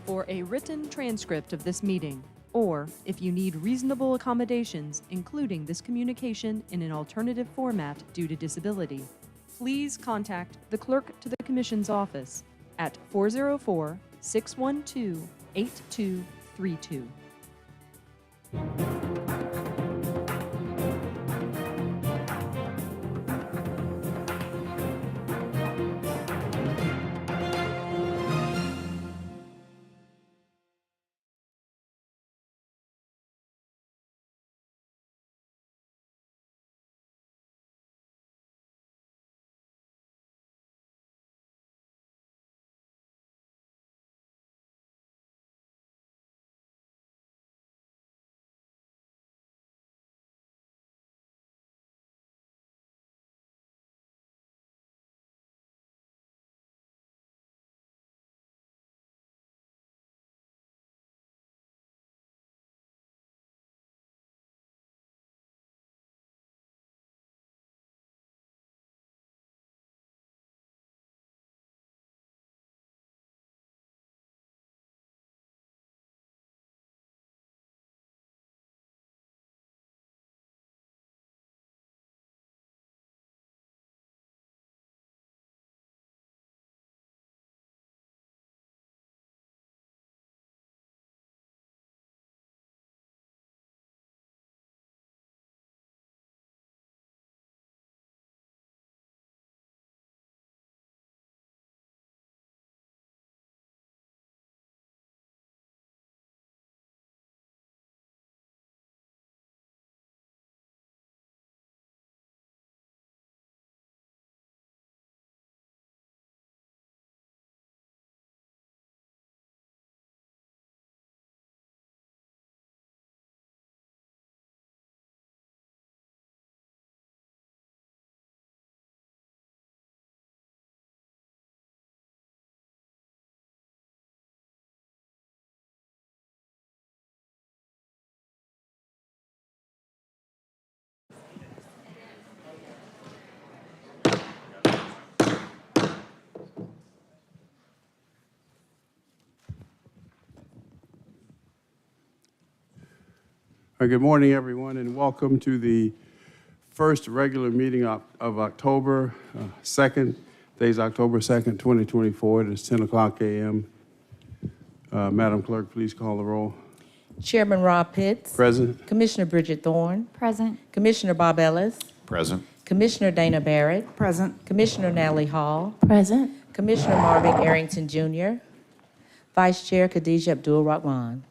for a written transcript of this meeting, or if you need reasonable accommodations, including this communication in an alternative format due to disability, please contact the Clerk to the Commission's office at 404-612-8232. Good morning, everyone, and welcome to the first regular meeting of October 2nd. Today's October 2nd, 2024. It is 10 o'clock a.m. Madam Clerk, please call the roll. Chairman Rob Pitts. Present. Commissioner Bridget Thorne. Present. Commissioner Bob Ellis. Present. Commissioner Dana Barrett. Present. Commissioner Natalie Hall. Present. Commissioner Marvin Arrington Jr. Vice Chair Khadijah Abdul Rahman.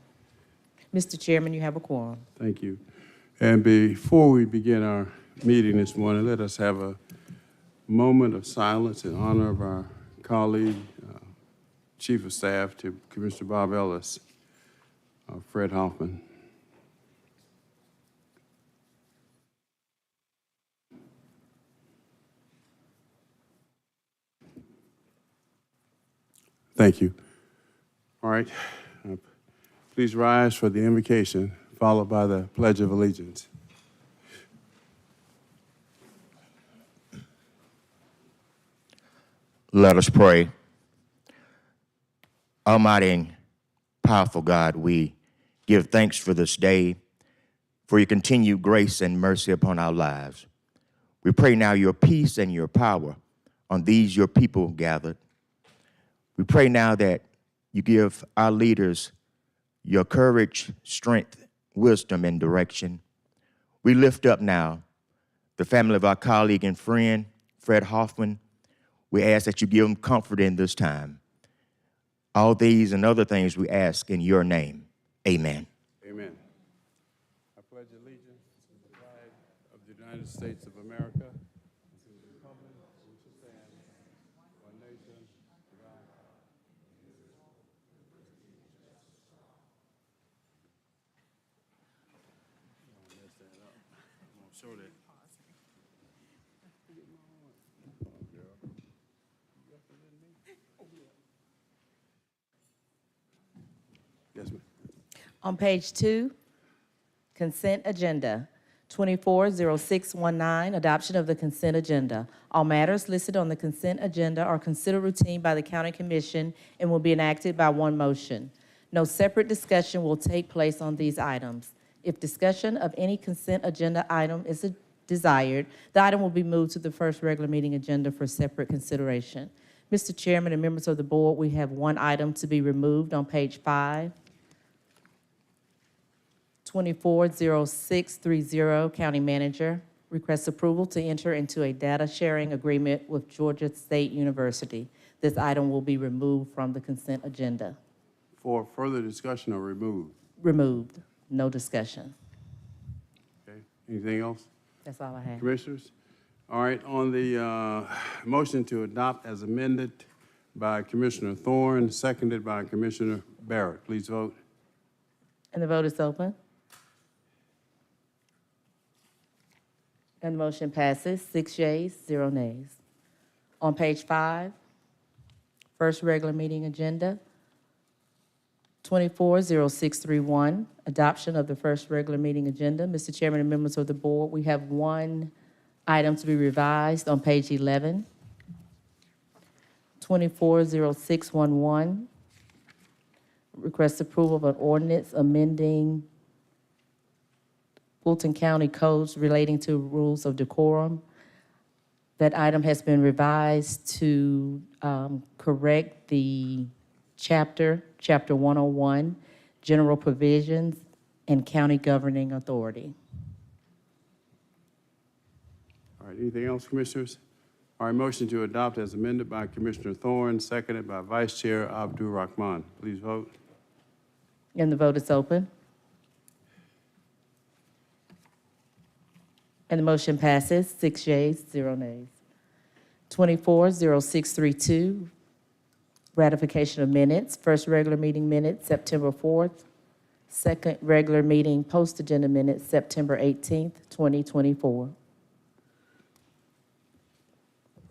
Mr. Chairman, you have a quorum. Thank you. And before we begin our meeting this morning, let us have a moment of silence in honor of our colleague, Chief of Staff to Commissioner Bob Ellis, Fred Hoffman. Thank you. All right. Please rise for the invocation, followed by the Pledge of Allegiance. Let us pray. Almighty and powerful God, we give thanks for this day, for your continued grace and mercy upon our lives. We pray now your peace and your power on these, your people gathered. We pray now that you give our leaders your courage, strength, wisdom, and direction. We lift up now the family of our colleague and friend, Fred Hoffman. We ask that you give him comfort in this time. All these and other things we ask in your name. Amen. Amen. I pledge allegiance to the flag of the United States of America, and to the republic which stands one nation, under God. Don't mess that up. I'm gonna show that. Yes, ma'am. On page 2, consent agenda. 240619, adoption of the consent agenda. All matters listed on the consent agenda are considered routine by the County Commission and will be enacted by one motion. No separate discussion will take place on these items. If discussion of any consent agenda item is desired, the item will be moved to the first regular meeting agenda for separate consideration. Mr. Chairman and members of the board, we have one item to be removed on page 5. 240630, County Manager, requests approval to enter into a data sharing agreement with Georgia State University. This item will be removed from the consent agenda. For further discussion or removed? Removed, no discussion. Okay, anything else? That's all I have. Commissioners? All right, on the motion to adopt as amended by Commissioner Thorne, seconded by Commissioner Barrett, please vote. And the vote is open. And the motion passes, 6 yeas, 0 nays. On page 5, first regular meeting agenda, 240631, adoption of the first regular meeting agenda. Mr. Chairman and members of the board, we have one item to be revised on page 11. 240611, request approval of an ordinance amending Fulton County codes relating to rules of decorum. That item has been revised to correct the chapter 101, general provisions and county governing authority. All right, anything else, Commissioners? All right, motion to adopt as amended by Commissioner Thorne, seconded by Vice Chair Abdul Rahman. Please vote. And the vote is open. And the motion passes, 6 yeas, 0 nays. 240632, ratification of minutes. First regular meeting minutes, September 4th. Second regular meeting post-agenda minutes, September 18th, 2024.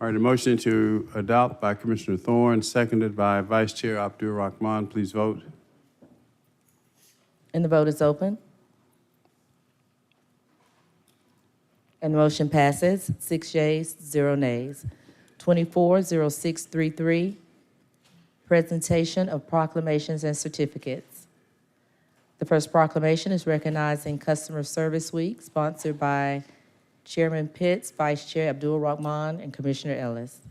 All right, a motion to adopt by Commissioner Thorne, seconded by Vice Chair Abdul Rahman. Please vote. And the vote is open. And the motion passes, 6 yeas, 0 nays. 240633, presentation of proclamations and certificates. The first proclamation is recognizing Customer Service Week, sponsored by Chairman Pitts, Vice Chair Abdul Rahman, and Commissioner Ellis.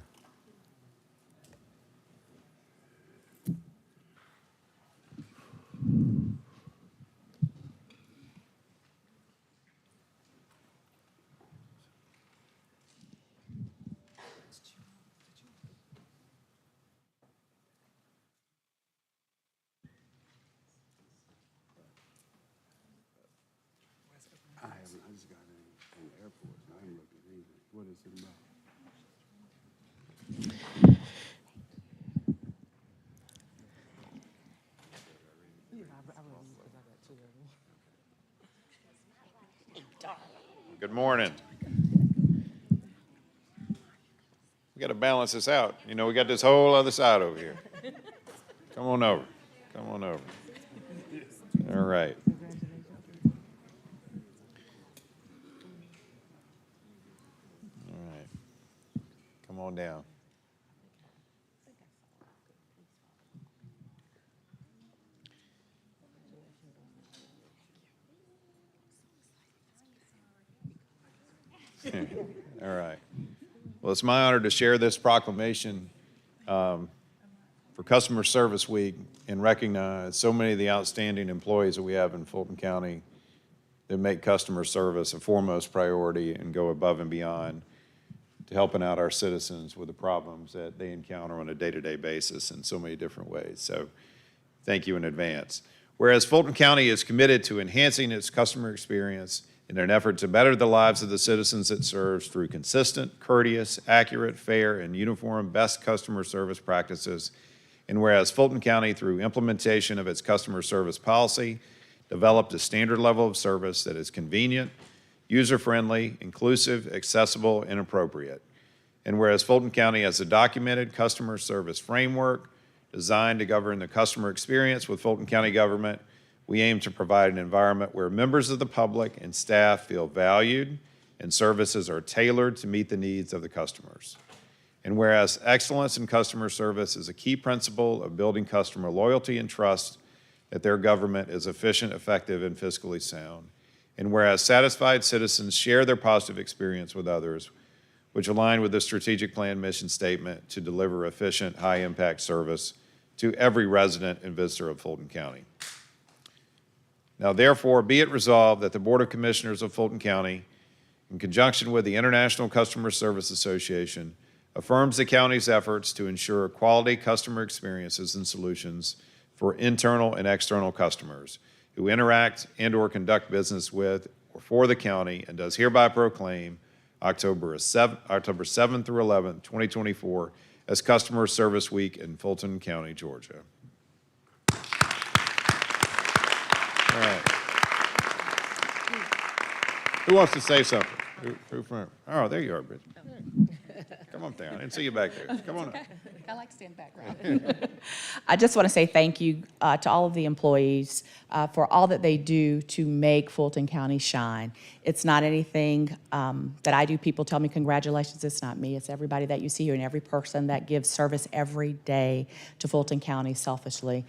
I just got in the airport. I haven't looked at anything. What is it about? Good morning. We got to balance this out. You know, we got this whole other side over here. Come on over. Come on over. All right. All right. Come on down. All right. Well, it's my honor to share this proclamation for Customer Service Week and recognize so many of the outstanding employees that we have in Fulton County that make customer service a foremost priority and go above and beyond to helping out our citizens with the problems that they encounter on a day-to-day basis in so many different ways. So thank you in advance. Whereas Fulton County is committed to enhancing its customer experience in an effort to better the lives of the citizens it serves through consistent, courteous, accurate, fair, and uniform best customer service practices. And whereas Fulton County, through implementation of its customer service policy, developed a standard level of service that is convenient, user-friendly, inclusive, accessible, and appropriate. And whereas Fulton County has a documented customer service framework designed to govern the customer experience with Fulton County government, we aim to provide an environment where members of the public and staff feel valued and services are tailored to meet the needs of the customers. And whereas excellence in customer service is a key principle of building customer loyalty and trust that their government is efficient, effective, and fiscally sound. And whereas satisfied citizens share their positive experience with others, which align with the strategic plan mission statement to deliver efficient, high-impact service to every resident and visitor of Fulton County. Now, therefore, be it resolved that the Board of Commissioners of Fulton County, in conjunction with the International Customer Service Association, affirms the county's efforts to ensure quality customer experiences and solutions for internal and external customers who interact and/or conduct business with or for the county, and does hereby proclaim October 7th through 11th, 2024, as Customer Service Week in Fulton County, Georgia. All right. Who wants to say something? Oh, there you are, Bridget. Come on down. I didn't see you back there. Come on up. I like to stand back, Rob. I just want to say thank you to all of the employees for all that they do to make Fulton County shine. It's not anything that I do. People tell me congratulations. It's not me. It's everybody that you see here and every person that gives service every day to Fulton County selfishly,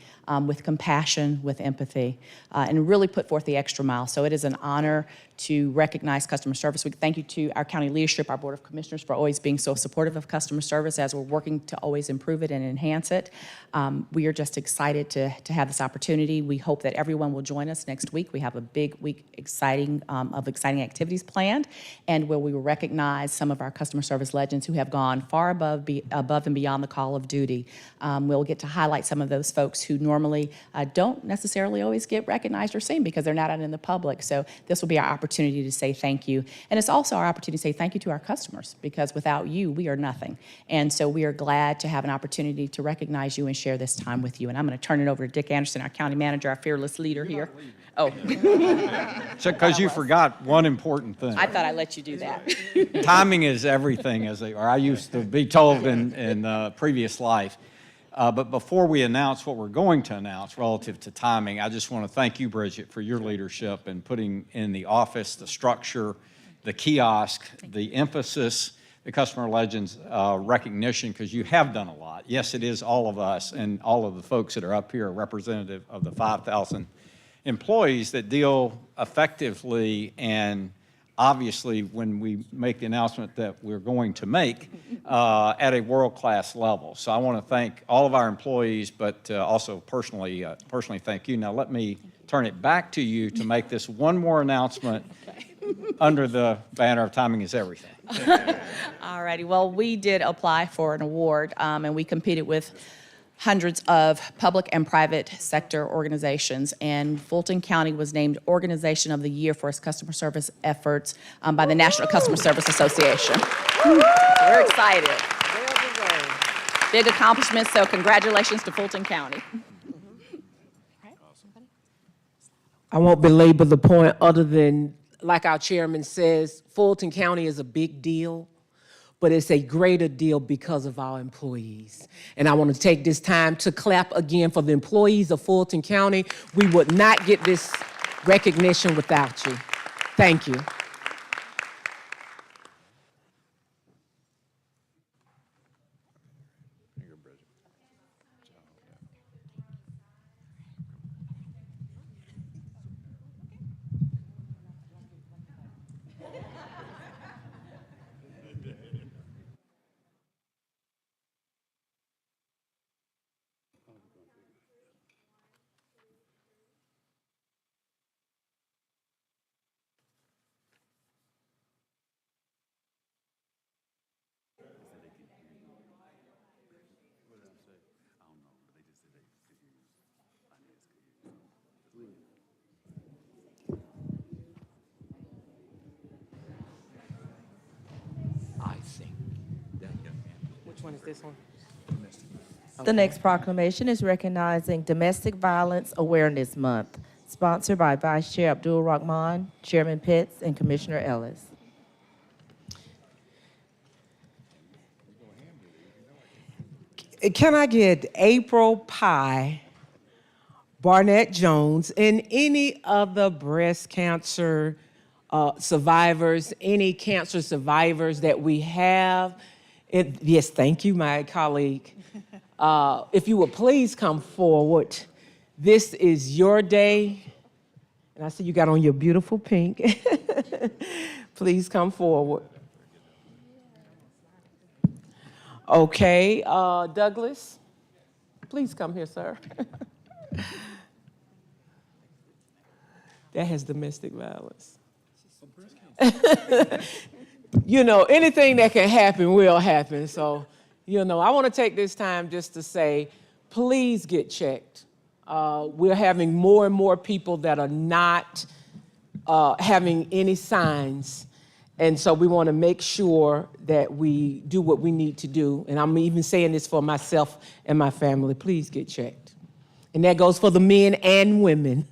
with compassion, with empathy, and really put forth the extra mile. So it is an honor to recognize Customer Service Week. Thank you to our county leadership, our Board of Commissioners, for always being so supportive of customer service as we're working to always improve it and enhance it. We are just excited to have this opportunity. We hope that everyone will join us next week. We have a big week of exciting activities planned, and where we will recognize some of our customer service legends who have gone far above and beyond the call of duty. We'll get to highlight some of those folks who normally don't necessarily always get recognized or seen because they're not out in the public. So this will be our opportunity to say thank you. And it's also our opportunity to say thank you to our customers, because without you, we are nothing. And so we are glad to have an opportunity to recognize you and share this time with you. And I'm going to turn it over to Dick Anderson, our county manager, our fearless leader here. Oh. Because you forgot one important thing. I thought I'd let you do that. Timing is everything, or I used to be told in previous life. But before we announce what we're going to announce relative to timing, I just want to thank you, Bridget, for your leadership in putting in the office, the structure, the kiosk, the emphasis, the customer legends recognition, because you have done a lot. Yes, it is all of us, and all of the folks that are up here are representative of the 5,000 employees that deal effectively and obviously when we make the announcement that we're going to make at a world-class level. So I want to thank all of our employees, but also personally thank you. Now let me turn it back to you to make this one more announcement under the banner of Timing is Everything. All righty. Well, we did apply for an award, and we competed with hundreds of public and private sector organizations, and Fulton County was named Organization of the Year for its customer service efforts by the National Customer Service Association. We're excited. Big accomplishment, so congratulations to Fulton County. I won't belabor the point other than, like our chairman says, Fulton County is a big deal, but it's a greater deal because of our employees. And I want to take this time to clap again for the employees of Fulton County. We would not get this recognition without you. Thank you. Which one is this one? The next proclamation is recognizing Domestic Violence Awareness Month, sponsored by Vice Chair Abdul Rahman, Chairman Pitts, and Commissioner Ellis. Can I get April Pye, Barnett Jones, and any other breast cancer survivors, any cancer survivors that we have? Yes, thank you, my colleague. If you would please come forward This is your day. And I see you got on your beautiful pink. Please come forward. Okay, Douglas, please come here, sir. That has domestic violence. You know, anything that can happen will happen. So, you know, I want to take this time just to say, please get checked. We're having more and more people that are not having any signs. And so we want to make sure that we do what we need to do. And I'm even saying this for myself and my family. Please get checked. And that goes for the men and women.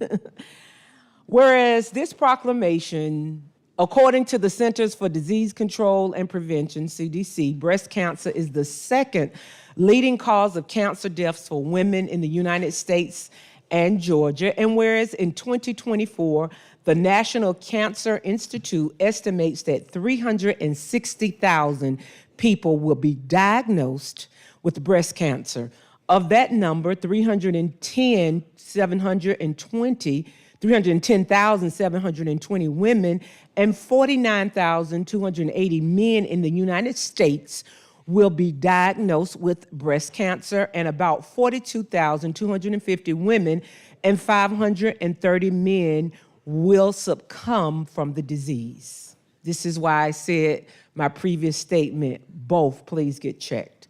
Whereas this proclamation, according to the Centers for Disease Control and Prevention, CDC, breast cancer is the second leading cause of cancer deaths for women in the United States and Georgia. And whereas in 2024, the National Cancer Institute estimates that 360,000 people will be diagnosed with breast cancer. Of that number, 310,720 women and 49,280 men in the United States will be diagnosed with breast cancer, and about 42,250 women and 530 men will succumb from the disease. This is why I said my previous statement, both please get checked.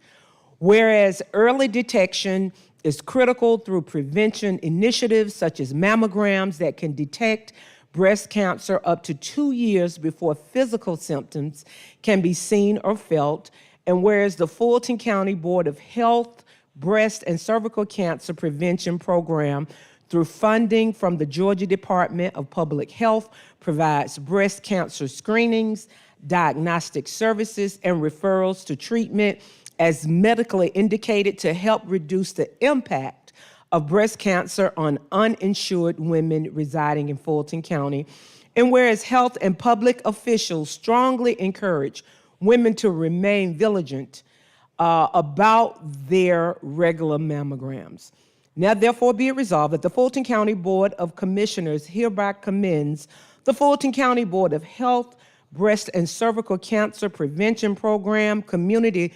Whereas early detection is critical through prevention initiatives such as mammograms that can detect breast cancer up to 2 years before physical symptoms can be seen or felt, and whereas the Fulton County Board of Health Breast and Cervical Cancer Prevention Program, through funding from the Georgia Department of Public Health, provides breast cancer screenings, diagnostic services, and referrals to treatment as medically indicated to help reduce the impact of breast cancer on uninsured women residing in Fulton County. And whereas health and public officials strongly encourage women to remain vigilant about their regular mammograms. Now, therefore, be it resolved that the Fulton County Board of Commissioners hereby commends the Fulton County Board of Health Breast and Cervical Cancer Prevention Program, community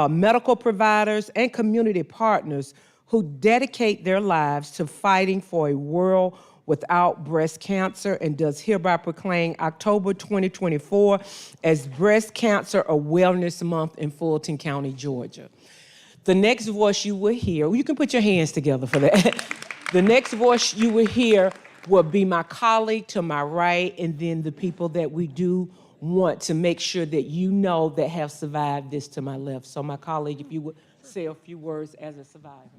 medical providers, and community partners who dedicate their lives to fighting for a world without breast cancer, and does hereby proclaim October 2024 as Breast Cancer Awareness Month in Fulton County, Georgia. The next voice you will hear, you can put your hands together for that. The next voice you will hear will be my colleague to my right, and then the people that we do want to make sure that you know that have survived this to my left. So my colleague, if you would say a few words as a survivor.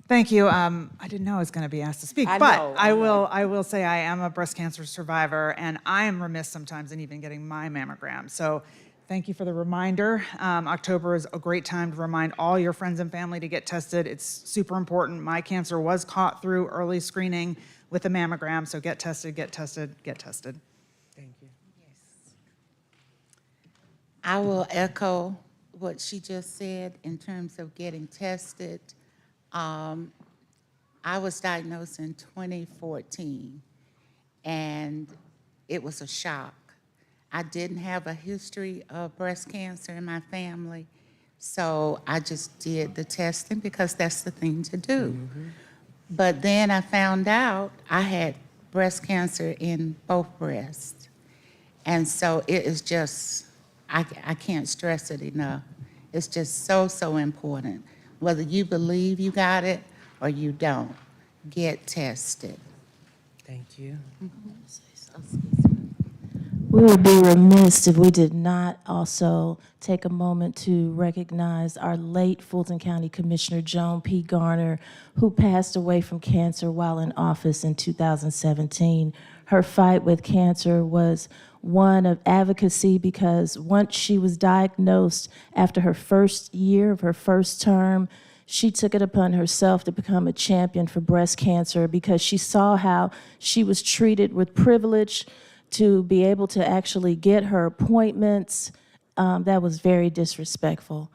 Thank you. I didn't know I was going to be asked to speak, but I will say I am a breast cancer survivor, and I am remiss sometimes in even getting my mammogram. So thank you for the reminder. October is a great time to remind all your friends and family to get tested. It's super important. My cancer was caught through early screening with a mammogram, so get tested, get tested, get tested. Thank you. I will echo what she just said in terms of getting tested. I was diagnosed in 2014, and it was a shock. I didn't have a history of breast cancer in my family, so I just did the testing because that's the thing to do. Mm-hmm. But then I found out I had breast cancer in both breasts. And so it is just, I can't stress it enough. It's just so, so important. Whether you believe you got it or you don't, get tested. Thank you. We would be remiss if we did not also take a moment to recognize our late Fulton County Commissioner, Joan P. Garner, who passed away from cancer while in office in 2017. Her fight with cancer was one of advocacy because once she was diagnosed after her first year of her first term, she took it upon herself to become a champion for breast cancer because she saw how she was treated with privilege to be able to actually get her appointments. That was very disrespectful.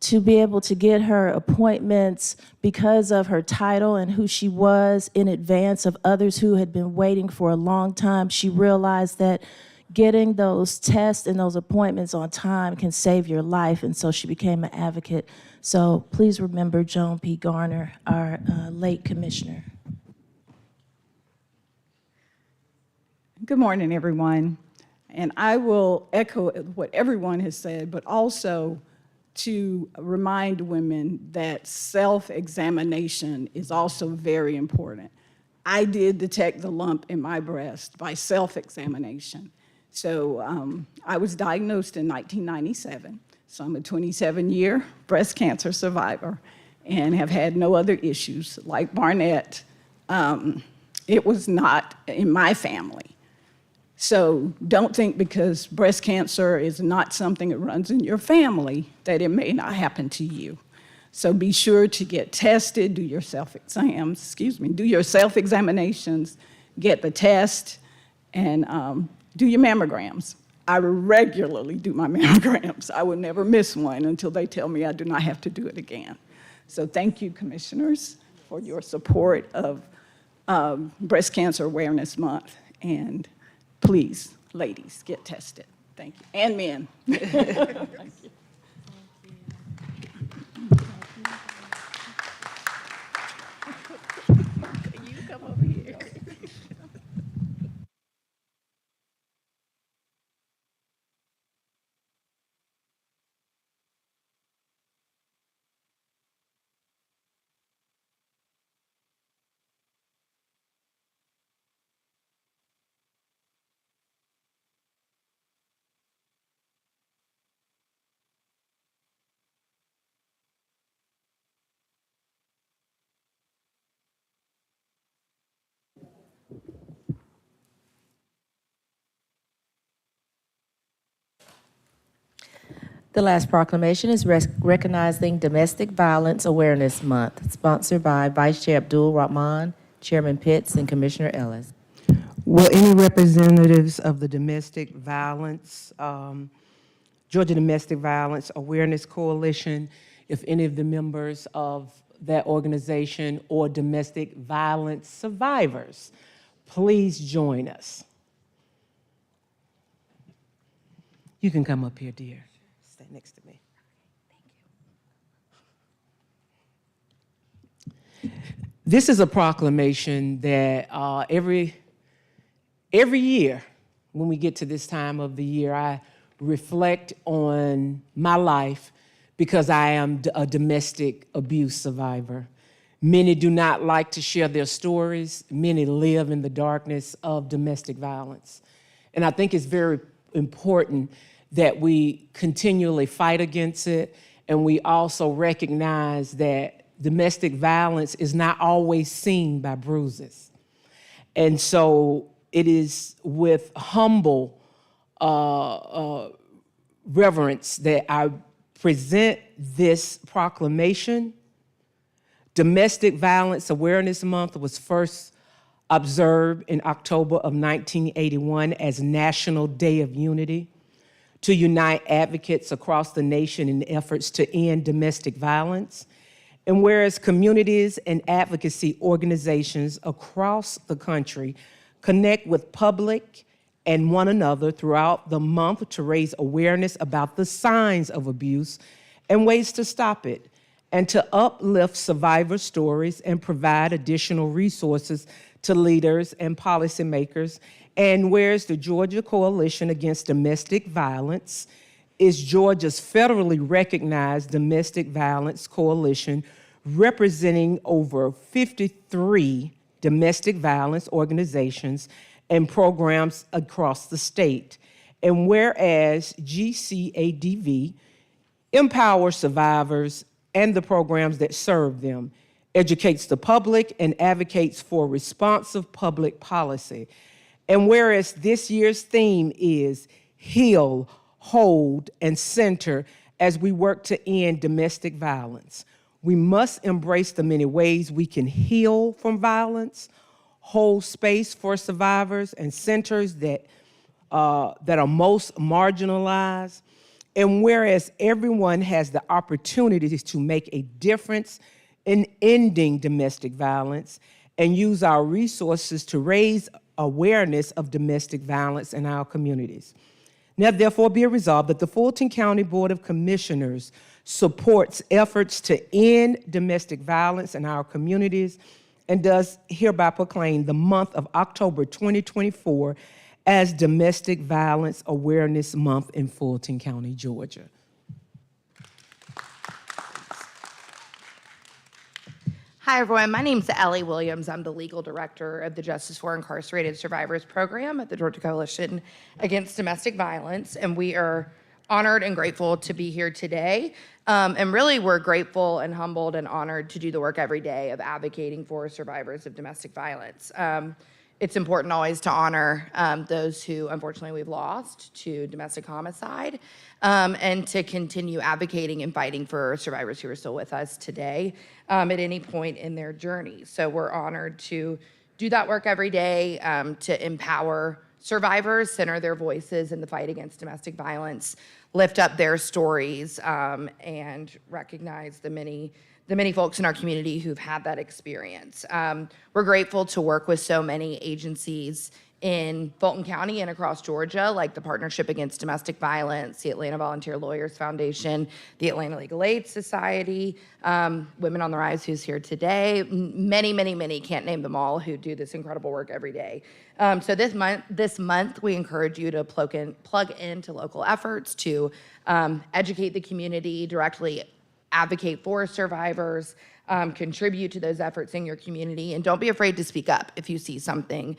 to be able to get her appointments because of her title and who she was in advance of others who had been waiting for a long time. She realized that getting those tests and those appointments on time can save your life, and so she became an advocate. So please remember Joan P. Garner, our late commissioner. Good morning, everyone. And I will echo what everyone has said, but also to remind women that self-examination is also very important. I did detect the lump in my breast by self-examination. So I was diagnosed in 1997. So I'm a 27-year breast cancer survivor and have had no other issues. Like Barnett, it was not in my family. So don't think because breast cancer is not something that runs in your family that it may not happen to you. So be sure to get tested, do your self-exams, do your self-examinations, get the test, and do your mammograms. I regularly do my mammograms. I will never miss one until they tell me I do not have to do it again. So thank you, commissioners, for your support of Breast Cancer Awareness Month. And please, ladies, get tested. Thank you. And men. Thank you. You come over here. The last proclamation is recognizing Domestic Violence Awareness Month, sponsored by Vice Chair Abdul Rahman, Chairman Pitts, and Commissioner Ellis. Will any representatives of the Domestic Violence, Georgia Domestic Violence Awareness Coalition, if any of the members of that organization or domestic violence survivors, please join us. You can come up here, dear. Stay next to me. This is a proclamation that every year when we get to this time of the year, I reflect on my life because I am a domestic abuse survivor. Many do not like to share their stories. Many live in the darkness of domestic violence. And I think it's very important that we continually fight against it, and we also recognize that domestic violence is not always seen by bruises. And so it is with humble reverence that I present this proclamation. Domestic Violence Awareness Month was first observed in October of 1981 as National Day of Unity to unite advocates across the nation in efforts to end domestic violence. And whereas communities and advocacy organizations across the country connect with public and one another throughout the month to raise awareness about the signs of abuse and ways to stop it, and to uplift survivor stories and provide additional resources to leaders and policymakers. And whereas the Georgia Coalition Against Domestic Violence is Georgia's federally recognized domestic violence coalition representing over 53 domestic violence organizations and programs across the state. And whereas GCADV empowers survivors and the programs that serve them, educates the public, and advocates for responsive public policy. And whereas this year's theme is heal, hold, and center as we work to end domestic violence, we must embrace the many ways we can heal from violence, hold space for survivors and centers that are most marginalized, And whereas everyone has the opportunity to make a difference in ending domestic violence and use our resources to raise awareness of domestic violence in our communities. Now, therefore, be it resolved that the Fulton County Board of Commissioners supports efforts to end domestic violence in our communities and does hereby proclaim the month of October 2024 as Domestic Violence Awareness Month in Fulton County, Georgia. Hi, everyone. My name is Ellie Williams. I'm the legal director of the Justice for Incarcerated Survivors program at the Georgia Coalition Against Domestic Violence, and we are honored and grateful to be here today. And really, we're grateful and humbled and honored to do the work every day of advocating for survivors of domestic violence. It's important always to honor those who, unfortunately, we've lost to domestic homicide, and to continue advocating and fighting for survivors who are still with us today at any point in their journey. So we're honored to do that work every day, to empower survivors, center their voices in the fight against domestic violence, lift up their stories, and recognize the many folks in our community who've had that experience. We're grateful to work with so many agencies in Fulton County and across Georgia, like the Partnership Against Domestic Violence, the Atlanta Volunteer Lawyers Foundation, the Atlanta Legal Aid Society, Women on the Rise, who's here today, many, can't name them all, who do this incredible work every day. So this month, we encourage you to plug into local efforts to educate the community, directly advocate for survivors, contribute to those efforts in your community, and don't be afraid to speak up if you see something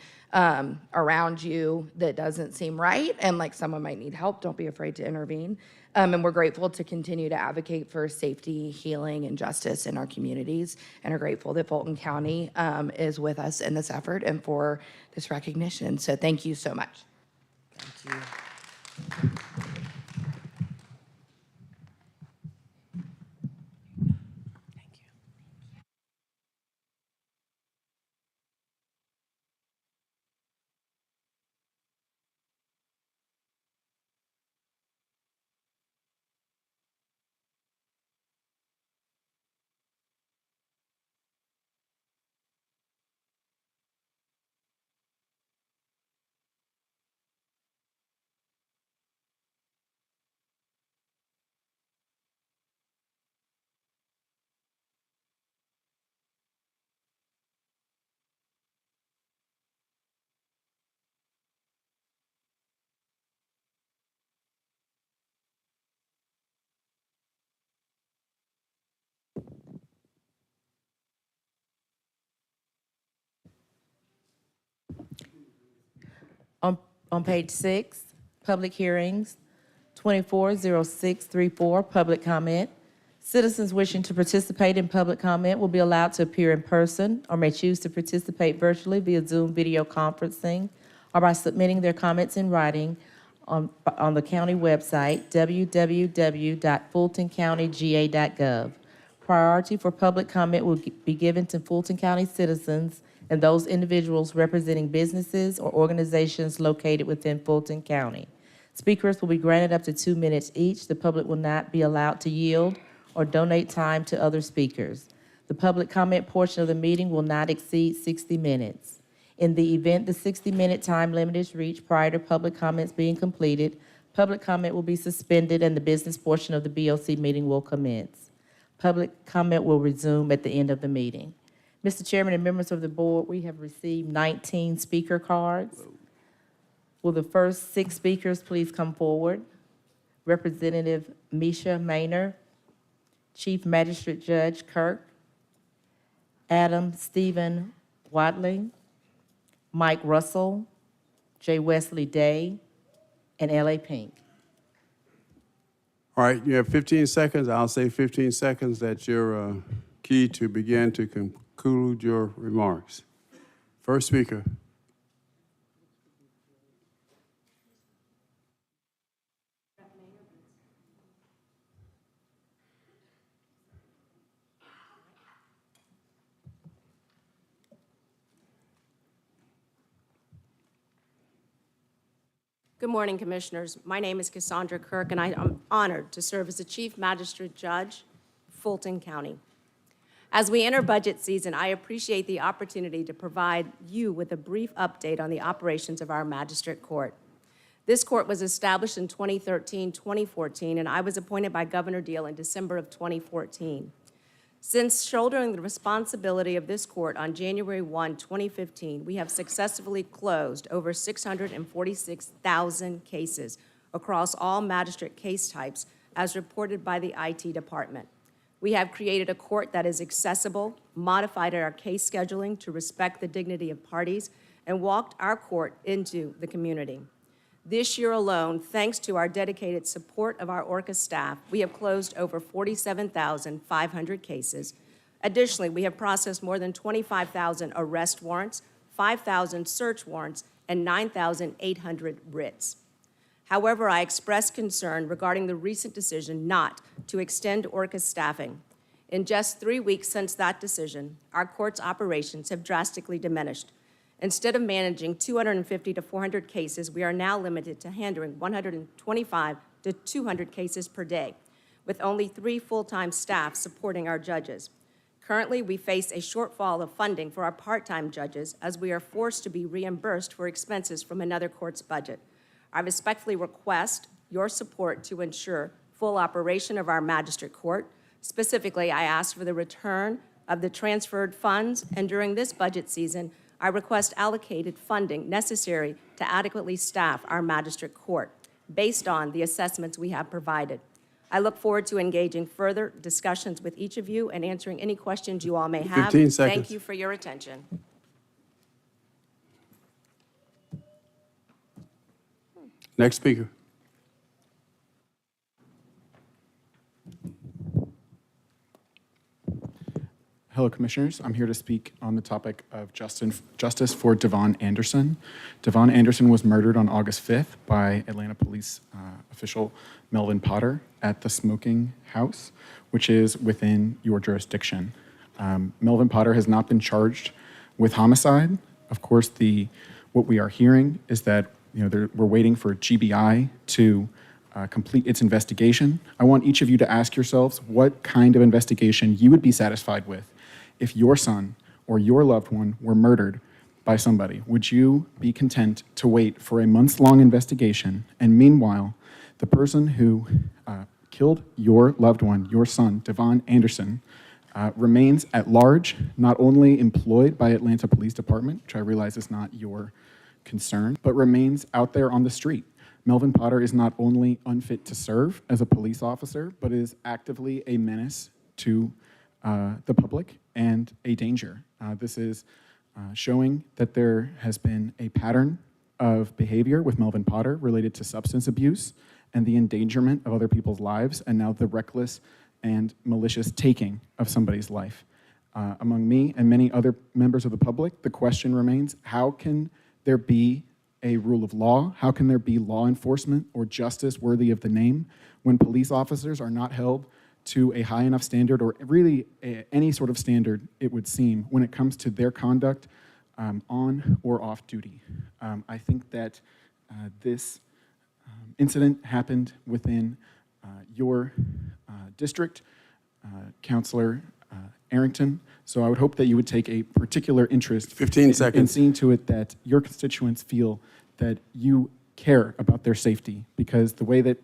around you that doesn't seem right and like someone might need help. Don't be afraid to intervene. And we're grateful to continue to advocate for safety, healing, and justice in our communities, and are grateful that Fulton County is with us in this effort and for this recognition. So thank you so much. Thank you. On page 6, public hearings, 240634, public comment. Citizens wishing to participate in public comment will be allowed to appear in person or may choose to participate virtually via Zoom video conferencing or by submitting their comments in writing on the county website, www.fultoncountyga.gov. Priority for public comment will be given to Fulton County citizens and those individuals representing businesses or organizations located within Fulton County. Speakers will be granted up to 2 minutes each. The public will not be allowed to yield or donate time to other speakers. The public comment portion of the meeting will not exceed 60 minutes. In the event the 60-minute time limit is reached prior to public comments being completed, public comment will be suspended and the business portion of the BOC meeting will commence. Public comment will resume at the end of the meeting. Mr. Chairman and members of the board, we have received 19 speaker cards. Will the first 6 speakers please come forward? Representative Misha Maynor, Chief Magistrate Judge Kirk, Adam Stephen Wadley, Mike Russell, J. Wesley Day, and L.A. Pink. All right, you have 15 seconds. I'll say 15 seconds. That's your key to begin to conclude your remarks. First speaker. Good morning, Commissioners. My name is Cassandra Kirk, and I am honored to serve as the Chief Magistrate Judge, Fulton County. As we enter budget season, I appreciate the opportunity to provide you with a brief update on the operations of our Magistrate Court. This court was established in 2013-2014, and I was appointed by Governor Deal in December of 2014. Since shouldering the responsibility of this court on January 1, 2015, we have successfully closed over 646,000 cases across all magistrate case types, as reported by the IT department. We have created a court that is accessible, modified our case scheduling to respect the dignity of parties, and walked our court into the community. This year alone, thanks to our dedicated support of our ORCA staff, we have closed over 47,500 cases. Additionally, we have processed more than 25,000 arrest warrants, 5,000 search warrants, and 9,800 writs. However, I express concern regarding the recent decision not to extend ORCA staffing. In just 3 weeks since that decision, our court's operations have drastically diminished. Instead of managing 250 to 400 cases, we are now limited to handling 125 to 200 cases per day, with only 3 full-time staff supporting our judges. Currently, we face a shortfall of funding for our part-time judges as we are forced to be reimbursed for expenses from another court's budget. I respectfully request your support to ensure full operation of our magistrate court. Specifically, I ask for the return of the transferred funds, and during this budget season, I request allocated funding necessary to adequately staff our magistrate court based on the assessments we have provided. I look forward to engaging further discussions with each of you and answering any questions you all may have. 15 seconds. Thank you for your attention. Next speaker. Hello, Commissioners. I'm here to speak on the topic of justice for Devon Anderson. Devon Anderson was murdered on August 5th by Atlanta police official Melvin Potter at the Smoking House, which is within your jurisdiction. Melvin Potter has not been charged with homicide. Of course, what we are hearing is that we're waiting for GBI to complete its investigation. I want each of you to ask yourselves what kind of investigation you would be satisfied with if your son or your loved one were murdered by somebody. Would you be content to wait for a months-long investigation, and meanwhile, the person who killed your loved one, your son, Devon Anderson, remains at large, not only employed by Atlanta Police Department, which I realize is not your concern, but remains out there on the street? Melvin Potter is not only unfit to serve as a police officer, but is actively a menace to the public and a danger. This is showing that there has been a pattern of behavior with Melvin Potter related to substance abuse and the endangerment of other people's lives, and now the reckless and malicious taking of somebody's life. Among me and many other members of the public, the question remains, how can there be a rule of law? How can there be law enforcement or justice worthy of the name when police officers are not held to a high enough standard, or really any sort of standard, it would seem, when it comes to their conduct on or off duty? I think that this incident happened within your district, Councilor Arrington, so I would hope that you would take a particular interest 15 seconds. in seeing to it that your constituents feel that you care about their safety, because the way that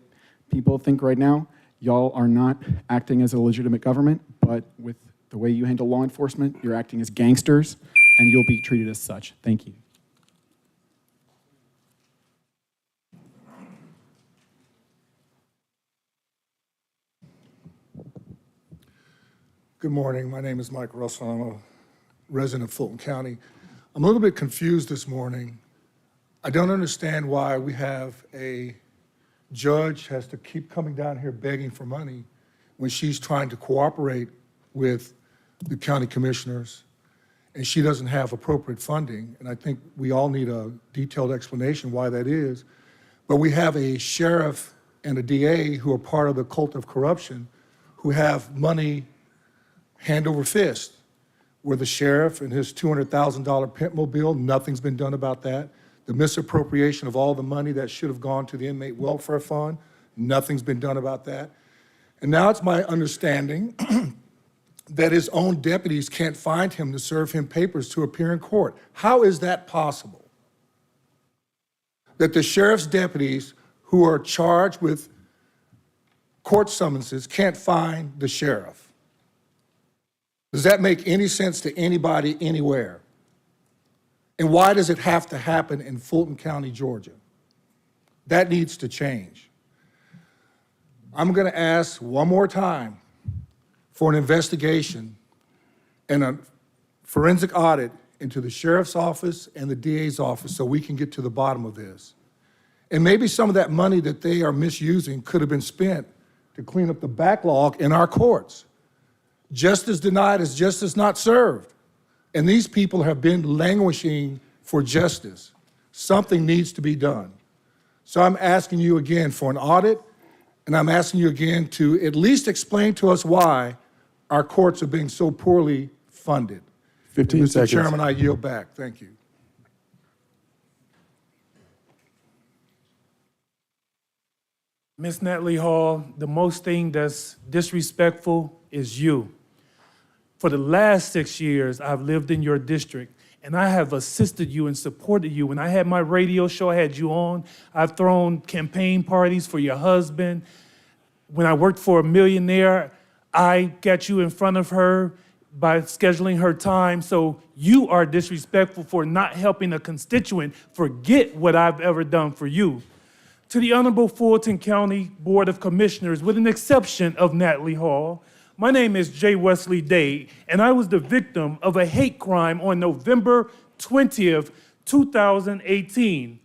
people think right now, y'all are not acting as a legitimate government, but with the way you handle law enforcement, you're acting as gangsters, and you'll be treated as such. Thank you. Good morning. My name is Mike Russell. I'm a resident of Fulton County. I'm a little bit confused this morning. I don't understand why we have a judge has to keep coming down here begging for money when she's trying to cooperate with the county commissioners, and she doesn't have appropriate funding. And I think we all need a detailed explanation why that is. But we have a sheriff and a DA who are part of the cult of corruption, who have money hand over fist. Where the sheriff and his $200,000 pimp mobile, nothing's been done about that. the misappropriation of all the money that should have gone to the inmate welfare fund. Nothing's been done about that. And now it's my understanding that his own deputies can't find him to serve him papers to appear in court. How is that possible? That the sheriff's deputies who are charged with court summonses can't find the sheriff? Does that make any sense to anybody anywhere? And why does it have to happen in Fulton County, Georgia? That needs to change. I'm going to ask one more time for an investigation and a forensic audit into the sheriff's office and the DA's office so we can get to the bottom of this. And maybe some of that money that they are misusing could have been spent to clean up the backlog in our courts. Justice denied is justice not served. And these people have been languishing for justice. Something needs to be done. So I'm asking you again for an audit, and I'm asking you again to at least explain to us why our courts are being so poorly funded. 15 Mr. seconds. Chairman, I yield back. Thank you. Ms. Natalie Hall, the most thing that's disrespectful is you. For the last 6 years, I've lived in your district, and I have assisted you and supported you. When I had my radio show, I had you on. I've thrown campaign parties for your husband. When I worked for a millionaire, I got you in front of her by scheduling her time. So you are disrespectful for not helping a constituent forget what I've ever done for you. To the Honorable Fulton County Board of Commissioners, with an exception of Natalie Hall, my name is J. Wesley Day, and I was the victim of a hate crime on November 20th, 2018.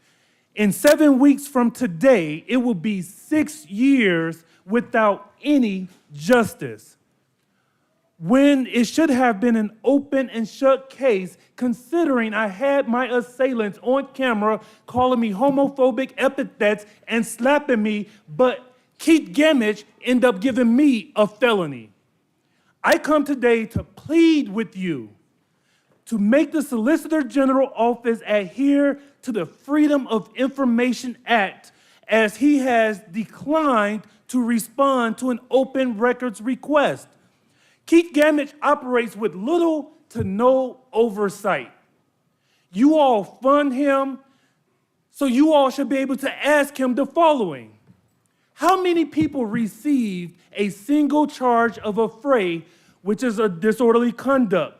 In 7 weeks from today, it will be 6 years without any justice. When it should have been an open and shut case, considering I had my assailants on camera calling me homophobic epithets and slapping me, but Keith Gamage ended up giving me a felony. I come today to plead with you to make the Solicitor General office adhere to the Freedom of Information Act, as he has declined to respond to an open records request. Keith Gamage operates with little to no oversight. You all fund him, so you all should be able to ask him the following. How many people received a single charge of affray, which is a disorderly conduct,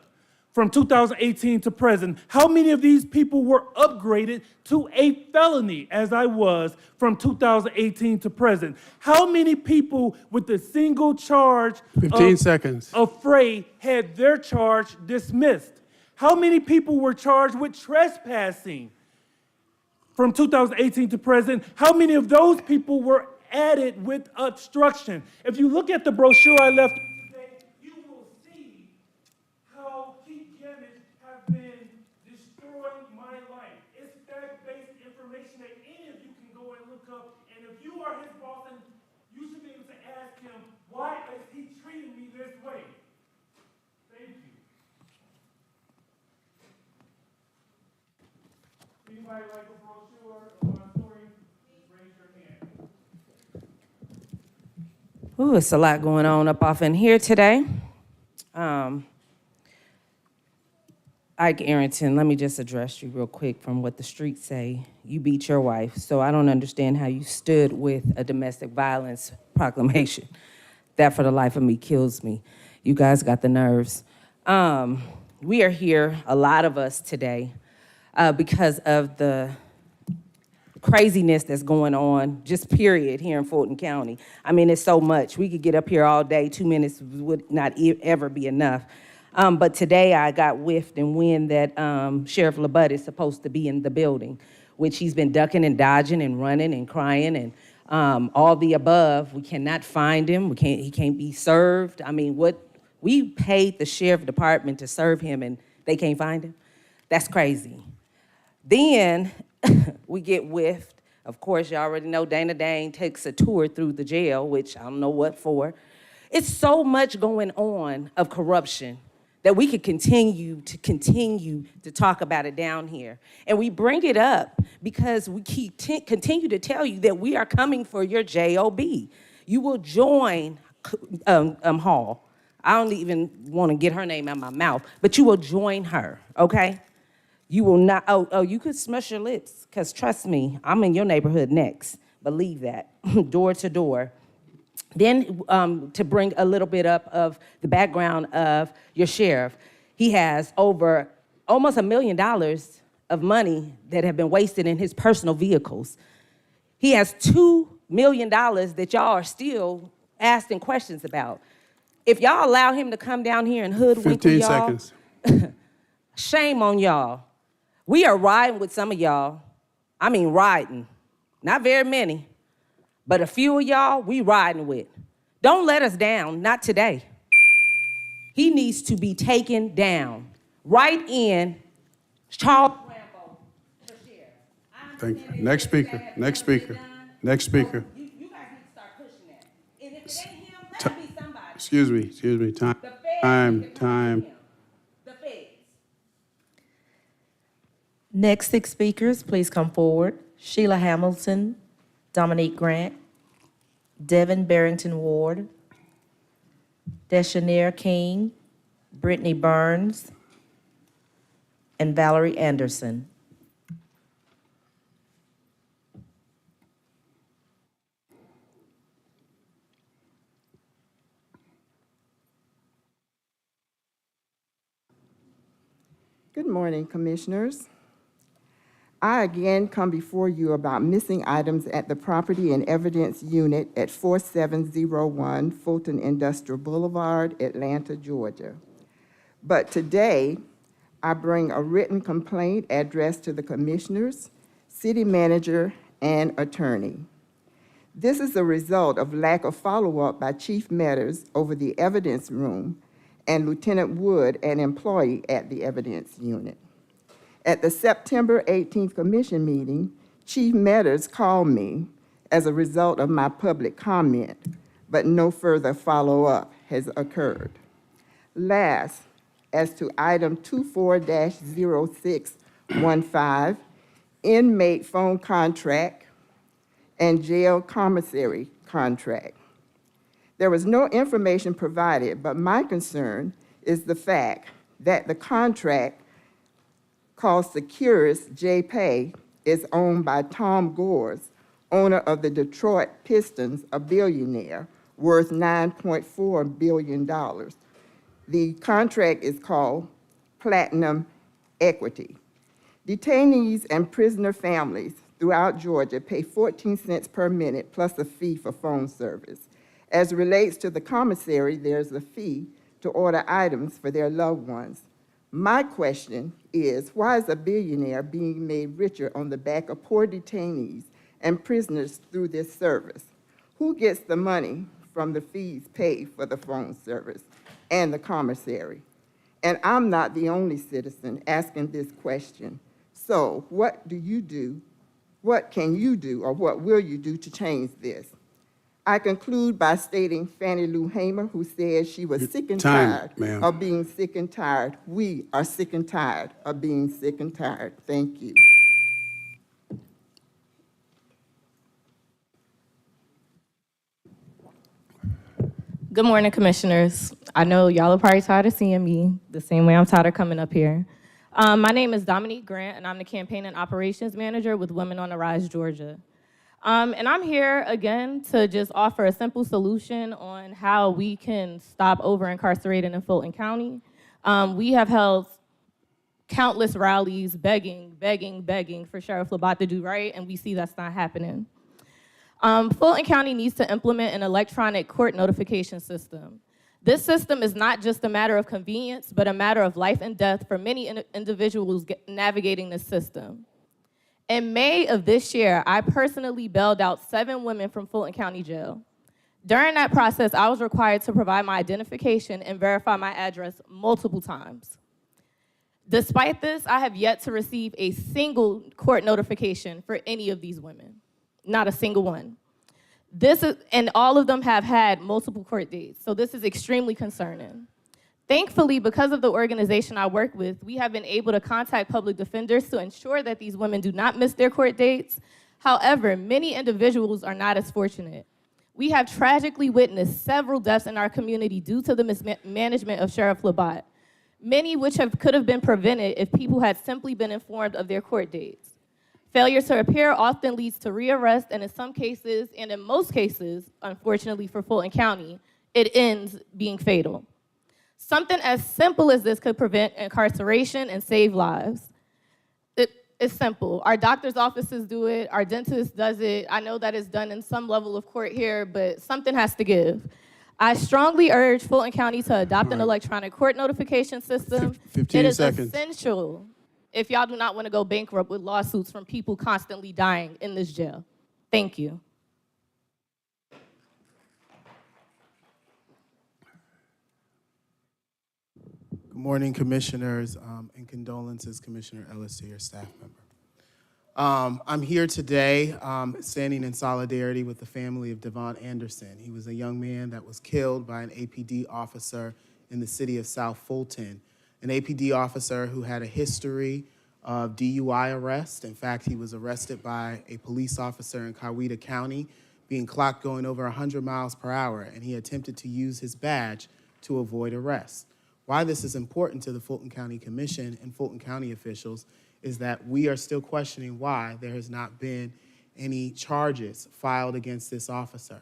from 2018 to present? How many of these people were upgraded to a felony, as I was, from 2018 to present? How many people with a single charge 15 seconds. affray had their charge dismissed? How many people were charged with trespassing from 2018 to present? How many of those people were added with obstruction? If you look at the brochure I left today, you will see how Keith Gamage have been destroying my life. It's fact-based information that any of you can go and look up. And if you are his boss, then you should be able to ask him, why is he treating me this way? Thank you. Anybody like a brochure or my story? Raise your hand. Ooh, it's a lot going on up off in here today. Ike Arrington, let me just address you real quick from what the streets say. You beat your wife, so I don't understand how you stood with a domestic violence proclamation. That for the life of me kills me. You guys got the nerves. We are here, a lot of us today, because of the craziness that's going on, just period, here in Fulton County. I mean, it's so much. We could get up here all day. 2 minutes would not ever be enough. But today I got whiffed and wind that Sheriff LaButte is supposed to be in the building, which he's been ducking and dodging and running and crying and all the above. We cannot find him. He can't be served. I mean, we paid the sheriff department to serve him and they can't find him? That's crazy. Then we get whiffed. Of course, you already know Dana Dane takes a tour through the jail, which I don't know what for. It's so much going on of corruption that we could continue to talk about it down here. And we bring it up because we continue to tell you that we are coming for your job. You will join Hall. I don't even want to get her name out of my mouth, but you will join her, okay? You will not, you could smush your lips, because trust me, I'm in your neighborhood next. Believe that, door to door. Then to bring a little bit up of the background of your sheriff, he has over almost $1 million of money that have been wasted in his personal vehicles. He has $2 million that y'all are still asking questions about. If y'all allow him to come down here and hoodwink with y'all, 15 seconds. shame on y'all. We are riding with some of y'all. I mean riding. Not very many, but a few of y'all we riding with. Don't let us down, not today. He needs to be taken down. Right in Charles Rambo for sheriff. Thank you. Next speaker, next speaker, next speaker. You guys need to start pushing that. And if it ain't him, let it be somebody. Excuse me, time. The feds. Next 6 speakers, please come forward. Sheila Hamilton, Dominique Grant, Devin Barrington Ward, Deshaneer King, Brittany Burns, and Valerie Anderson. Good morning, Commissioners. I again come before you about missing items at the Property and Evidence Unit at 4701 Fulton Industrial Boulevard, Atlanta, Georgia. But today, I bring a written complaint addressed to the Commissioners, City Manager, and Attorney. This is a result of lack of follow-up by Chief Metters over the evidence room and Lieutenant Wood, an employee at the evidence unit. At the September 18th commission meeting, Chief Metters called me as a result of my public comment, but no further follow-up has occurred. Last, as to item 24-0615, inmate phone contract and jail commissary contract. There was no information provided, but my concern is the fact that the contract called Securus J-Pay is owned by Tom Gores, owner of the Detroit Pistons, a billionaire, worth $9.4 billion. The contract is called Platinum Equity. Detainees and prisoner families throughout Georgia pay 14 cents per minute plus a fee for phone service. As it relates to the commissary, there's a fee to order items for their loved ones. My question is, why is a billionaire being made richer on the back of poor detainees and prisoners through this service? Who gets the money from the fees paid for the phone service and the commissary? And I'm not the only citizen asking this question. So what do you do? What can you do, or what will you do to change this? I conclude by stating Fannie Lou Hamer, who said she was sick and tired of being sick and tired. We are sick and tired of being sick and tired. Thank you. Good morning, Commissioners. I know y'all are probably tired of seeing me the same way I'm tired of coming up here. My name is Dominique Grant, and I'm the Campaign and Operations Manager with Women on the Rise, Georgia. And I'm here again to just offer a simple solution on how we can stop over-incarcerating in Fulton County. We have held countless rallies begging for Sheriff Labatt to do right, and we see that's not happening. Fulton County needs to implement an electronic court notification system. This system is not just a matter of convenience, but a matter of life and death for many individuals navigating this system. In May of this year, I personally bailed out 7 women from Fulton County Jail. During that process, I was required to provide my identification and verify my address multiple times. Despite this, I have yet to receive a single court notification for any of these women, not a single one. And all of them have had multiple court dates, so this is extremely concerning. Thankfully, because of the organization I work with, we have been able to contact public defenders to ensure that these women do not miss their court dates. However, many individuals are not as fortunate. We have tragically witnessed several deaths in our community due to the mismanagement of Sheriff Labatt, many which could have been prevented if people had simply been informed of their court dates. Failure to appear often leads to rearrest, and in some cases, and in most cases, unfortunately for Fulton County, it ends being fatal. Something as simple as this could prevent incarceration and save lives. It's simple. Our doctor's offices do it, our dentist does it. I know that it's done in some level of court here, but something has to give. I strongly urge Fulton County to adopt an electronic court notification system. 15 it is seconds. essential if y'all do not want to go bankrupt with lawsuits from people constantly dying in this jail. Thank you. Good morning, commissioners, and condolences, Commissioner Ellis, to your staff member. I'm here today standing in solidarity with the family of Devon Anderson. He was a young man that was killed by an APD officer in the city of South Fulton, an APD officer who had a history of DUI arrest. In fact, he was arrested by a police officer in Coweta County, being clocked going over 100 miles per hour, and he attempted to use his badge to avoid arrest. Why this is important to the Fulton County Commission and Fulton County officials is that we are still questioning why there has not been any charges filed against this officer.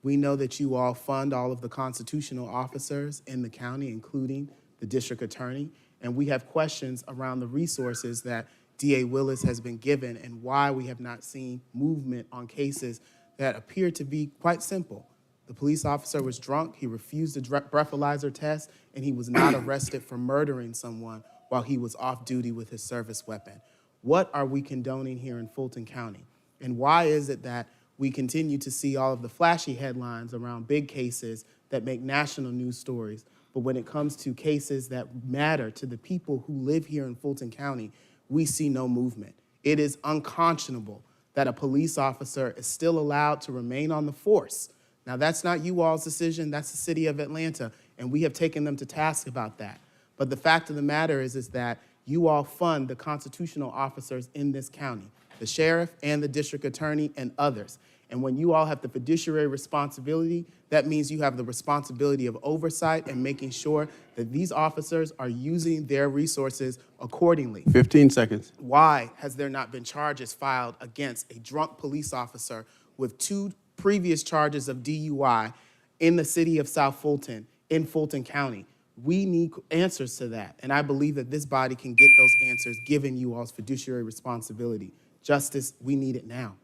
We know that you all fund all of the constitutional officers in the county, including the district attorney, and we have questions around the resources that DA Willis has been given and why we have not seen movement on cases that appear to be quite simple. The police officer was drunk, he refused a breathalyzer test, and he was not arrested for murdering someone while he was off duty with his service weapon. What are we condoning here in Fulton County? And why is it that we continue to see all of the flashy headlines around big cases that make national news stories, but when it comes to cases that matter to the people who live here in Fulton County, we see no movement? It is unconscionable that a police officer is still allowed to remain on the force. Now, that's not you all's decision, that's the city of Atlanta, and we have taken them to task about that. But the fact of the matter is that you all fund the constitutional officers in this county, the sheriff and the district attorney and others. And when you all have the fiduciary responsibility, that means you have the responsibility of oversight and making sure that these officers are using their resources accordingly. 15 seconds. Why has there not been charges filed against a drunk police officer with 2 previous charges of DUI in the city of South Fulton, in Fulton County? We need answers to that, and I believe that this body can get those answers given you all's fiduciary responsibility. Justice, we need it now.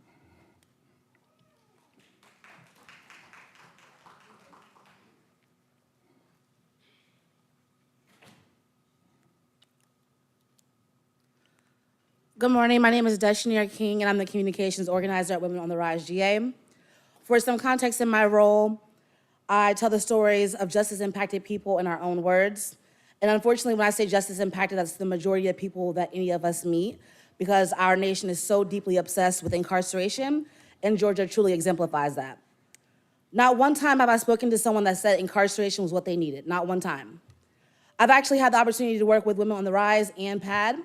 Good morning, my name is Deshania King, and I'm the communications organizer at Women on the Rise GA. For some context in my role, I tell the stories of justice-impacted people in our own words. And unfortunately, when I say justice-impacted, that's the majority of people that any of us meet, because our nation is so deeply obsessed with incarceration, and Georgia truly exemplifies that. Not one time have I spoken to someone that said incarceration was what they needed, not one time. I've actually had the opportunity to work with Women on the Rise and PAD,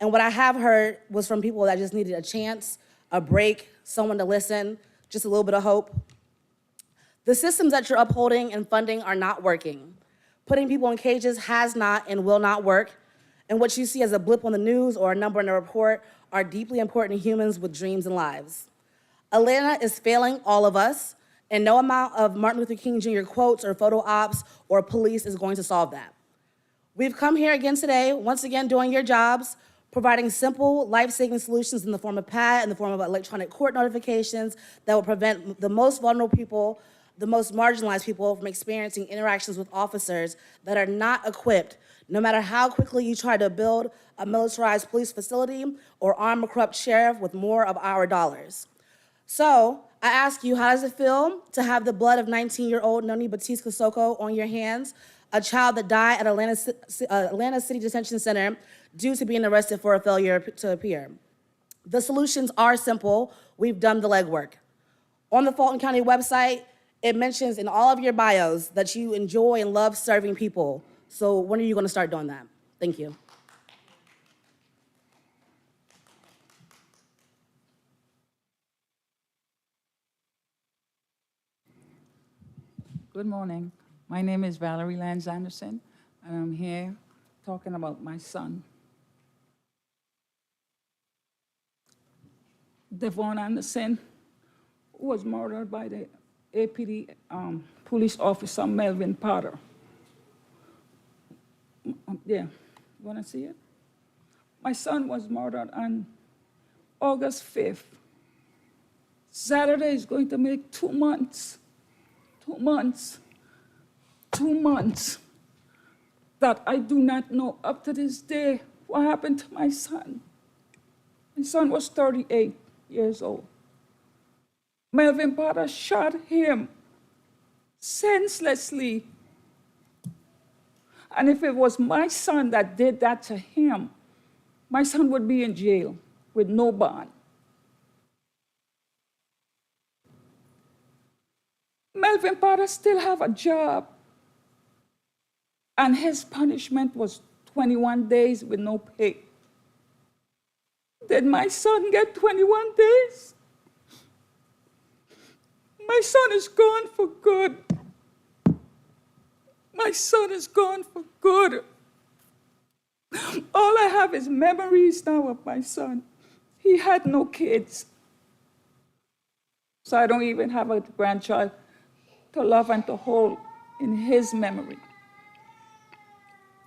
and what I have heard was from people that just needed a chance, a break, someone to listen, just a little bit of hope. The systems that you're upholding and funding are not working. Putting people in cages has not and will not work, and what you see as a blip on the news or a number in a report are deeply important humans with dreams and lives. Atlanta is failing all of us, and no amount of Martin Luther King Jr. quotes or photo ops or police is going to solve that. We've come here again today, once again doing your jobs, providing simple, life-saving solutions in the form of PAD, in the form of electronic court notifications that will prevent the most vulnerable people, the most marginalized people from experiencing interactions with officers that are not equipped, no matter how quickly you try to build a militarized police facility or arm a corrupt sheriff with more of our dollars. So I ask you, how does it feel to have the blood of 19-year-old Noni Batiste Kosoko on your hands, a child that died at Atlanta City Detention Center due to being arrested for a failure to appear? The solutions are simple. We've done the legwork. On the Fulton County website, it mentions in all of your bios that you enjoy and love serving people. So when are you going to start doing that? Thank you. Good morning. My name is Valerie Lanz Anderson, and I'm here talking about my son. Devon Anderson was murdered by the APD police officer Melvin Potter. Yeah, you wanna see it? My son was murdered on August 5th. Saturday is going to make 2 months. 2 months. 2 months that I do not know up to this day what happened to my son. My son was 38 years old. Melvin Potter shot him senselessly. And if it was my son that did that to him, my son would be in jail with no bond. Melvin Potter still have a job, and his punishment was 21 days with no pay. Did my son get 21 days? My son is gone for good. My son is gone for good. All I have is memories now of my son. He had no kids. So I don't even have a grandchild to love and to hold in his memory.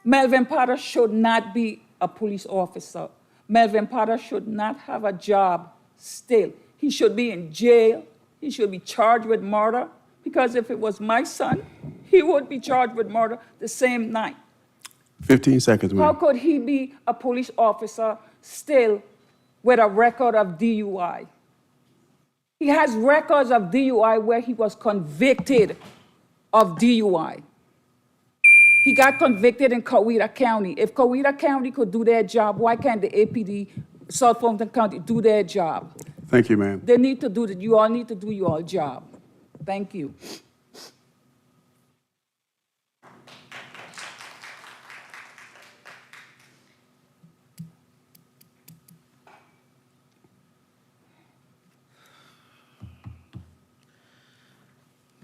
Melvin Potter should not be a police officer. Melvin Potter should not have a job still. He should be in jail. He should be charged with murder, because if it was my son, he would be charged with murder the same night. 15 seconds, How ma'am. could he be a police officer still with a record of DUI? He has records of DUI where he was convicted of DUI. He got convicted in Coweta County. If Coweta County could do their job, why can't the APD, South Fulton County, do their job? Thank you, ma'am. They need to do that. You all need to do your job. Thank you.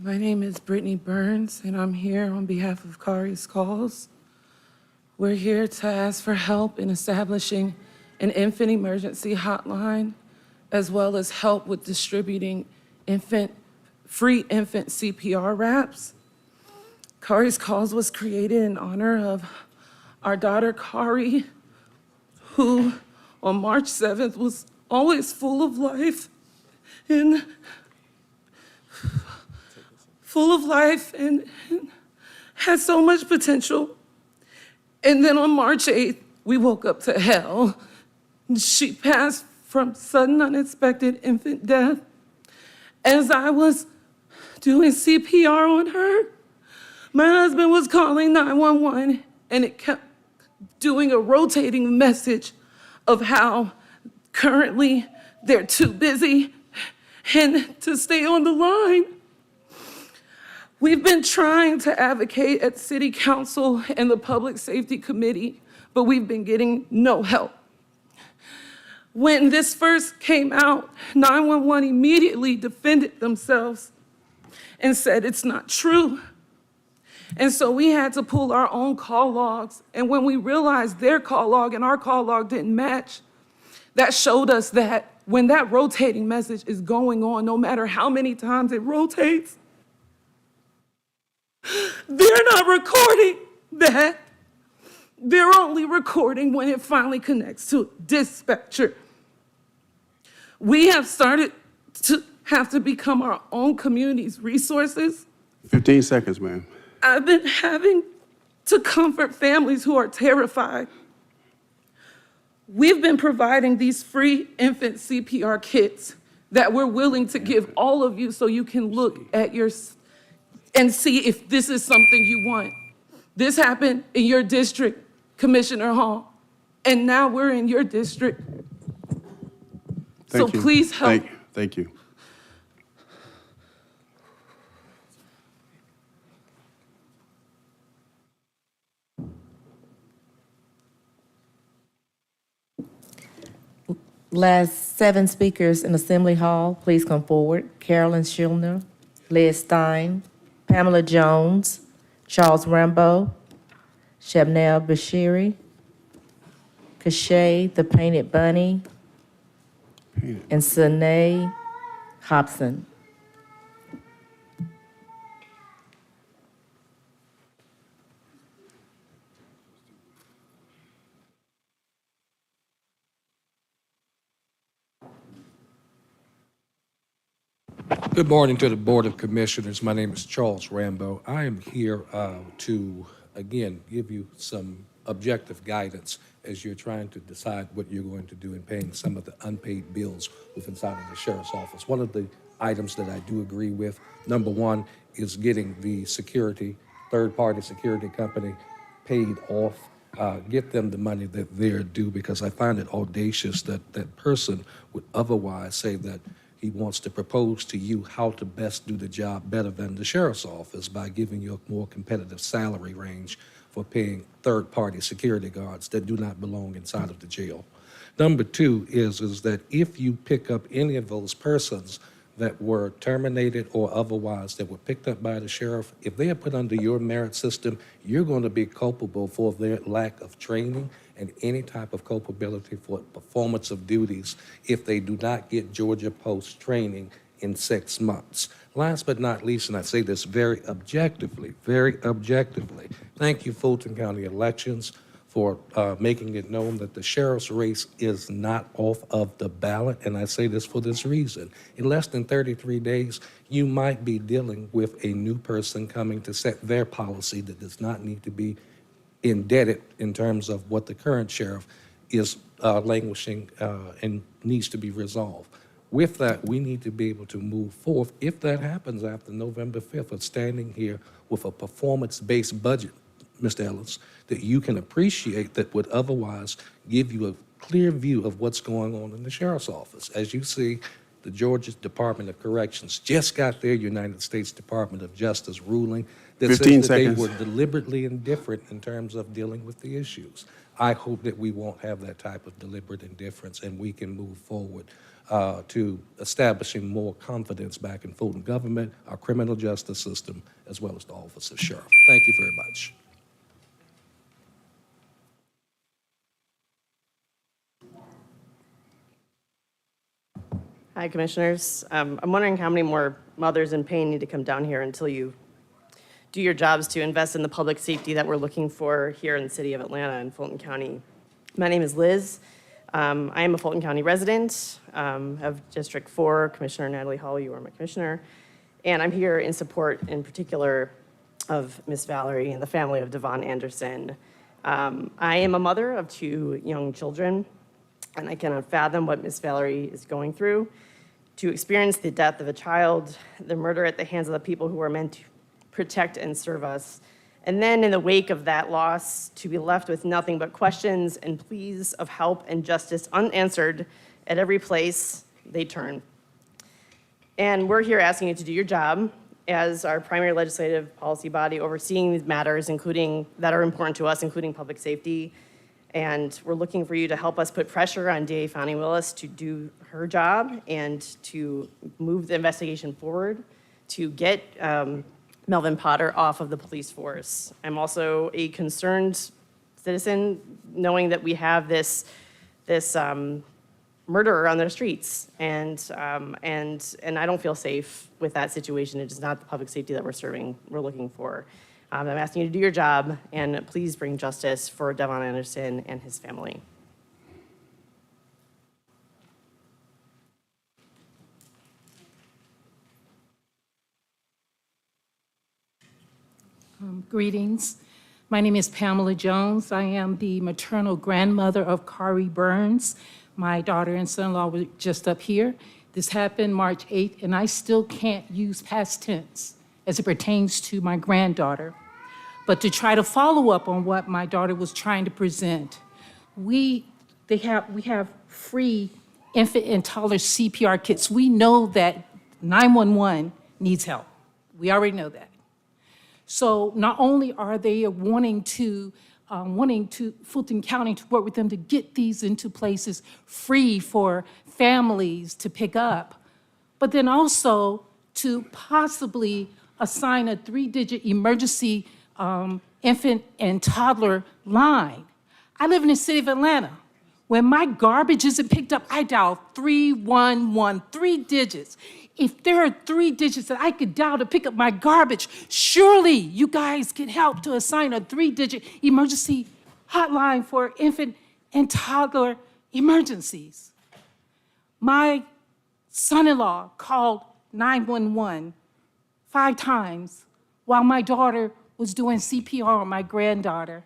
My name is Brittany Burns, and I'm here on behalf of Kari's Calls. We're here to ask for help in establishing an infant emergency hotline, as well as help with distributing free infant CPR wraps. Kari's Calls was created in honor of our daughter, Kari, who on March 7th was always full of life and had so much potential. And then on March 8th, we woke up to hell. She passed from sudden, unexpected infant death. As I was doing CPR on her, my husband was calling 911, and it kept doing a rotating message of how currently they're too busy and to stay on the line. We've been trying to advocate at City Council and the Public Safety Committee, but we've been getting no help. When this first came out, 911 immediately defended themselves and said it's not true. And so we had to pull our own call logs. And when we realized their call log and our call log didn't match, that showed us that when that rotating message is going on, no matter how many times it rotates, they're not recording that. They're only recording when it finally connects to a dispatcher. We have started to have to become our own community's resources. 15 seconds, ma'am. I've been having to comfort families who are terrified. We've been providing these free infant CPR kits that we're willing to give all of you so you can look at your and see if this is something you want. This happened in your district, Commissioner Hall, and now we're in your district. So Thank you. please help. Thank you. Last 7 speakers in Assembly Hall, please come forward. Carolyn Schilner, Liz Stein, Pamela Jones, Charles Rambo, Shabnel Bashiri, Kashay the Painted Bunny, and Sanae Hobson. Good morning to the Board of Commissioners. My name is Charles Rambo. I am here to, again, give you some objective guidance as you're trying to decide what you're going to do in paying some of the unpaid bills within inside of the Sheriff's Office. One of the items that I do agree with, number one, is getting the security, third-party security company paid off. Get them the money that they're due, because I find it audacious that that person would otherwise say that he wants to propose to you how to best do the job better than the sheriff's office by giving you a more competitive salary range for paying third-party security guards that do not belong inside of the jail. Number two is that if you pick up any of those persons that were terminated or otherwise that were picked up by the sheriff, if they are put under your merit system, you're going to be culpable for their lack of training and any type of culpability for performance of duties if they do not get Georgia Post training in 6 months. Last but not least, and I say this very objectively, thank you, Fulton County Elections, for making it known that the sheriff's race is not off of the ballot, and I say this for this reason. In less than 33 days, you might be dealing with a new person coming to set their policy that does not need to be indebted in terms of what the current sheriff is languishing and needs to be resolved. With that, we need to be able to move forth, if that happens after November 5th, of standing here with a performance-based budget, Mr. Ellis, that you can appreciate that would otherwise give you a clear view of what's going on in the sheriff's office. As you see, the Georgia Department of Corrections just got their United States Department of Justice ruling that 15 says that seconds. they were deliberately indifferent in terms of dealing with the issues. I hope that we won't have that type of deliberate indifference, and we can move forward to establishing more confidence back in Fulton government, our criminal justice system, as well as the office of sheriff. Thank you very much. Hi, Commissioners. I'm wondering how many more mothers in pain need to come down here until you do your jobs to invest in the public safety that we're looking for here in the city of Atlanta and Fulton County. My name is Liz. I am a Fulton County resident of District 4. Commissioner Natalie Hall, you are my commissioner. And I'm here in support, in particular, of Miss Valerie and the family of Devon Anderson. I am a mother of 2 young children, and I cannot fathom what Miss Valerie is going through. To experience the death of a child, the murder at the hands of the people who are meant to protect and serve us, and then in the wake of that loss, to be left with nothing but questions and pleas of help and justice unanswered at every place they turn. And we're here asking you to do your job as our primary legislative policy body overseeing these matters, including that are important to us, including public safety. And we're looking for you to help us put pressure on DA Fani Willis to do her job and to move the investigation forward, to get Melvin Potter off of the police force. I'm also a concerned citizen, knowing that we have this murderer on the streets, and I don't feel safe with that situation. It is not the public safety that we're looking for. I'm asking you to do your job, and please bring justice for Devon Anderson and his family. Greetings. My name is Pamela Jones. I am the maternal grandmother of Kari Burns. My daughter and son-in-law were just up here. This happened March 8th, and I still can't use past tense as it pertains to my granddaughter. But to try to follow up on what my daughter was trying to present, we have free infant and toddler CPR kits. We know that 911 needs help. We already know that. So not only are they wanting to wanting to Fulton County to work with them to get these into places free for families to pick up, but then also to possibly assign a 3-digit emergency infant and toddler line. I live in the city of Atlanta. When my garbage isn't picked up, I dial 311, 3 digits. If there are 3 digits that I could dial to pick up my garbage, surely you guys can help to assign a 3-digit emergency hotline for infant and toddler emergencies. My son-in-law called 911 5 times while my daughter was doing CPR on my granddaughter.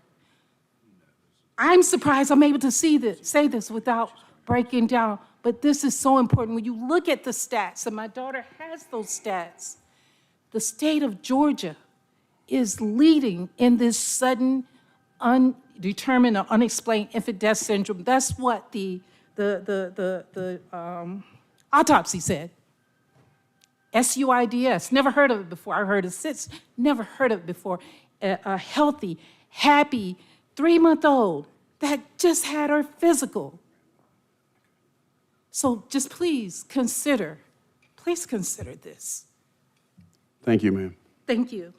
I'm surprised I'm able to say this without breaking down, but this is so important. When you look at the stats, and my daughter has those stats, the state of Georgia is leading in this sudden, undetermined or unexplained infant death syndrome. That's what the autopsy said. SUIDS, never heard of it before. I heard of SIDS, never heard of it before. A healthy, happy 3-month-old that just had her physical. So just please consider this. Thank you, ma'am. Thank you.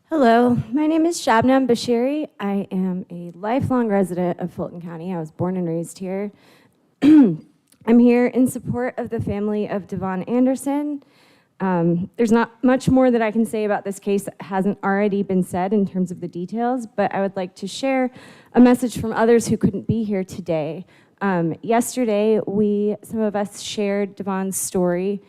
Hello, my name is Shabnam Bashiri. I am a lifelong resident of Fulton County. I was born and raised here. I'm here in support of the family of Devon Anderson. There's not much more that I can say about this case that hasn't already been said in terms of the details, but I would like to share a message from others who couldn't be here today. Yesterday, some of us shared Devon's story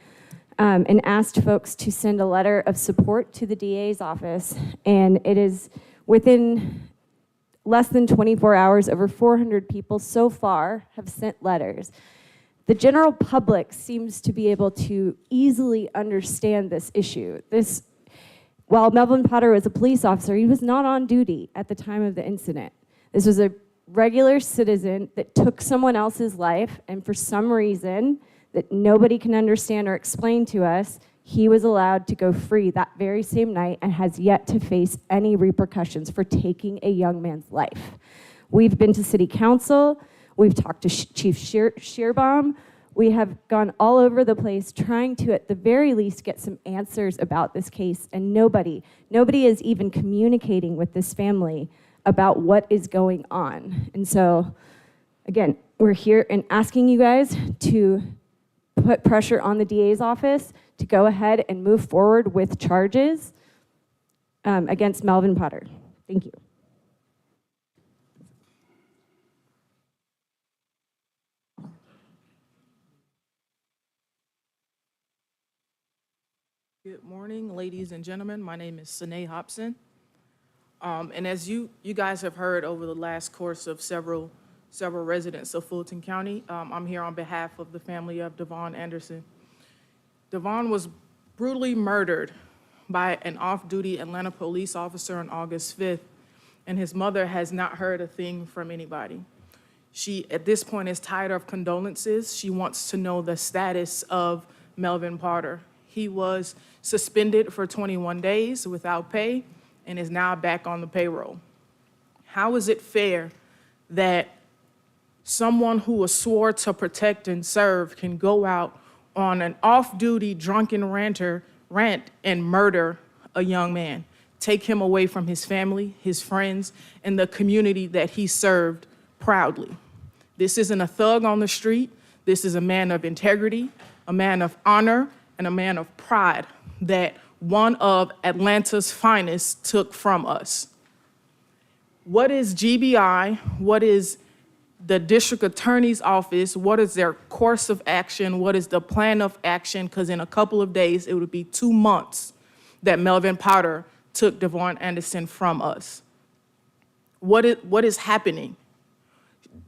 and asked folks to send a letter of support to the DA's office. And it is within less than 24 hours, over 400 people so far have sent letters. The general public seems to be able to easily understand this issue. While Melvin Potter was a police officer, he was not on duty at the time of the incident. This was a regular citizen that took someone else's life, and for some reason that nobody can understand or explain to us, he was allowed to go free that very same night and has yet to face any repercussions for taking a young man's life. We've been to city council, we've talked to Chief Shearbaum, we have gone all over the place trying to, at the very least, get some answers about this case, and nobody is even communicating with this family about what is going on. And so, again, we're here and asking you guys to put pressure on the DA's office to go ahead and move forward with charges against Melvin Potter. Thank you. Good morning, ladies and gentlemen. My name is Sine Hobson. And as you guys have heard over the last course of several residents of Fulton County, I'm here on behalf of the family of Devon Anderson. Devon was brutally murdered by an off-duty Atlanta police officer on August 5th, and his mother has not heard a thing from anybody. She, at this point, is tired of condolences. She wants to know the status of Melvin Potter. He was suspended for 21 days without pay and is now back on the payroll. How is it fair that someone who was swore to protect and serve can go out on an off-duty drunken rant and murder a young man, take him away from his family, his friends, and the community that he served proudly? This isn't a thug on the street. This is a man of integrity, a man of honor, and a man of pride that one of Atlanta's finest took from us. What is GBI? What is the district attorney's office? What is their course of action? What is the plan of action? Because in a couple of days, it would be 2 months that Melvin Potter took Devon Anderson from us. What is happening?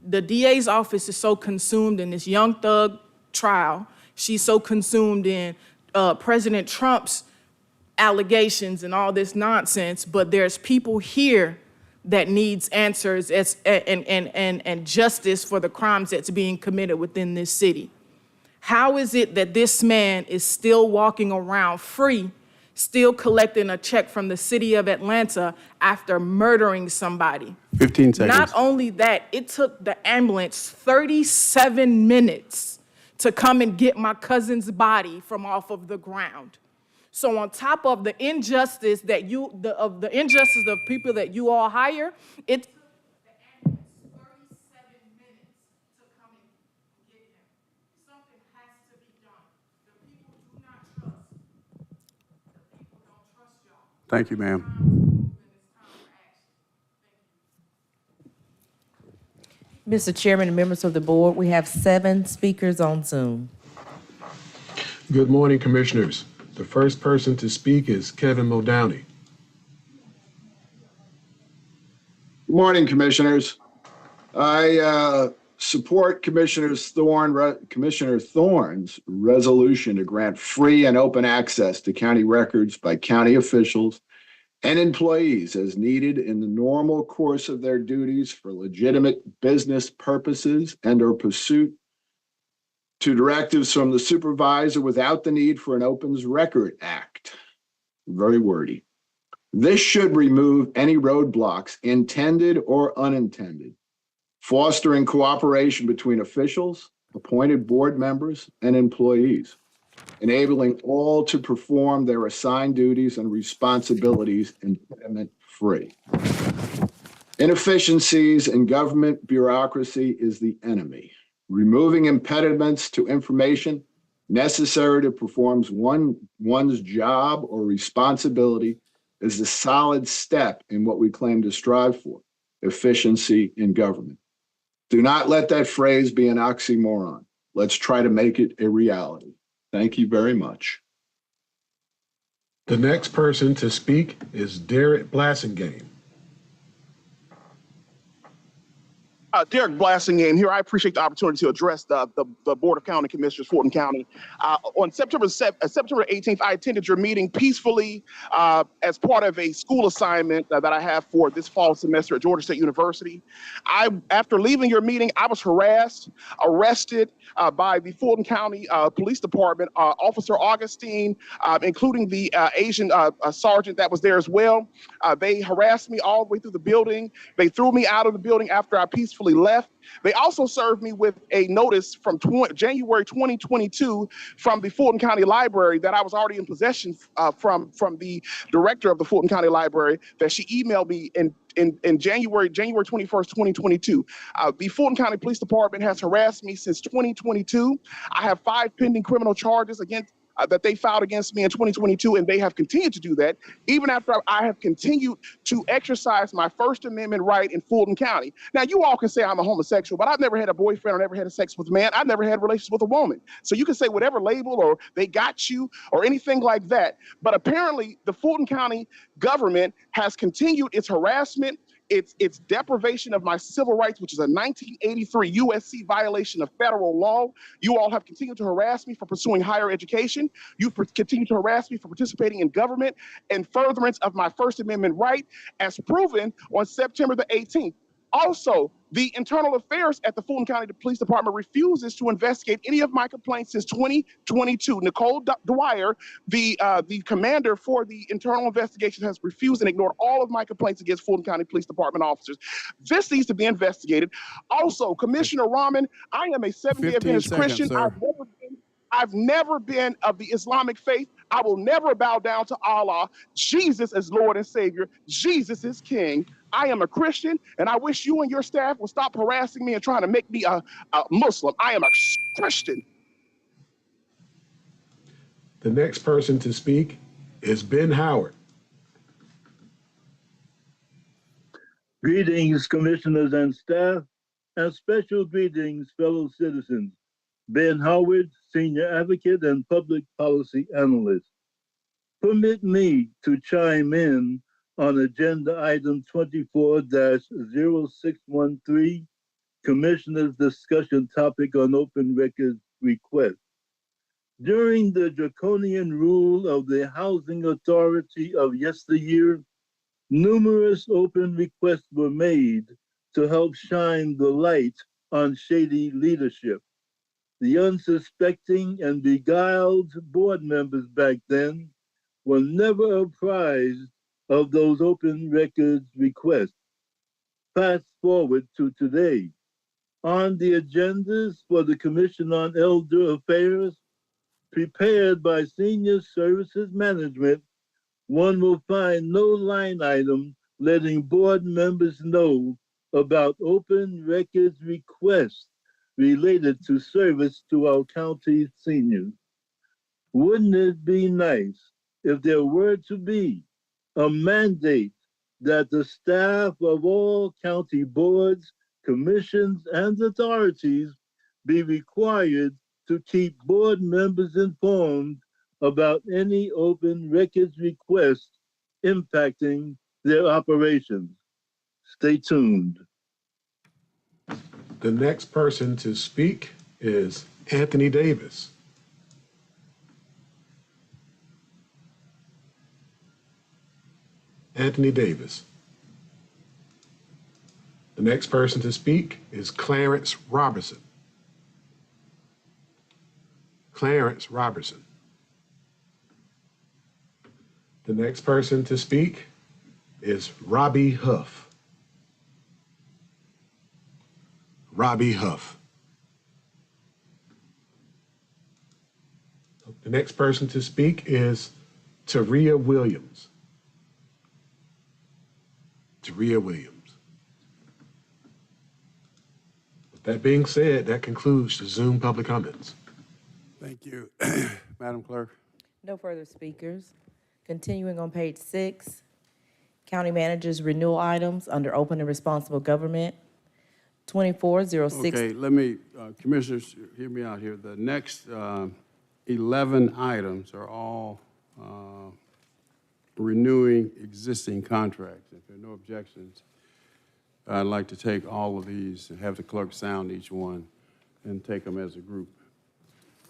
The DA's office is so consumed in this young thug trial. She's so consumed in President Trump's allegations and all this nonsense, but there's people here that needs answers and justice for the crimes that's being committed within this city. How is it that this man is still walking around free, still collecting a check from the city of Atlanta after murdering somebody? 15 seconds. Not only that, it took the ambulance 37 minutes to come and get my cousin's body from off of the ground. So on top of the injustice that the injustice of people that you all hire, it took the ambulance 37 minutes to come and get him. Something has to be done. The people do not trust. The people don't trust y'all. Thank you, ma'am. Mr. Chairman and members of the board, we have 7 speakers on Zoom. Good morning, Commissioners. The first person to speak is Kevin Muldowney. Good morning, Commissioners. I support Commissioner Thorne's resolution to grant free and open access to county records by county officials and employees as needed in the normal course of their duties for legitimate business purposes and/or pursuit to directives from the supervisor without the need for an Opens Record Act. Very wordy. This should remove any roadblocks, intended or unintended, fostering cooperation between officials, appointed board members, and employees, enabling all to perform their assigned duties and responsibilities impediment-free. Inefficiencies in government bureaucracy is the enemy. Removing impediments to information necessary to perform one's job or responsibility is a solid step in what we claim to strive for, efficiency in government. Do not let that phrase be an oxymoron. Let's try to make it a reality. Thank you very much. The next person to speak is Derek Blassingame. Derek Blassingame here. I appreciate the opportunity to address the Board of County Commissioners, Fulton County. On September 18th, I attended your meeting peacefully as part of a school assignment that I have for this fall semester at Georgia State University. After leaving your meeting, I was harassed, arrested by the Fulton County Police Department, Officer Augustine, including the Asian sergeant that was there as well. They harassed me all the way through the building. They threw me out of the building after I peacefully left. They also served me with a notice from January 2022 from the Fulton County Library that I was already in possession from the director of the Fulton County Library, that she emailed me in January 21st, 2022. The Fulton County Police Department has harassed me since 2022. I have 5 pending criminal charges that they filed against me in 2022, and they have continued to do that, even after I have continued to exercise my First Amendment right in Fulton County. Now, you all can say I'm a homosexual, but I've never had a boyfriend or never had sex with a man. I've never had relations with a woman. So you can say whatever label or they got you or anything like that. But apparently, the Fulton County government has continued its harassment, its deprivation of my civil rights, which is a 1983 USC violation of federal law. You all have continued to harass me for pursuing higher education. You've continued to harass me for participating in government and furtherance of my First Amendment right, as proven on September the 18th. Also, the internal affairs at the Fulton County Police Department refuses to investigate any of my complaints since 2022. Nicole Dwyer, the commander for the internal investigation, has refused and ignored all of my complaints against Fulton County Police Department officers. This needs to be investigated. Also, Commissioner Rahman, I am a Seventh-day Adventist Christian. I've never been of the Islamic faith. I will never bow down to Allah. Jesus is Lord and Savior. Jesus is King. I am a Christian, and I wish you and your staff will stop harassing me and trying to make me a Muslim. I am a Christian. The next person to speak is Ben Howard. Greetings, commissioners and staff, and special greetings, fellow citizens. Ben Howard, Senior Advocate and Public Policy Analyst. Permit me to chime in on Agenda Item 24-0613, Commissioner's Discussion Topic on Open Records Request. During the draconian rule of the Housing Authority of yesteryear, numerous open requests were made to help shine the light on shady leadership. The unsuspecting and beguiled board members back then were never apprised of those open records requests. Fast forward to today. On the agendas for the Commission on Elder Affairs, prepared by Senior Services Management, one will find no line item letting board members know about open records requests related to service to our county seniors. Wouldn't it be nice if there were to be a mandate that the staff of all county boards, commissions, and authorities be required to keep board members informed about any open records requests impacting their operations? Stay tuned. The next person to speak is Anthony Davis. Anthony Davis. The next person to speak is Clarence Robertson. Clarence Robertson. The next person to speak is Robbie Huff. Robbie Huff. The next person to speak is Taria Williams. Taria Williams. With that being said, that concludes the Zoom public comments. Thank you. Madam Clerk. No further speakers. Continuing on page 6, county managers renewal items under open and responsible government. 2406. Okay, let me, Commissioners, hear me out here. The next 11 items are all renewing existing contracts. If there are no objections, I'd like to take all of these and have the clerk sound each one and take them as a group,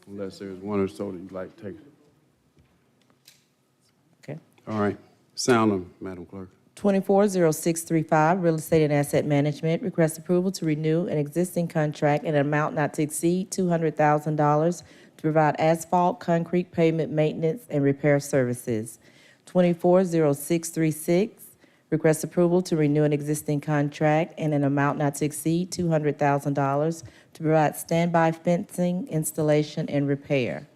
unless there's one or so that you'd like to take. Okay. All right, sound them, Madam Clerk. 240635, real estate and asset management, request approval to renew an existing contract in an amount not to exceed $200,000 to provide asphalt, concrete pavement maintenance, and repair services. 240636, request approval to renew an existing contract in an amount not to exceed $200,000 to provide standby fencing, installation, and repair.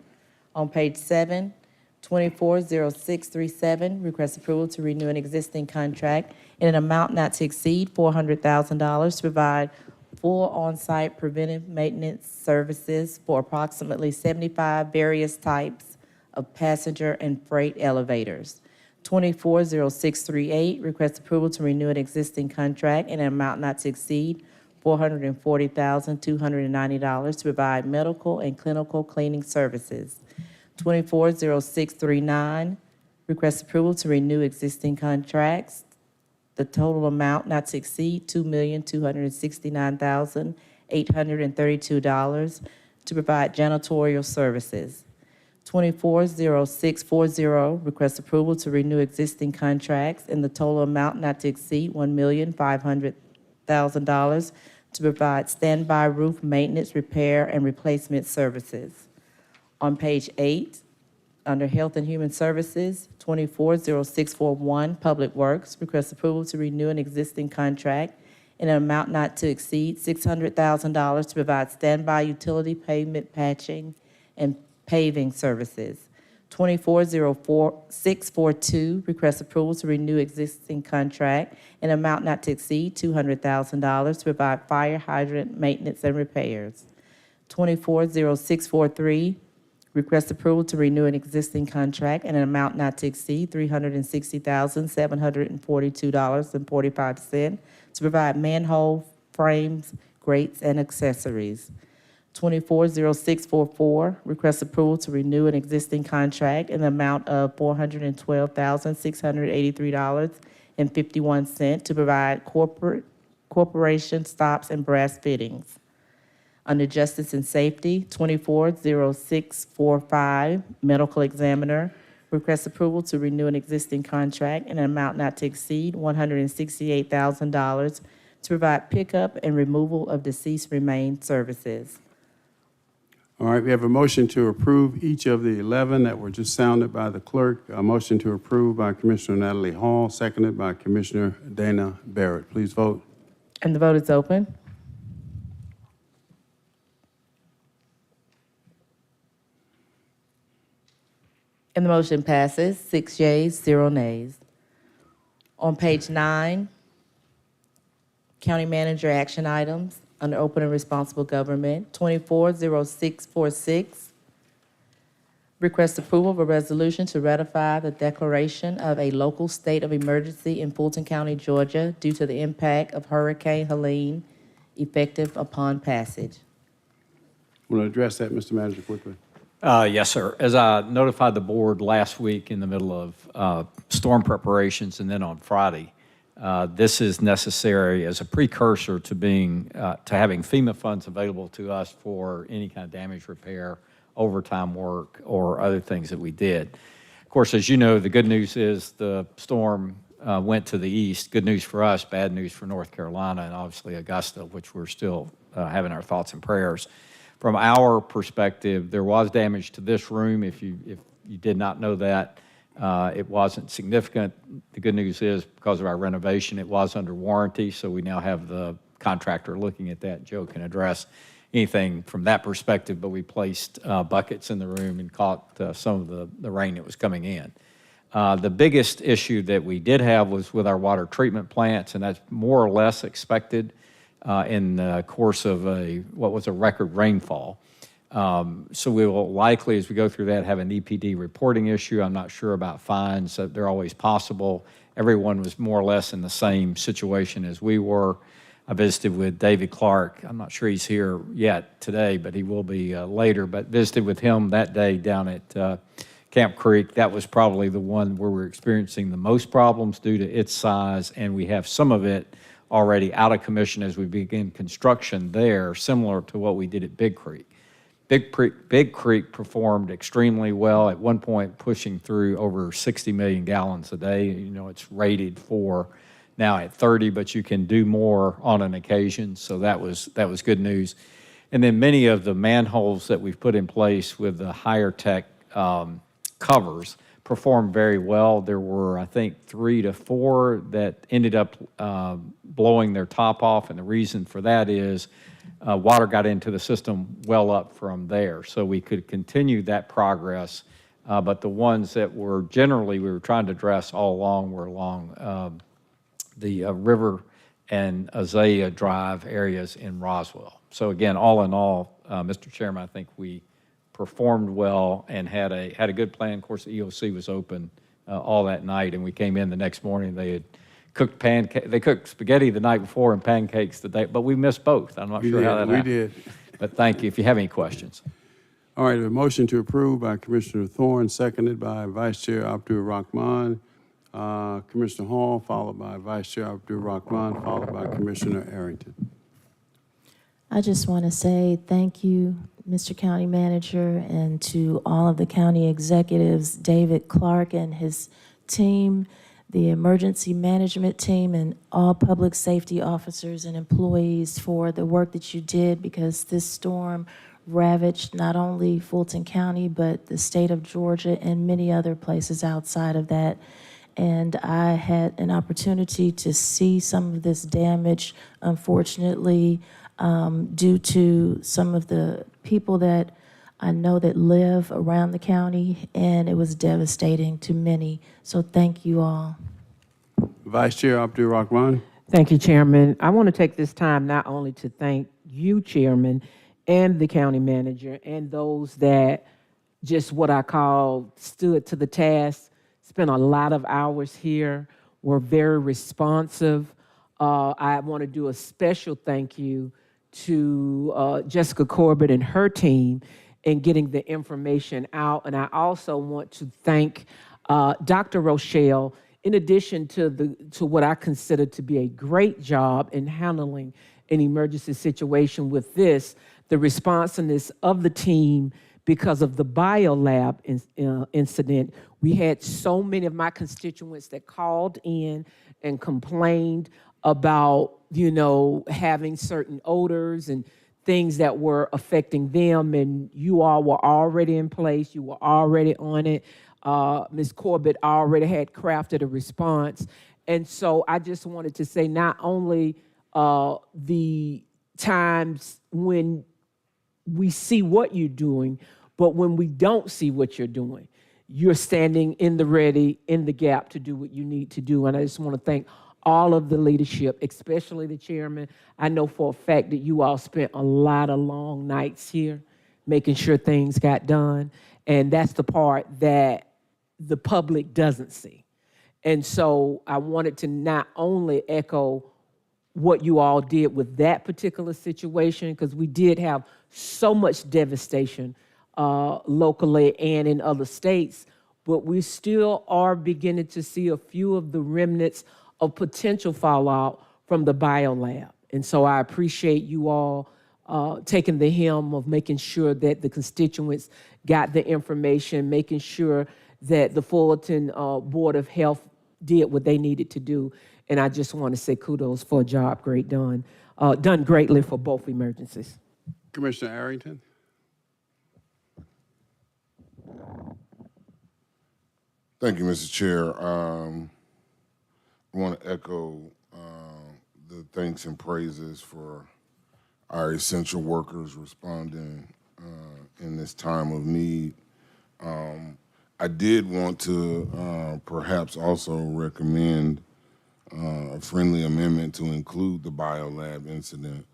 On page 7, 240637, request approval to renew an existing contract in an amount not to exceed $400,000 to provide full on-site preventive maintenance services for approximately 75 various types of passenger and freight elevators. 240638, request approval to renew an existing contract in an amount not to exceed $440,290 to provide medical and clinical cleaning services. 240639, request approval to renew existing contracts. The total amount not to exceed $2,269,832 to provide janitorial services. 240640, request approval to renew existing contracts in the total amount not to exceed $1,500,000 to provide standby roof maintenance, repair, and replacement services. On page 8, under Health and Human Services, 240641, Public Works, request approval to renew an existing contract in an amount not to exceed $600,000 to provide standby utility pavement patching and paving services. 240642, request approval to renew existing contract in an amount not to exceed $200,000 to provide fire hydrant maintenance and repairs. 240643, request approval to renew an existing contract in an amount not to exceed $360,742.45 to provide manhole frames, grates, and accessories. 240644, request approval to renew an existing contract in the amount of $412,683.51 to provide corporation stops and brass fittings. Under Justice and Safety, 240645, Medical Examiner, request approval to renew an existing contract in an amount not to exceed $168,000 to provide pickup and removal of deceased remains services. All right, we have a motion to approve each of the 11 that were just sounded by the clerk. A motion to approve by Commissioner Natalie Hall, seconded by Commissioner Dana Barrett. Please vote. And the vote is open. And the motion passes, 6 yeas, 0 nays. On page 9, county manager action items under open and responsible government, 240646. Request approval of a resolution to ratify the declaration of a local state of emergency in Fulton County, Georgia, due to the impact of Hurricane Helene, effective upon passage. Want to address that, Mr. Manager, quickly? Yes, sir. As I notified the board last week in the middle of storm preparations and then on Friday, this is necessary as a precursor to having FEMA funds available to us for any kind of damage repair, overtime work, or other things that we did. Of course, as you know, the good news is the storm went to the east. Good news for us, bad news for North Carolina, and obviously Augusta, which we're still having our thoughts and prayers. From our perspective, there was damage to this room. If you did not know that, it wasn't significant. The good news is, because of our renovation, it was under warranty, so we now have the contractor looking at that. Joe can address anything from that perspective, but we placed buckets in the room and caught some of the rain that was coming in. The biggest issue that we did have was with our water treatment plants, and that's more or less expected in the course of what was a record rainfall. So we will likely, as we go through that, have an EPD reporting issue. I'm not sure about fines. They're always possible. Everyone was more or less in the same situation as we were. I visited with David Clark. I'm not sure he's here yet today, but he will be later. But visited with him that day down at Camp Creek. That was probably the one where we're experiencing the most problems due to its size, and we have some of it already out of commission as we begin construction there, similar to what we did at Big Creek. Big Creek performed extremely well, at one point pushing through over 60 million gallons a day. You know, it's rated for now at 30, but you can do more on an occasion, so that was good news. And then many of the manholes that we've put in place with the higher tech covers performed very well. There were, I think, 3 to 4 that ended up blowing their top off, and the reason for that is water got into the system well up from there. So we could continue that progress, but the ones that were generally we were trying to address all along were along the River and Azalea Drive areas in Roswell. So again, all in all, Mr. Chairman, I think we performed well and had a good plan. Of course, the EOC was open all that night, and we came in the next morning. They had cooked they cooked spaghetti the night before and pancakes the day, but we missed both. I'm not sure how that happened. We did. But thank you. If you have any questions. All right, a motion to approve by Commissioner Thorne, seconded by Vice Chair Abdul Rahman. Commissioner Hall, followed by Vice Chair Abdul Rahman, followed by Commissioner Arrington. I just want to say thank you, Mr. County Manager, and to all of the county executives, David Clark and his team, the emergency management team, and all public safety officers and employees for the work that you did, because this storm ravaged not only Fulton County, but the state of Georgia and many other places outside of that. And I had an opportunity to see some of this damage, unfortunately, due to some of the people that I know that live around the county, and it was devastating to many. So thank you all. Vice Chair Abdul Rahman. Thank you, Chairman. I want to take this time not only to thank you, Chairman, and the county manager, and those that just what I call stood to the task, spent a lot of hours here, were very responsive. I want to do a special thank you to Jessica Corbett and her team in getting the information out. And I also want to thank Dr. Rochelle, in addition to what I consider to be a great job in handling an emergency situation with this, the responsiveness of the team because of the biolab incident. We had so many of my constituents that called in and complained about, having certain odors and things that were affecting them, and you all were already in place. You were already on it. Ms. Corbett already had crafted a response. And so I just wanted to say not only the times when we see what you're doing, but when we don't see what you're doing, you're standing in the ready, in the gap to do what you need to do. And I just want to thank all of the leadership, especially the chairman. I know for a fact that you all spent a lot of long nights here making sure things got done. And that's the part that the public doesn't see. And so I wanted to not only echo what you all did with that particular situation, because we did have so much devastation locally and in other states, but we still are beginning to see a few of the remnants of potential fallout from the biolab. And so I appreciate you all taking the helm of making sure that the constituents got the information, making sure that the Fulton Board of Health did what they needed to do. And I just want to say kudos for a job great done, done greatly for both emergencies. Commissioner Arrington? Thank you, Mr. Chair. I want to echo the thanks and praises for our essential workers responding in this time of need. I did want to perhaps also recommend a friendly amendment to include the biolab incident,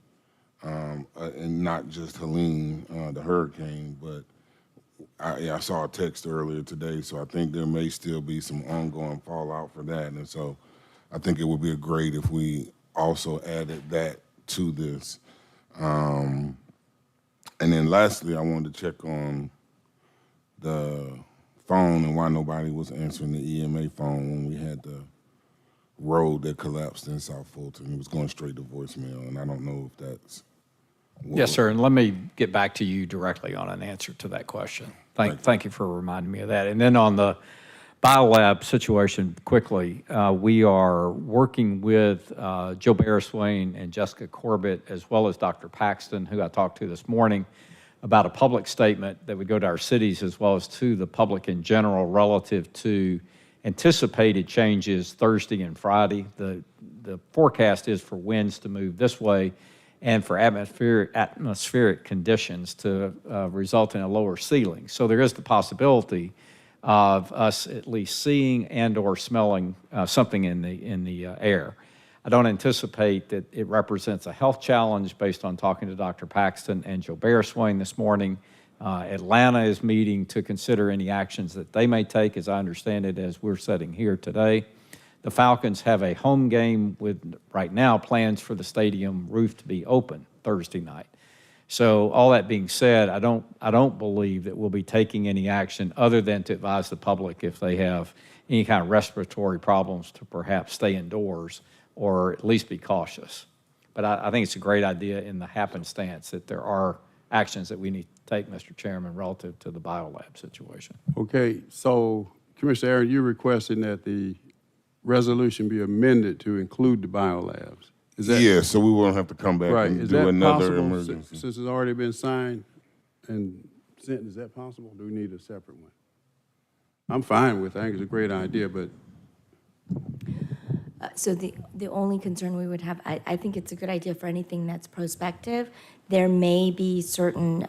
and not just Helene, the hurricane, but I saw a text earlier today, so I think there may still be some ongoing fallout for that. And so I think it would be great if we also added that to this. And then lastly, I wanted to check on the phone and why nobody was answering the EMA phone when we had the road that collapsed in South Fulton. It was going straight to voicemail, and I don't know if that's... Yes, sir, and let me get back to you directly on an answer to that question. Thank you for reminding me of that. And then on the biolab situation, quickly, we are working with Joe Barriswain and Jessica Corbett, as well as Dr. Paxton, who I talked to this morning, about a public statement that would go to our cities as well as to the public in general relative to anticipated changes Thursday and Friday. The forecast is for winds to move this way and for atmospheric conditions to result in a lower ceiling. So there is the possibility of us at least seeing and or smelling something in the air. I don't anticipate that it represents a health challenge based on talking to Dr. Paxton and Joe Barriswain this morning. Atlanta is meeting to consider any actions that they may take, as I understand it, as we're sitting here today. The Falcons have a home game with, right now, plans for the stadium roof to be open Thursday night. So all that being said, I don't believe that we'll be taking any action other than to advise the public if they have any kind of respiratory problems to perhaps stay indoors or at least be cautious. But I think it's a great idea in the happenstance that there are actions that we need to take, Mr. Chairman, relative to the biolab situation. Okay, so Commissioner Aaron, you're requesting that the resolution be amended to include the biolabs. Is that, yeah, so we won't have to come back right, and is do that another possible, emergency. since it's already been signed and sent? Is that possible? Do we need a separate one? I'm fine with it. I think it's a great idea, but So the only concern we would have, I think it's a good idea for anything that's prospective. There may be certain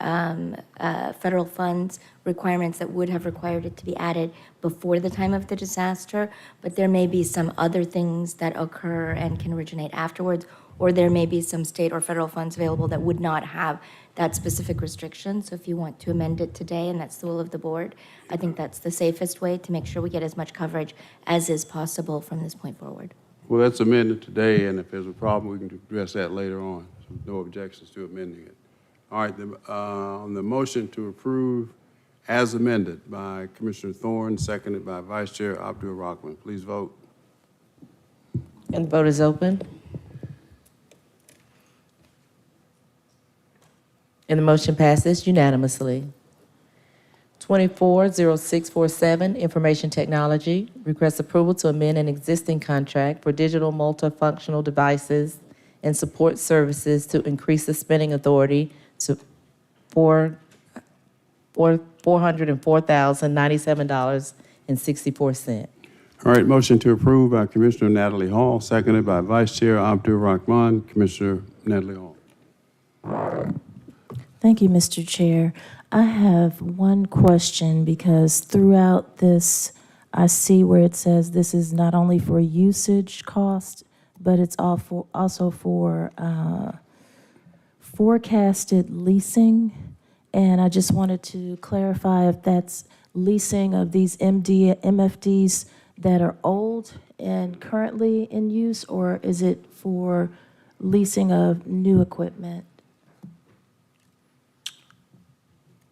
federal funds requirements that would have required it to be added before the time of the disaster, but there may be some other things that occur and can originate afterwards, or there may be some state or federal funds available that would not have that specific restriction. So if you want to amend it today, and that's the will of the board, I think that's the safest way to make sure we get as much coverage as is possible from this point forward. well, that's amended today, and if there's a problem, we can address that later on. So no objections to amending it. All right, on the motion to approve as amended by Commissioner Thorne, seconded by Vice Chair Abdul-Rahman. Please vote. And the vote is open. And the motion passes unanimously. 240647, Information Technology, requests approval to amend an existing contract for digital multifunctional devices and support services to increase the spending authority to $404,097.64. All right, motion to approve by Commissioner Natalie Hall, seconded by Vice Chair Abdul Rahman. Commissioner Natalie Hall. Thank you, Mr. Chair. I have one question because throughout this, I see where it says this is not only for usage cost, but it's also for forecasted leasing. And I just wanted to clarify if that's leasing of these MFDs that are old and currently in use, or is it for leasing of new equipment?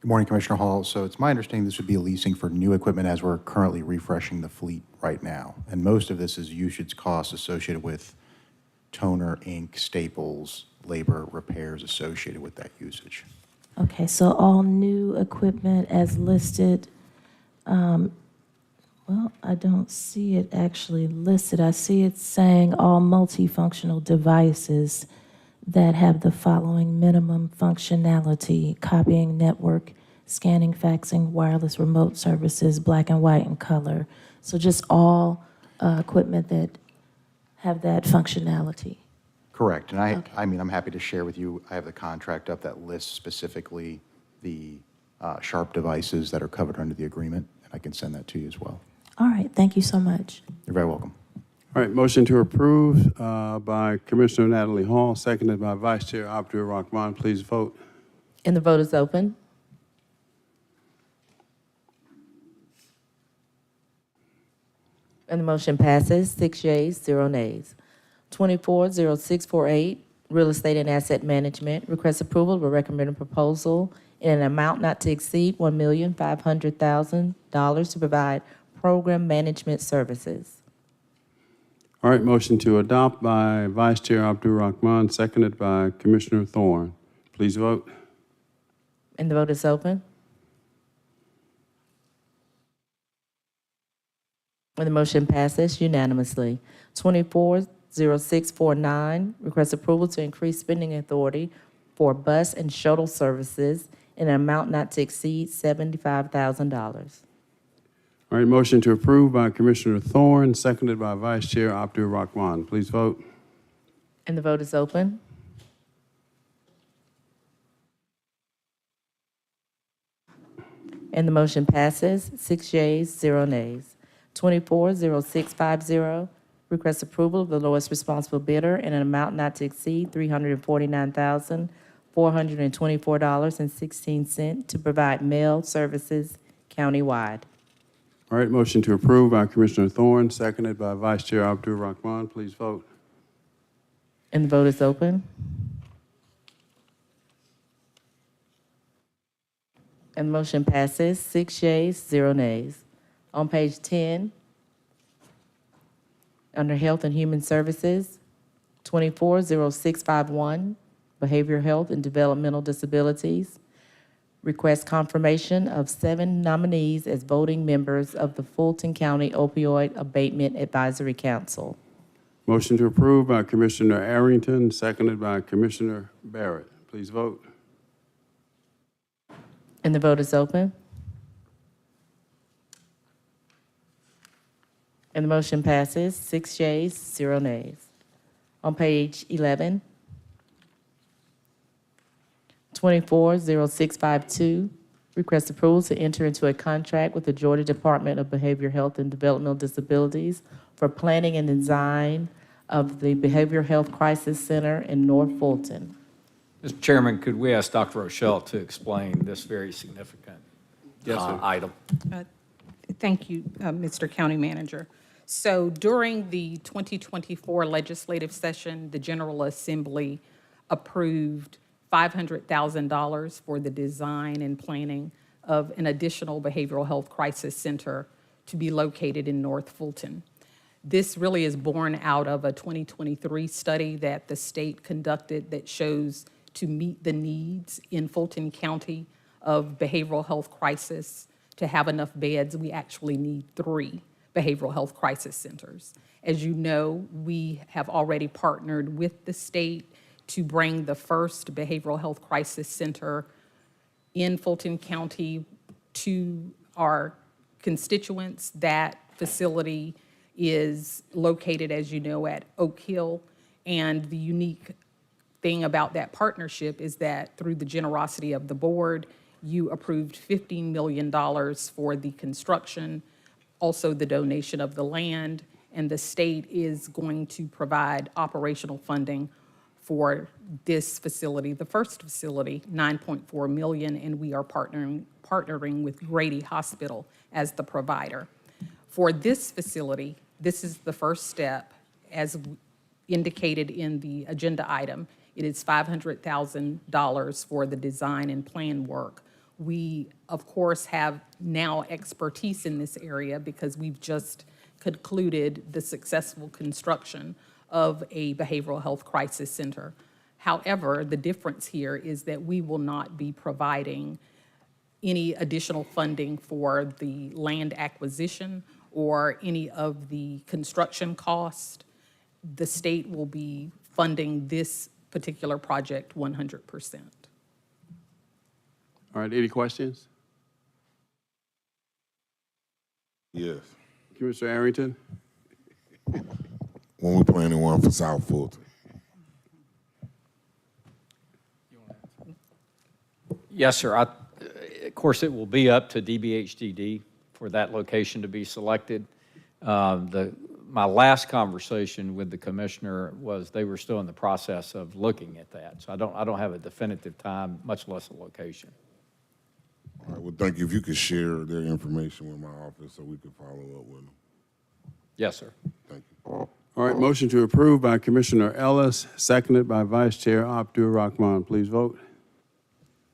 Good morning, Commissioner Hall. So it's my understanding this would be leasing for new equipment as we're currently refreshing the fleet right now. And most of this is usage costs associated with toner, ink, staples, labor, repairs associated with that usage. Okay, so all new equipment as listed, well, I don't see it actually listed. I see it saying all multifunctional devices that have the following minimum functionality: copying, network, scanning, faxing, wireless remote services, black and white and color. So just all equipment that have that functionality. Correct. And I mean, I'm happy to share with you, I have the contract up that lists specifically the Sharp devices that are covered under the agreement, and I can send that to you as well. All right, thank you so much. You're very welcome. All right, motion to approve by Commissioner Natalie Hall, seconded by Vice Chair Abdul Rahman. Please vote. And the vote is open. And the motion passes, 6 yeas, 0 nays. 240648, Real Estate and Asset Management, request approval of a recommended proposal in an amount not to exceed $1,500,000 to provide program management services. All right, motion to adopt by Vice Chair Abdul Rahman, seconded by Commissioner Thorne. Please vote. And the vote is open. And the motion passes unanimously. 240649, request approval to increase spending authority for bus and shuttle services in an amount not to exceed $75,000. All right, motion to approve by Commissioner Thorne, seconded by Vice Chair Abdul Rahman. Please vote. And the vote is open. And the motion passes, 6 yeas, 0 nays. 240650, request approval of the lowest responsible bidder in an amount not to exceed $349,424.16 to provide mail services countywide. All right, motion to approve by Commissioner Thorne, seconded by Vice Chair Abdul Rahman. Please vote. And the vote is open. And the motion passes, 6 yeas, 0 nays. On page 10, under Health and Human Services, 240651, Behavioral Health and Developmental Disabilities, request confirmation of 7 nominees as voting members of the Fulton County Opioid Abatement Advisory Council. Motion to approve by Commissioner Arrington, seconded by Commissioner Barrett. Please vote. And the vote is open. And the motion passes, 6 yeas, 0 nays. On page 11, 240652, request approval to enter into a contract with the Georgia Department of Behavioral Health and Developmental Disabilities for planning and design of the Behavioral Health Crisis Center in North Fulton. Mr. Chairman, could we ask Dr. Rochelle to explain this very significant item? Thank you, Mr. County Manager. So during the 2024 legislative session, the General Assembly approved $500,000 for the design and planning of an additional behavioral health crisis center to be located in North Fulton. This really is born out of a 2023 study that the state conducted that shows to meet the needs in Fulton County of behavioral health crisis, to have enough beds, we actually need 3 behavioral health crisis centers. As you know, we have already partnered with the state to bring the first behavioral health crisis center in Fulton County to our constituents. That facility is located, as you know, at Oak Hill. And the unique thing about that partnership is that through the generosity of the board, you approved $15 million for the construction, also the donation of the land, and the state is going to provide operational funding for this facility, the first facility, $9.4 million, and we are partnering with Grady Hospital as the provider. For this facility, this is the first step, as indicated in the agenda item. It is $500,000 for the design and plan work. We, of course, have now expertise in this area because we've just concluded the successful construction of a behavioral health crisis center. However, the difference here is that we will not be providing any additional funding for the land acquisition or any of the construction cost. The state will be funding this particular project 100%. All right, any questions? Yes. Commissioner Arrington? When we planning one for South Fulton? Yes, sir. Of course, it will be up to DBHDD for that location to be selected. My last conversation with the commissioner was they were still in the process of looking at that. So I don't have a definitive time, much less a location. All right, well, thank you. If you could share their information with my office so we can follow up with them. Yes, sir. Thank you. All right, motion to approve by Commissioner Ellis, seconded by Vice Chair Abdur Rahman. Please vote.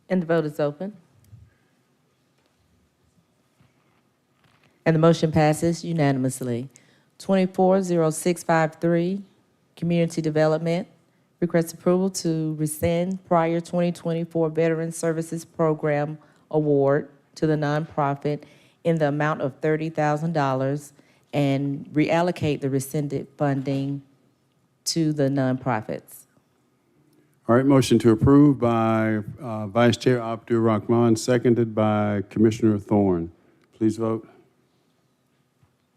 And the vote is open. And the motion passes unanimously. 240653, Community Development. Request approval to rescind prior 2024 Veteran Services Program award to the nonprofit in the amount of $30,000 and reallocate the rescinded funding to the nonprofits. All right, motion to approve by Vice Chair Abdur Rahman, seconded by Commissioner Thorne. Please vote.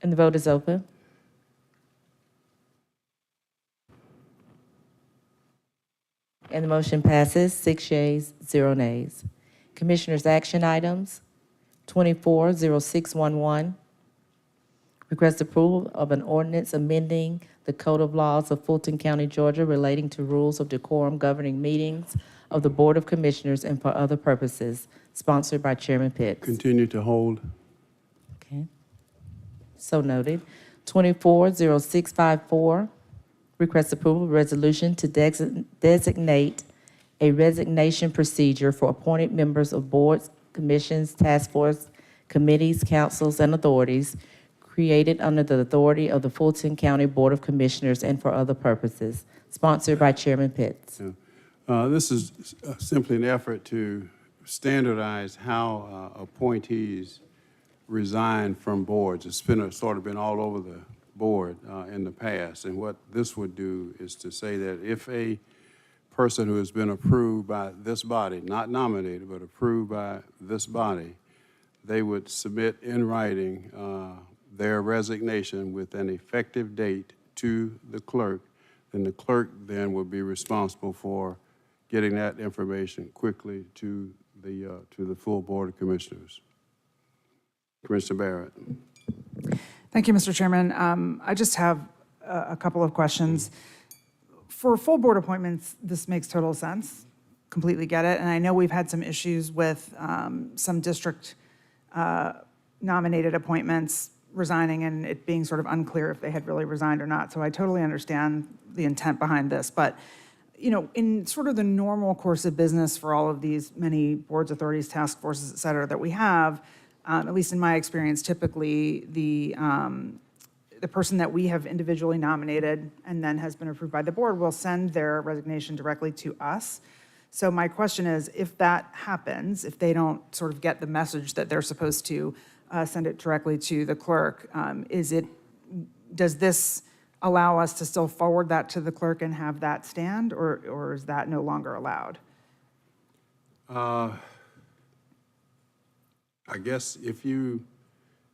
And the vote is open. And the motion passes, 6 yeas, 0 nays. Commissioners' action items, 240611. Request approval of an ordinance amending the Code of Laws of Fulton County, Georgia relating to rules of decorum governing meetings of the Board of Commissioners and for other purposes, sponsored by Chairman Pitts. Continue to hold. Okay. So noted. 240654. Request approval of resolution to designate a resignation procedure for appointed members of boards, commissions, task force, committees, councils, and authorities created under the authority of the Fulton County Board of Commissioners and for other purposes, sponsored by Chairman Pitts. This is simply an effort to standardize how appointees resign from boards. It's been sort of been all over the board in the past, and what this would do is to say that if a person who has been approved by this body, not nominated, but approved by this body, they would submit in writing their resignation with an effective date to the clerk, then the clerk then would be responsible for getting that information quickly to the full Board of Commissioners. Commissioner Barrett. Thank you, Mr. Chairman. I just have a couple of questions. For full board appointments, this makes total sense. Completely get it. And I know we've had some issues with some district nominated appointments resigning and it being sort of unclear if they had really resigned or not. So I totally understand the intent behind this. But, you know, in sort of the normal course of business for all of these many boards, authorities, task forces, et cetera, that we have, at least in my experience, typically the person that we have individually nominated and then has been approved by the board will send their resignation directly to us. So my question is, if that happens, if they don't sort of get the message that they're supposed to, send it directly to the clerk. Does this allow us to still forward that to the clerk and have that stand, or is that no longer allowed? I guess if you,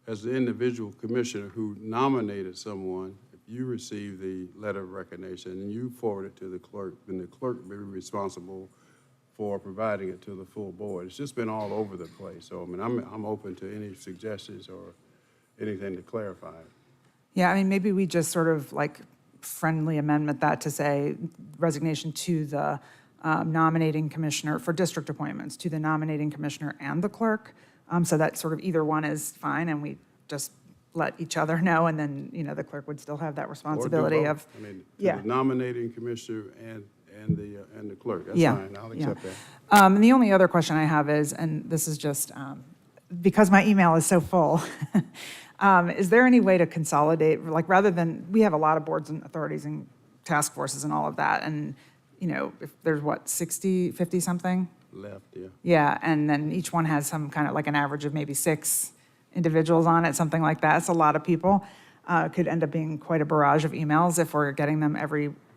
as the individual commissioner who nominated someone, if you receive the letter of recognition and you forward it to the clerk, then the clerk will be responsible for providing it to the full board. It's just been all over the place. So, I mean, I'm open to any suggestions or anything to clarify it. Yeah, I mean, maybe we just sort of like friendly amendment that to say resignation to the nominating commissioner for district appointments, to the nominating commissioner and the clerk, so that sort of either one is fine, and we just let each other know, and then, you know, the clerk would still have that responsibility Or do of, both. I mean, to yeah. the nominating commissioner and the clerk. That's Yeah, fine. I'll yeah. accept that. And the only other question I have is, and this is just because my email is so full, is there any way to consolidate, like rather than, we have a lot of boards and authorities and task forces and all of that, and, you know, if there's what, 60, 50 something? Left, yeah. Yeah, and then each one has some kind of like an average of maybe 6 individuals on it, something like that. It's a lot of people. Could end up being quite a barrage of emails if we're getting them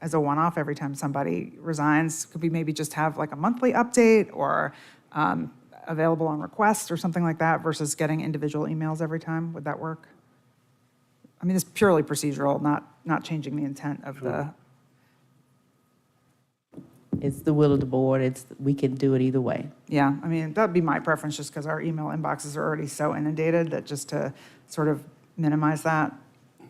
as a one-off every time somebody resigns. Could we maybe just have like a monthly update or available on request or something like that versus getting individual emails every time? Would that work? I mean, it's purely procedural, not changing the intent of the. It's the will of the board. We can do it either way. Yeah, I mean, that'd be my preference just because our email inboxes are already so inundated that just to sort of minimize that.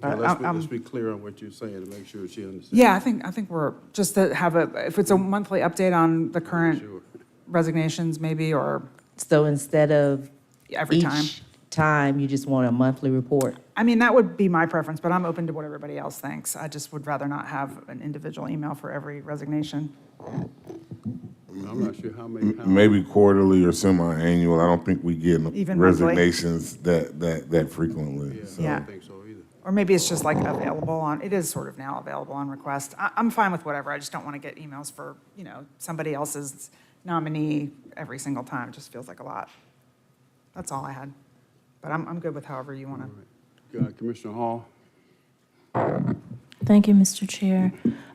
Okay, But let's be clear on what you're saying to make sure she understands. yeah, I think we're, just to have if it's a monthly update on the current Sure. resignations maybe, or So instead of every time. each time, you just want a monthly report? I mean, that would be my preference, but I'm open to what everybody else thinks. I just would rather not have an individual email for every resignation. I'm not sure how many. Maybe quarterly or semi-annual. I don't think we get Even monthly? resignations that frequently. So. I Yeah. don't think so either. Or maybe it's just like available on, it is sort of now available on request. I'm fine with whatever, I just don't want to get emails for, you know, somebody else's nominee every single time. It just feels like a lot. That's all I had. But I'm good with however you want to. Commissioner Hall? Thank you, Mr. Chair.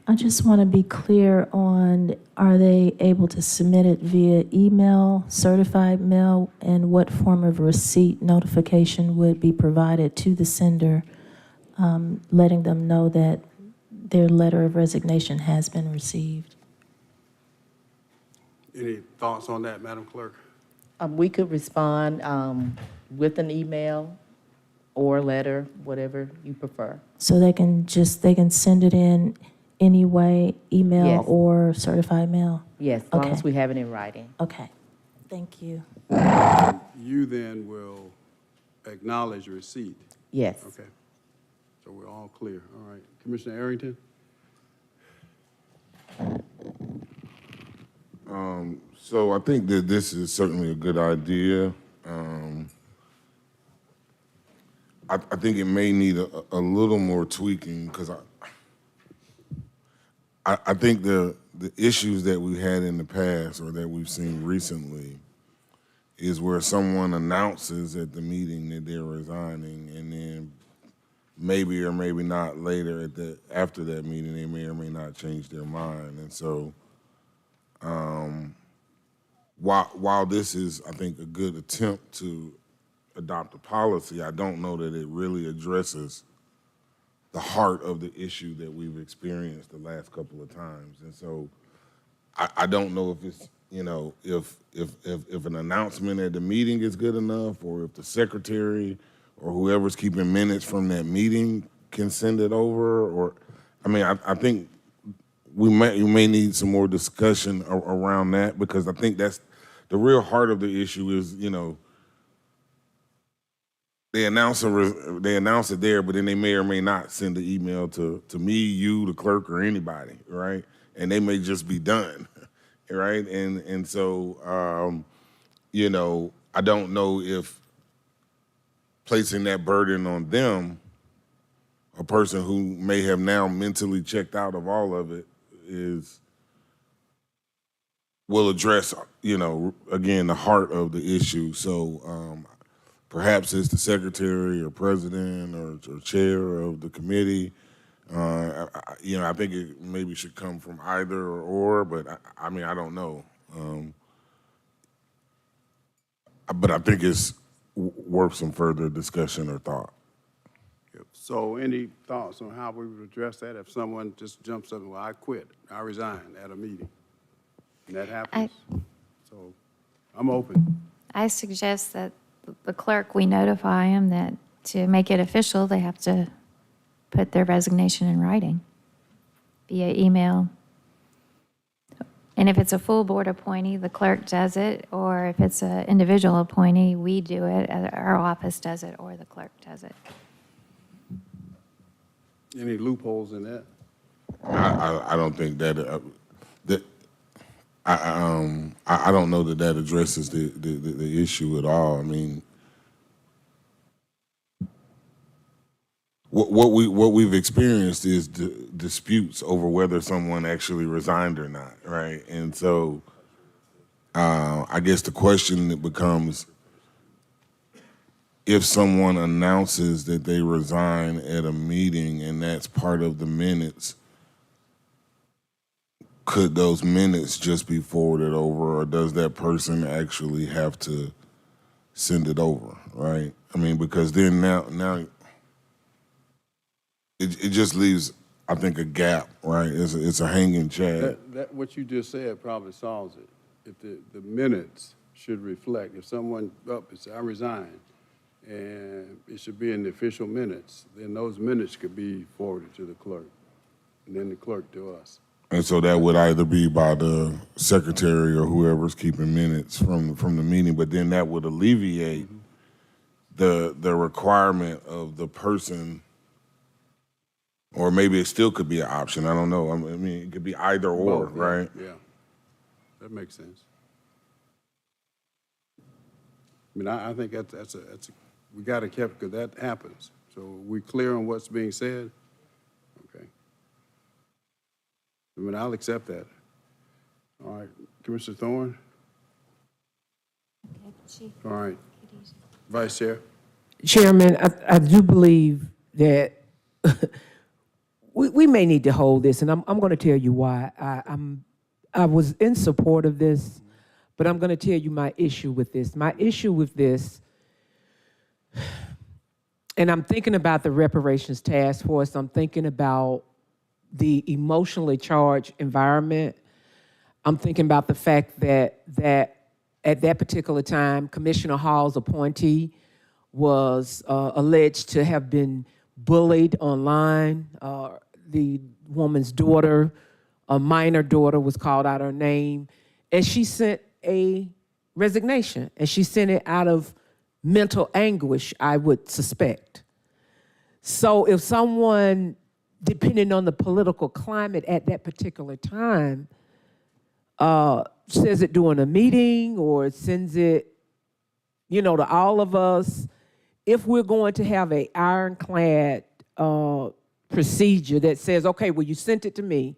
I just want to be clear on, are they able to submit it via email, certified mail, and what form of receipt notification would be provided to the sender, letting them know that their letter of resignation has been received? Any thoughts on that, Madam Clerk? We could respond with an email or a letter, whatever you prefer. So they can send it in any way, email Yes. or certified mail? Yes, as long as Okay. we have it in writing. Okay, thank you. You then will acknowledge receipt. Yes. Okay. So we're all clear. All right. Commissioner Arrington? So I think that this is certainly a good idea. I think it may need a little more tweaking because I think the issues that we had in the past or that we've seen recently is where someone announces at the meeting that they're resigning, and then maybe or maybe not later after that meeting they may or may not change their mind. And so while this is, I think, a good attempt to adopt a policy, I don't know that it really addresses the heart of the issue that we've experienced the last couple of times. And so I don't know if it's, you know, if an announcement at the meeting is good enough, or if the secretary or whoever's keeping minutes from that meeting can send it over, or, I mean, I think we may need some more discussion around that, because I think that's the real heart of the issue is, you know, they announce it there, but then they may or may not send the email to me, you, the clerk, or anybody, right? And they may just be done, right? And so, you know, I don't know if placing that burden on them, a person who may have now mentally checked out of all of it, will address, you know, again, the heart of the issue. So perhaps it's the secretary or president or chair of the committee. I think it maybe should come from either or, but I mean, I don't know. But I think it's worth some further discussion or thought. So any thoughts on how we would address that if someone just jumps up and, well, I quit, I resign at a meeting? And that happens. So I'm open. I suggest that the clerk, we notify them that to make it official, they have to put their resignation in writing via email. And if it's a full board appointee, the clerk does it, or if it's an individual appointee, we do it, our office does it, or the clerk does it. Any loopholes in that? I don't think that I don't know that addresses the issue at all. I mean, what we've experienced is disputes over whether someone actually resigned or not, right? And so, I guess the question that becomes, if someone announces that they resign at a meeting and that's part of the minutes, could those minutes just be forwarded over, or does that person actually have to send it over, right? I mean, because then now it just leaves, I think, a gap, right? It's a hanging chad. That what you just said probably solves it. If the minutes should reflect, if someone says, I resign, and it should be in the official minutes, then those minutes could be forwarded to the clerk, and then the clerk to us. And so that would either be by the secretary or whoever's keeping minutes from the meeting, but then that would alleviate the requirement of the person, or maybe it still could be an option. I don't know. I mean, it could be either or, Both, yeah, right? Yeah, that makes sense. I mean, I think that's we got to keep, because that happens. So we clear on what's being said? Okay. I mean, I'll accept that. All right, Commissioner Thorne? All right, Vice Chair? Chairman, I do believe that we may need to hold this, and I'm going to tell you why. I was in support of this, but I'm going to tell you my issue with this. My issue with this, and I'm thinking about the reparations task force, I'm thinking about the emotionally charged environment. I'm thinking about the fact that at that particular time, Commissioner Hall's appointee was alleged to have been bullied online. The woman's daughter, a minor daughter, was called out her name, and she sent a resignation, and she sent it out of mental anguish, I would suspect. So if someone, depending on the political climate at that particular time, says it during a meeting or sends it, to all of us, if we're going to have an ironclad procedure that says, okay, well, you sent it to me,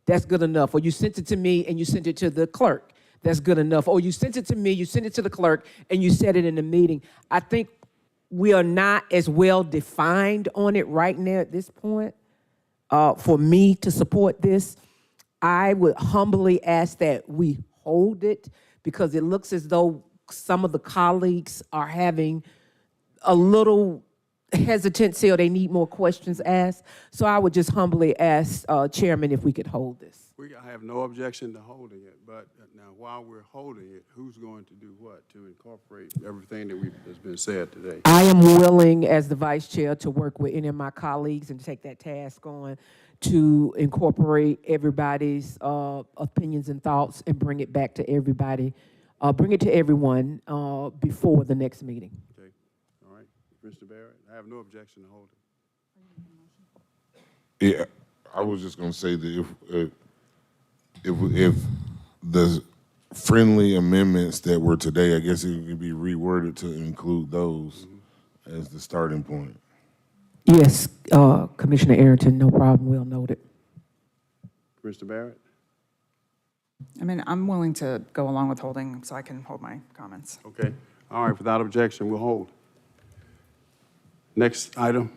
that's good enough, or you sent it to me and you sent it to the clerk, that's good enough, or you sent it to me, you sent it to the clerk, and you said it in the meeting. I think we are not as well defined on it right now at this point for me to support this. I would humbly ask that we hold it, because it looks as though some of the colleagues are having a little hesitancy, or they need more questions asked. So I would just humbly ask, Chairman, if we could hold this. I have no objection to holding it, but now while we're holding it, who's going to do what to incorporate everything that's been said today? I am willing, as the Vice Chair, to work with any of my colleagues and take that task on to incorporate everybody's opinions and thoughts and bring it back to everybody, bring it to everyone before the next meeting. Okay, all right. Mr. Barrett, I have no objection to holding. Yeah, I was just going to say that if the friendly amendments that were today, I guess it could be reworded to include those as the starting point. Yes, Commissioner Arrington, no problem, we'll note it. Mr. Barrett? I mean, I'm willing to go along with holding, so I can hold my comments. Okay, all right, without objection, we'll hold. Next item.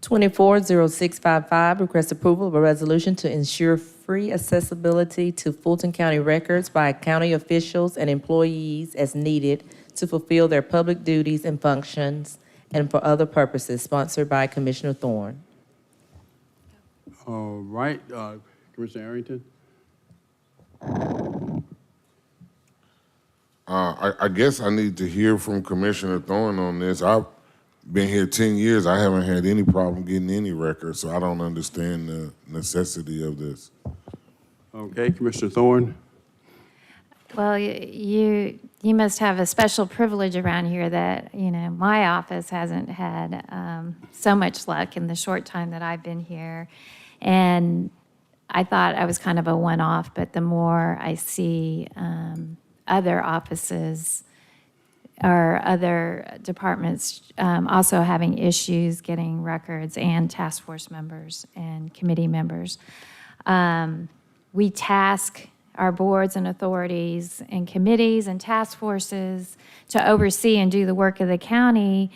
240655, request approval of a resolution to ensure free accessibility to Fulton County records by county officials and employees as needed to fulfill their public duties and functions and for other purposes, sponsored by Commissioner Thorne. All right, Commissioner Arrington. I guess I need to hear from Commissioner Thorne on this. I've been here 10 years. I haven't had any problem getting any records, so I don't understand the necessity of this. Okay, Commissioner Thorne. Well, you must have a special privilege around here that, my office hasn't had so much luck in the short time that I've been here. And I thought I was kind of a one-off, but the more I see other offices or other departments also having issues getting records, and task force members and committee members, we task our boards and authorities and committees and task forces to oversee and do the work of the county.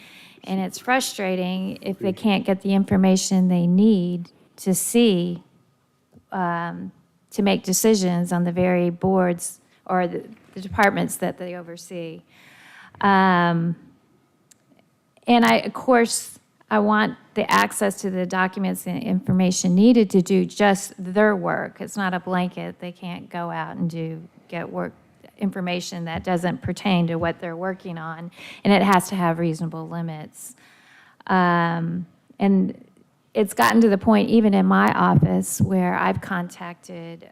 And it's frustrating if they can't get the information they need to see, to make decisions on the very boards or the departments that they oversee. And of course, I want the access to the documents and information needed to do just their work. It's not a blanket. They can't go out and get work information that doesn't pertain to what they're working on, and it has to have reasonable limits. And it's gotten to the point, even in my office, where I've contacted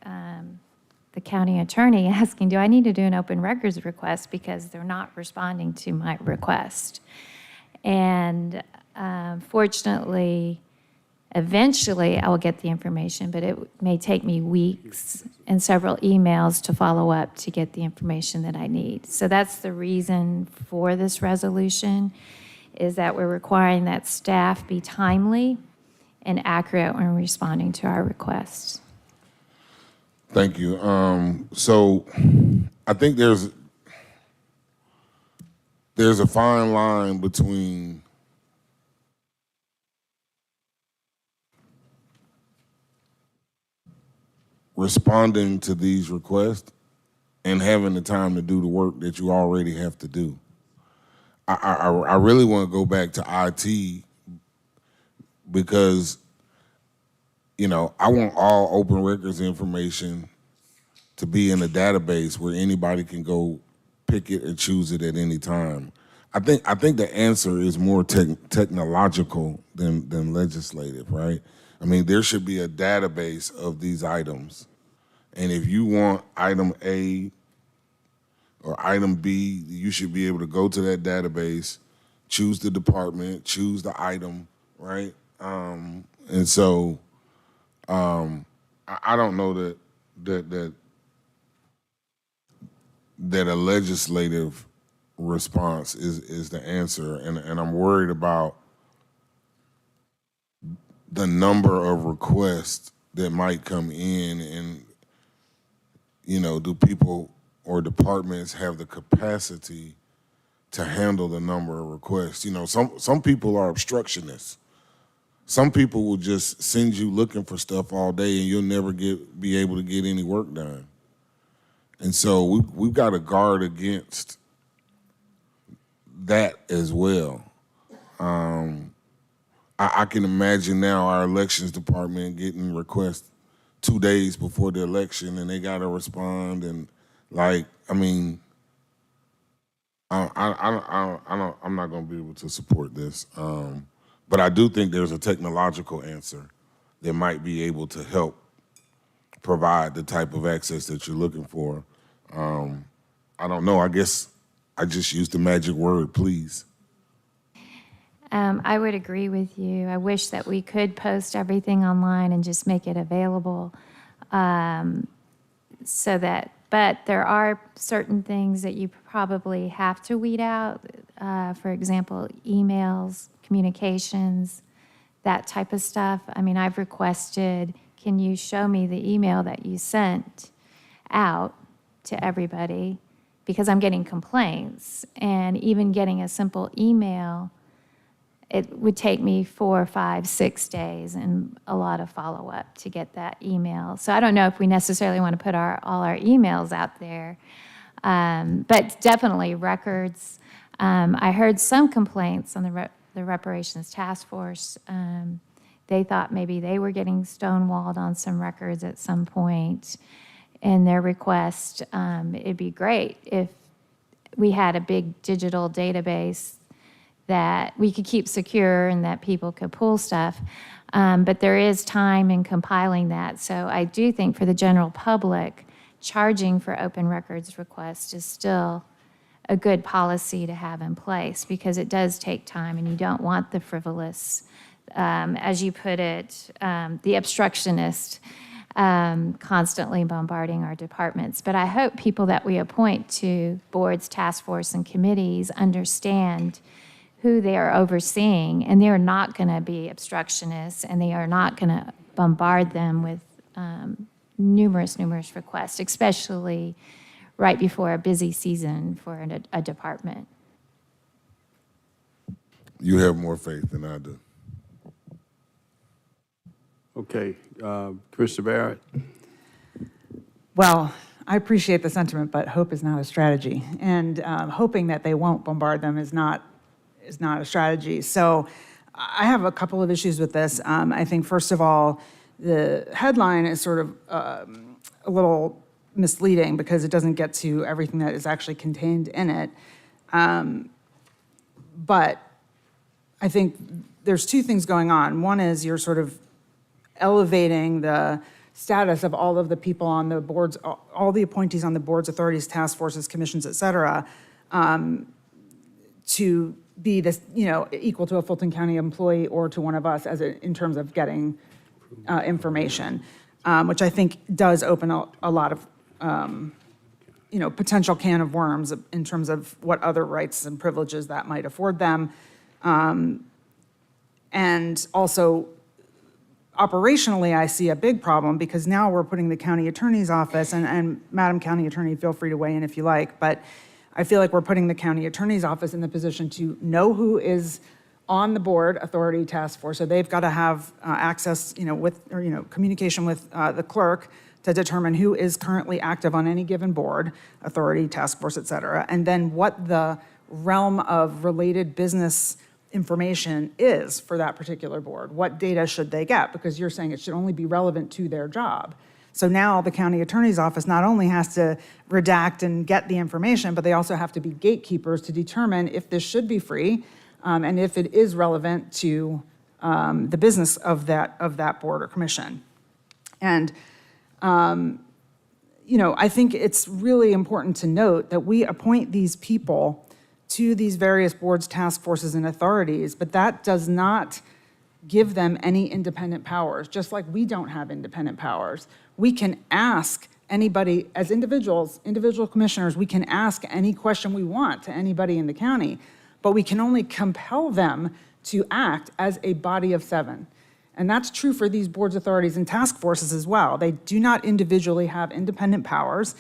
the county attorney asking, do I need to do an open records request because they're not responding to my request? And fortunately, eventually I will get the information, but it may take me weeks and several emails to follow up to get the information that I need. So that's the reason for this resolution, is that we're requiring that staff be timely and accurate when responding to our requests. Thank you. So I think there's a fine line between responding to these requests and having the time to do the work that you already have to do. I really want to go back to IT because, I want all open records information to be in a database where anybody can go pick it and choose it at any time. I think the answer is more technological than legislative, right? I mean, there should be a database of these items. And if you want item A or item B, you should be able to go to that database, choose the department, choose the item, right? And so I don't know that a legislative response is the answer, and I'm worried about the number of requests that might come in, and do people or departments have the capacity to handle the number of requests? Some people are obstructionists. Some people will just send you looking for stuff all day, and you'll never be able to get any work done. And so we've got to guard against that as well. I can imagine now our elections department getting requests 2 days before the election, and they got to respond. And I'm not going to be able to support this. But I do think there's a technological answer that might be able to help provide the type of access that you're looking for. I don't know. I guess I just used the magic word, please. I would agree with you. I wish that we could post everything online and just make it available, but there are certain things that you probably have to weed out. For example, emails, communications, that type of stuff. I mean, I've requested, can you show me the email that you sent out to everybody? Because I'm getting complaints, and even getting a simple email it would take me 4, 5, 6 days and a lot of follow-up to get that email. So I don't know if we necessarily want to put all our emails out there, but definitely records. I heard some complaints on the reparations task force. They thought maybe they were getting stonewalled on some records at some point in their request. It'd be great if we had a big digital database that we could keep secure and that people could pull stuff. But there is time in compiling that. So I do think for the general public, charging for open records requests is still a good policy to have in place because it does take time and you don't want the frivolous, as you put it, the obstructionist constantly bombarding our departments. But I hope people that we appoint to boards, task force, and committees understand who they are overseeing, and they are not going to be obstructionists, and they are not going to bombard them with numerous requests, especially right before a busy season for a department. You have more faith than I do. Okay, Commissioner Barrett? Well, I appreciate the sentiment, but hope is not a strategy. And hoping that they won't bombard them is not a strategy. So I have a couple of issues with this. I think, first of all, the headline is sort of a little misleading because it doesn't get to everything that is actually contained in it. But I think there's two things going on. One is you're sort of elevating the status of all of the people on the boards, all the appointees on the boards, authorities, task forces, commissions, et cetera, to be this, equal to a Fulton County employee or to one of us in terms of getting information, which I think does open a lot of, potential can of worms in terms of what other rights and privileges that might afford them. And also, operationally, I see a big problem because now we're putting the county attorney's office, and Madam County Attorney, feel free to weigh in if you like, but I feel like we're putting the county attorney's office in the position to know who is on the board, authority, task force. So they've got to have access, communication with the clerk to determine who is currently active on any given board, authority, task force, et cetera, and then what the realm of related business information is for that particular board. What data should they get? Because you're saying it should only be relevant to their job. So now the county attorney's office not only has to redact and get the information, but they also have to be gatekeepers to determine if this should be free and if it is relevant to the business of that board or commission. And I think it's really important to note that we appoint these people to these various boards, task forces, and authorities, but that does not give them any independent powers, just like we don't have independent powers. We can ask anybody, as individuals, individual commissioners, we can ask any question we want to anybody in the county, but we can only compel them to act as a body of 7. And that's true for these boards, authorities, and task forces as well. They do not individually have independent powers.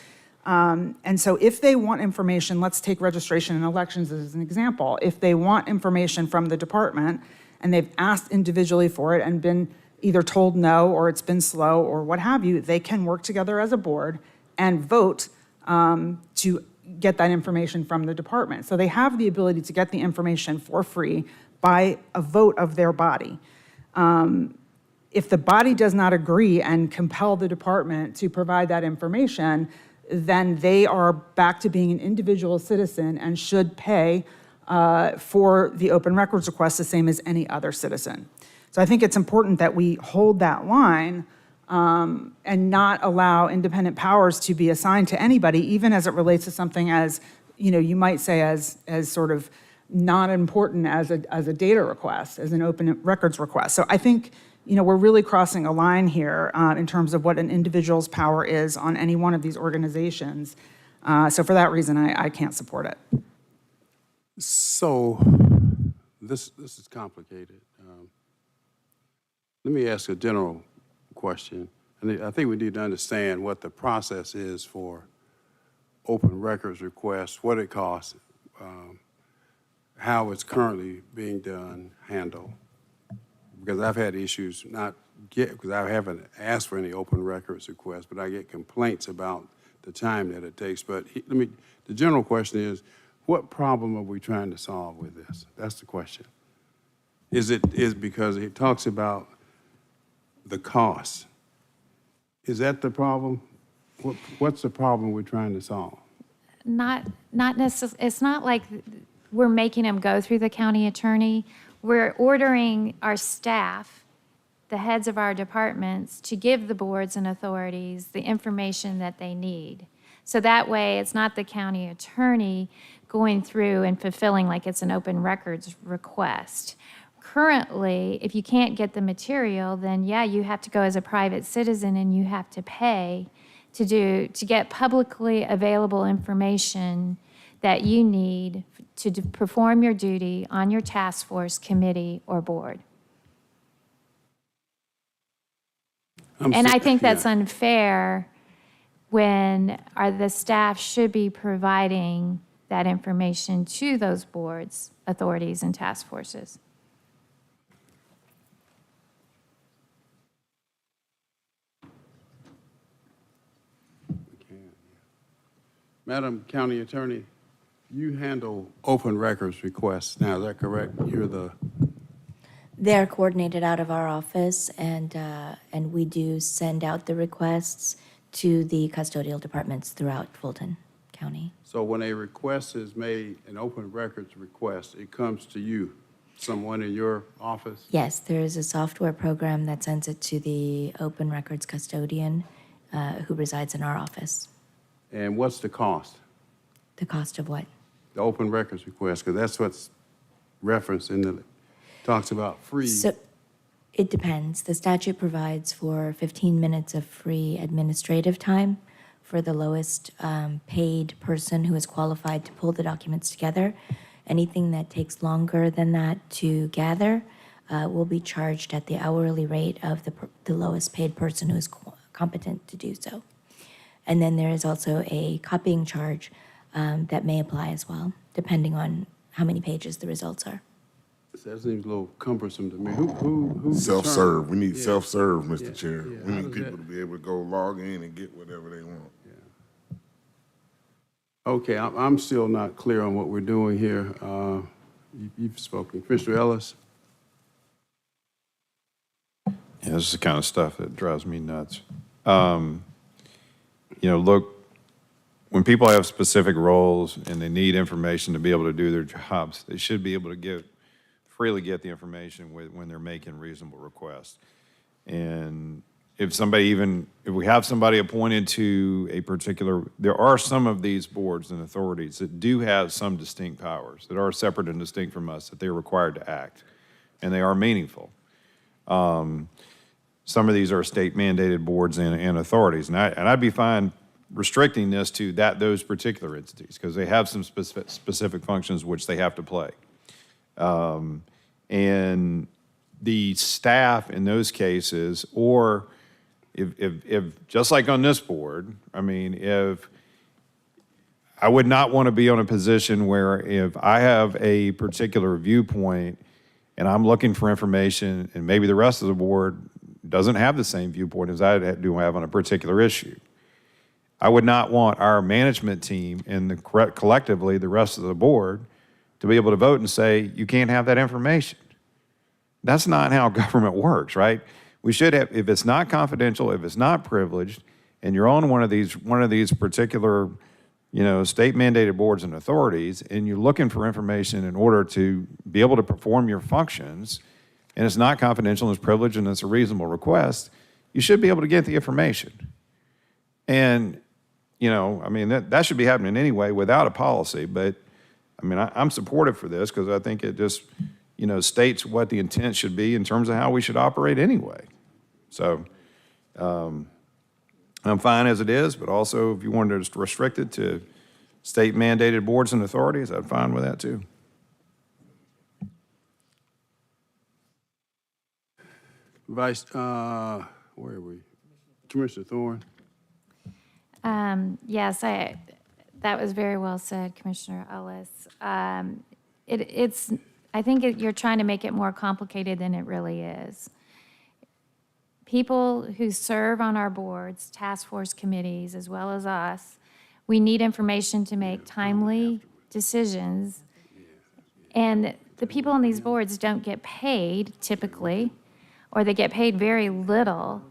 And so if they want information, let's take registration and elections as an example. If they want information from the department and they've asked individually for it and been either told no or it's been slow or what have you, they can work together as a board and vote to get that information from the department. So they have the ability to get the information for free by a vote of their body. If the body does not agree and compel the department to provide that information, then they are back to being an individual citizen and should pay for the open records request the same as any other citizen. So I think it's important that we hold that line and not allow independent powers to be assigned to anybody, even as it relates to something as, you might say as sort of not important as a data request, as an open records request. So I think, we're really crossing a line here in terms of what an individual's power is on any one of these organizations. So for that reason, I can't support it. So this is complicated. Let me ask a general question. And I think we need to understand what the process is for open records requests, what it costs, how it's currently being done, handled? Because I've had issues because I haven't asked for any open records requests, but I get complaints about the time that it takes. But the general question is, what problem are we trying to solve with this? That's the question. Is because it talks about the cost. Is that the problem? What's the problem we're trying to solve? Not necessarily, it's not like we're making them go through the county attorney. We're ordering our staff, the heads of our departments, to give the boards and authorities the information that they need. So that way, it's not the county attorney going through and fulfilling like it's an open records request. Currently, if you can't get the material, then yeah, you have to go as a private citizen and you have to pay to get publicly available information that you need to perform your duty on your task force, committee, or board. And I think that's unfair when the staff should be providing that information to those boards, authorities, and task forces. Madam County Attorney, you handle open records requests now, is that correct? They're coordinated out of our office, and we do send out the requests to the custodial departments throughout Fulton County. So when a request is made, an open records request, it comes to you, someone in your office? Yes, there is a software program that sends it to the open records custodian who resides in our office. And what's the cost? The cost of what? The open records request, because that's what's referenced in the, talks about free. So it depends. The statute provides for 15 minutes of free administrative time for the lowest paid person who is qualified to pull the documents together. Anything that takes longer than that to gather will be charged at the hourly rate of the lowest paid person who is competent to do so. And then there is also a copying charge that may apply as well, depending on how many pages the results are. That seems a little cumbersome to me. Who Self-serve. We need self-serve, Mr. Yeah, Chair. yeah. We How need does people that- to be able to go log in and get whatever they want. Okay, I'm still not clear on what we're doing here. You've spoken. Commissioner Ellis? Yeah, this is the kind of stuff that drives me nuts. Look, when people have specific roles and they need information to be able to do their jobs, they should be able to freely get the information when they're making reasonable requests. And if we have somebody appointed to a particular, there are some of these boards and authorities that do have some distinct powers that are separate and distinct from us, that they're required to act, and they are meaningful. Some of these are state mandated boards and authorities, and I'd be fine restricting this to those particular entities because they have some specific functions which they have to play. And the staff in those cases, or if just like on this board, if I would not want to be in a position where if I have a particular viewpoint and I'm looking for information and maybe the rest of the board doesn't have the same viewpoint as I do have on a particular issue. I would not want our management team and collectively the rest of the board to be able to vote and say, you can't have that information. That's not how government works, right? We should have, if it's not confidential, if it's not privileged, and you're on one of these particular, state mandated boards and authorities, and you're looking for information in order to be able to perform your functions, and it's not confidential and it's privileged and it's a reasonable request, you should be able to get the information. And, that should be happening anyway without a policy, but I'm supportive for this because I think it just, states what the intent should be in terms of how we should operate anyway. So I'm fine as it is, but also if you wanted to restrict it to state mandated boards and authorities, I'm fine with that too. Where are we? Commissioner Thorne? Yes, that was very well said, Commissioner Ellis. I think you're trying to make it more complicated than it really is. People who serve on our boards, task force committees, as well as us, we need information to make timely decisions. And the people on these boards don't get paid typically, or they get paid very little.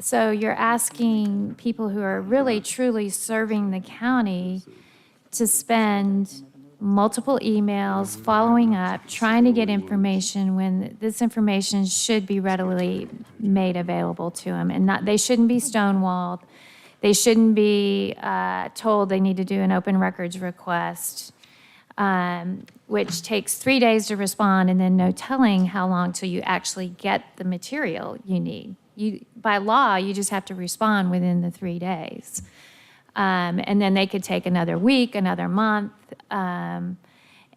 So you're asking people who are really truly serving the county to spend multiple emails, following up, trying to get information when this information should be readily made available to them. And they shouldn't be stonewalled. They shouldn't be told they need to do an open records request, which takes 3 days to respond, and then no telling how long till you actually get the material you need. By law, you just have to respond within the 3 days. And then they could take another week, another month. And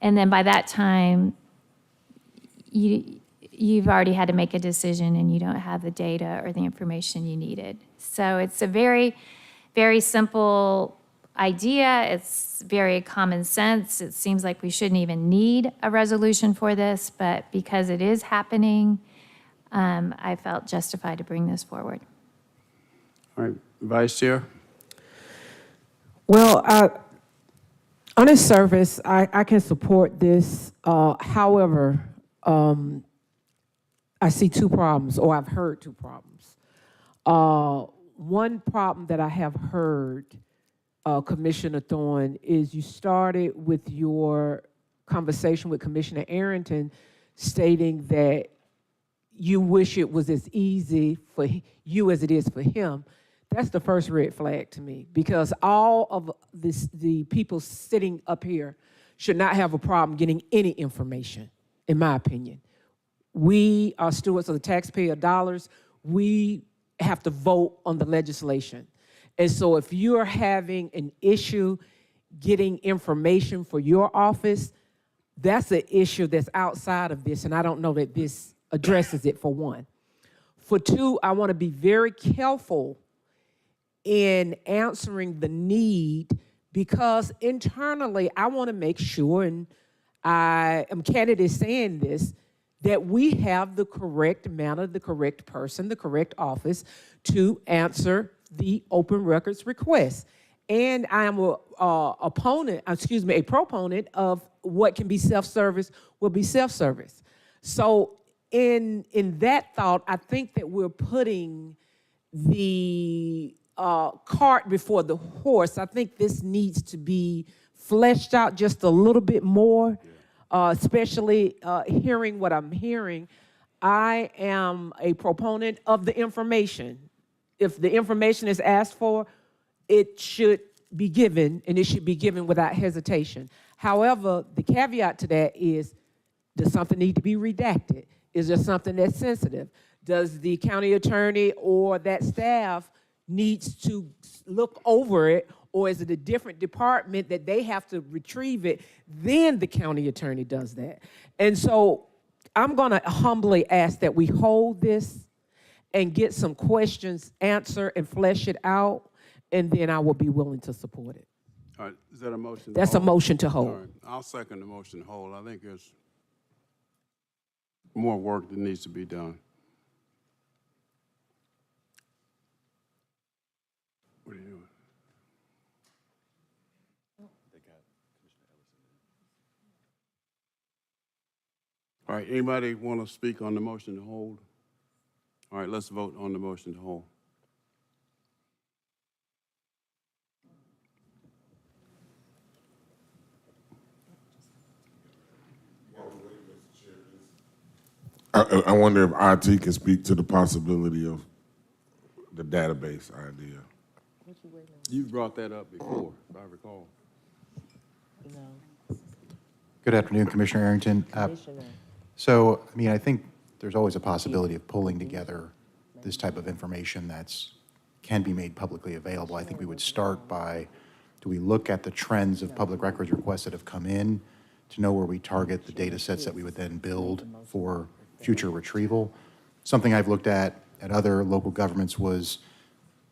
then by that time, you've already had to make a decision and you don't have the data or the information you needed. So it's a very, very simple idea. It's very common sense. It seems like we shouldn't even need a resolution for this, but because it is happening, I felt justified to bring this forward. All right, Vice Chair? Well, on its surface, I can support this. However, I see two problems, or I've heard two problems. One problem that I have heard, Commissioner Thorne, is you started with your conversation with Commissioner Arrington stating that you wish it was as easy for you as it is for him. That's the first red flag to me, because all of the people sitting up here should not have a problem getting any information, in my opinion. We are stewards of the taxpayer dollars. We have to vote on the legislation. And so if you're having an issue getting information for your office, that's an issue that's outside of this, and I don't know that this addresses it, for one. For two, I want to be very careful in answering the need, because internally I want to make sure, and I am candid in saying this, that we have the correct manner, the correct person, the correct office to answer the open records request. And I am a proponent of what can be self-service will be self-service. So in that thought, I think that we're putting the cart before the horse. I think this needs to be fleshed out just a little bit more, especially hearing what I'm hearing. I am a proponent of the information. If the information is asked for, it should be given, and it should be given without hesitation. However, the caveat to that is, does something need to be redacted? Is there something that's sensitive? Does the county attorney or that staff needs to look over it, or is it a different department that they have to retrieve it? Then the county attorney does that. And so I'm gonna humbly ask that we hold this and get some questions answered and flesh it out, and then I will be willing to support it. All right, is that a motion? That's a motion to hold. All right, I'll second the motion to hold. I think there's more work that needs to be done. What are you doing? All right, anybody want to speak on the motion to hold? All right, let's vote on the motion to hold. I wonder if IT can speak to the possibility of the database idea. You brought that up before, if I recall. Good afternoon, Commissioner Arrington. So, I mean, I think there's always a possibility of pulling together this type of information can be made publicly available. I think we would start by, do we look at the trends of public records requests that have come in to know where we target the data sets that we would then build for future retrieval? Something I've looked at other local governments was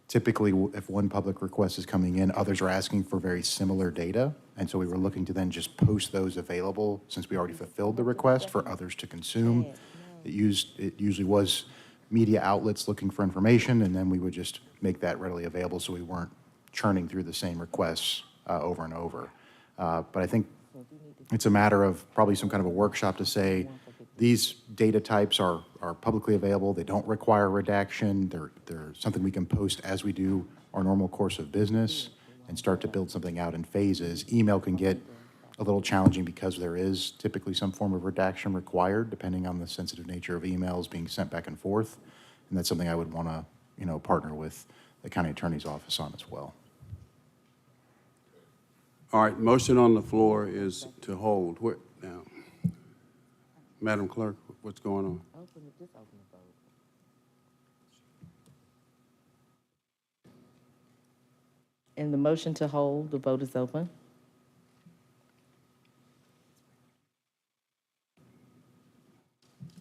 typically, if one public request is coming in, others are asking for very similar data. And so we were looking to then just post those available, since we already fulfilled the request, for others to consume. It usually was media outlets looking for information, and then we would just make that readily available so we weren't churning through the same requests over and over. But I think it's a matter of probably some kind of a workshop to say, these data types are publicly available, they don't require redaction, they're something we can post as we do our normal course of business, and start to build something out in phases. Email can get a little challenging because there is typically some form of redaction required, depending on the sensitive nature of emails being sent back and forth. And that's something I would want to, partner with the county attorney's office on as well. All right, motion on the floor is to hold. Where, now, Madam Clerk, what's going on? In the motion to hold, the vote is open.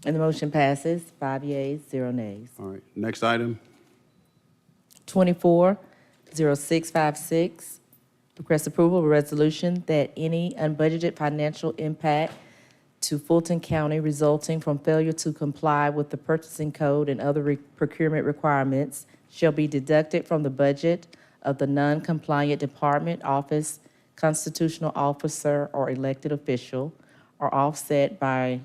And the motion passes, 5 yeas, 0 nays. All right, next item. 240656, request approval of a resolution that any unbudgeted financial impact to Fulton County resulting from failure to comply with the purchasing code and other procurement requirements shall be deducted from the budget of the non-compliant department, office, constitutional officer, or elected official, or offset by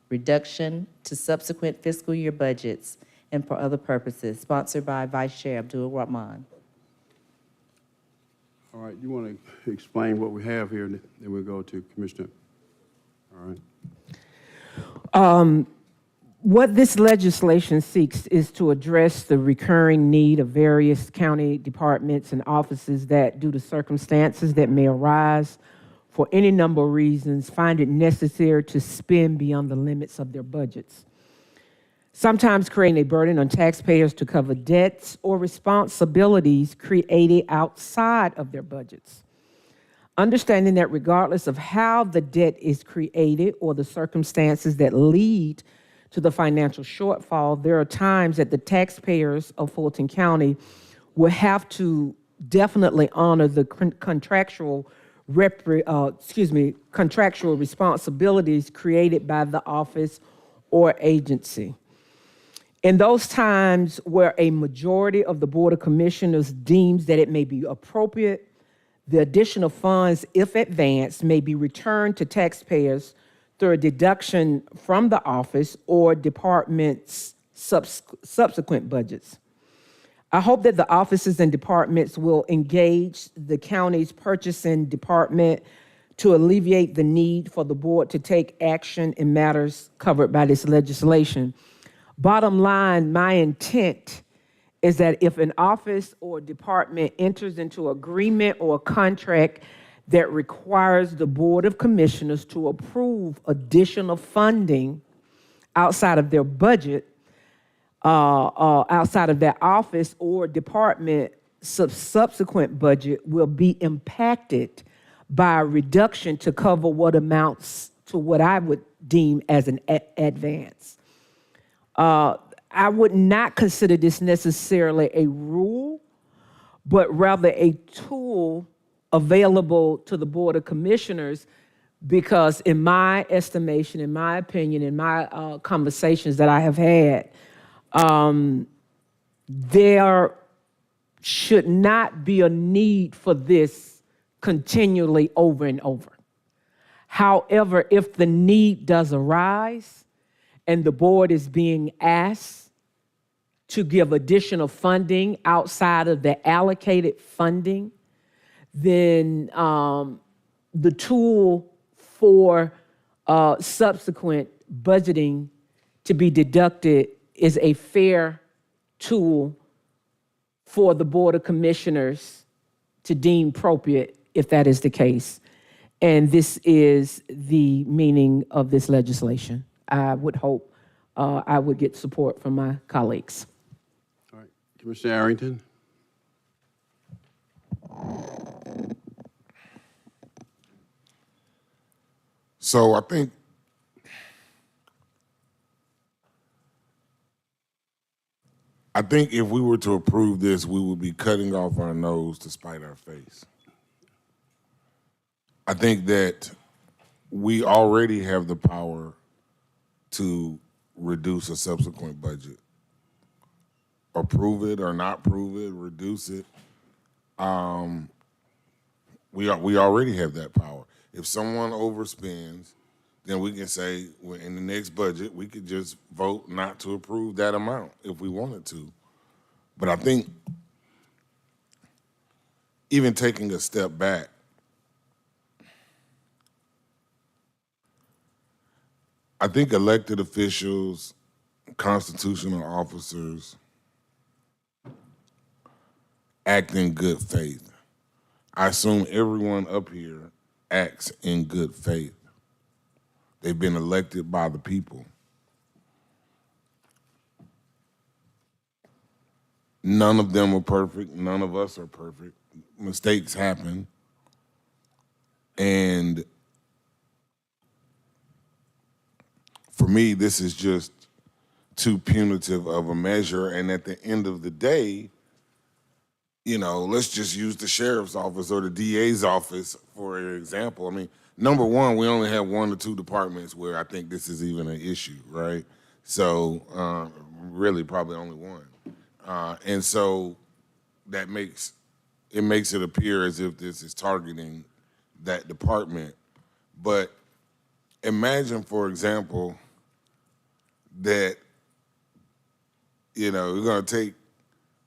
reduction to subsequent fiscal year budgets and for other purposes, sponsored by Vice Chair Abdul Rahman. All right, you want to explain what we have here, and then we'll go to Commissioner. All right. What this legislation seeks is to address the recurring need of various county departments and offices that, due to circumstances that may arise for any number of reasons, find it necessary to spend beyond the limits of their budgets, sometimes creating a burden on taxpayers to cover debts or responsibilities created outside of their budgets. Understanding that regardless of how the debt is created or the circumstances that lead to the financial shortfall, there are times that the taxpayers of Fulton County will have to definitely honor the contractual responsibilities created by the office or agency. In those times where a majority of the Board of Commissioners deems that it may be appropriate, the additional funds, if advanced, may be returned to taxpayers through a deduction from the office or department's subsequent budgets. I hope that the offices and departments will engage the county's purchasing department to alleviate the need for the board to take action in matters covered by this legislation. Bottom line, my intent is that if an office or department enters into agreement or contract that requires the Board of Commissioners to approve additional funding outside of their budget, outside of their office or department subsequent budget, will be impacted by a reduction to cover what amounts to what I would deem as an advance. I would not consider this necessarily a rule, but rather a tool available to the Board of Commissioners, because in my estimation, in my opinion, in my conversations that I have had, there should not be a need for this continually over and over. However, if the need does arise and the board is being asked to give additional funding outside of the allocated funding, then the tool for subsequent budgeting to be deducted is a fair tool for the Board of Commissioners to deem appropriate if that is the case. And this is the meaning of this legislation. I would hope I would get support from my colleagues. All right, Commissioner Arrington. So I think I think if we were to approve this, we would be cutting off our nose to spite our face. I think that we already have the power to reduce a subsequent budget. Approve it or not approve it, reduce it. We already have that power. If someone overspends, then we can say, well, in the next budget, we could just vote not to approve that amount if we wanted to. But I think even taking a step back, I think elected officials, constitutional officers act in good faith. I assume everyone up here acts in good faith. They've been elected by the people. None of them are perfect. None of us are perfect. Mistakes happen. And for me, this is just too punitive of a measure. And at the end of the day, you know, let's just use the sheriff's office or the DA's office for an example. I mean, number one, we only have 1 or 2 departments where I think this is even an issue, right? So really probably only one. And so that makes it appear as if this is targeting that department. But imagine, for example, that, you know, we're going to take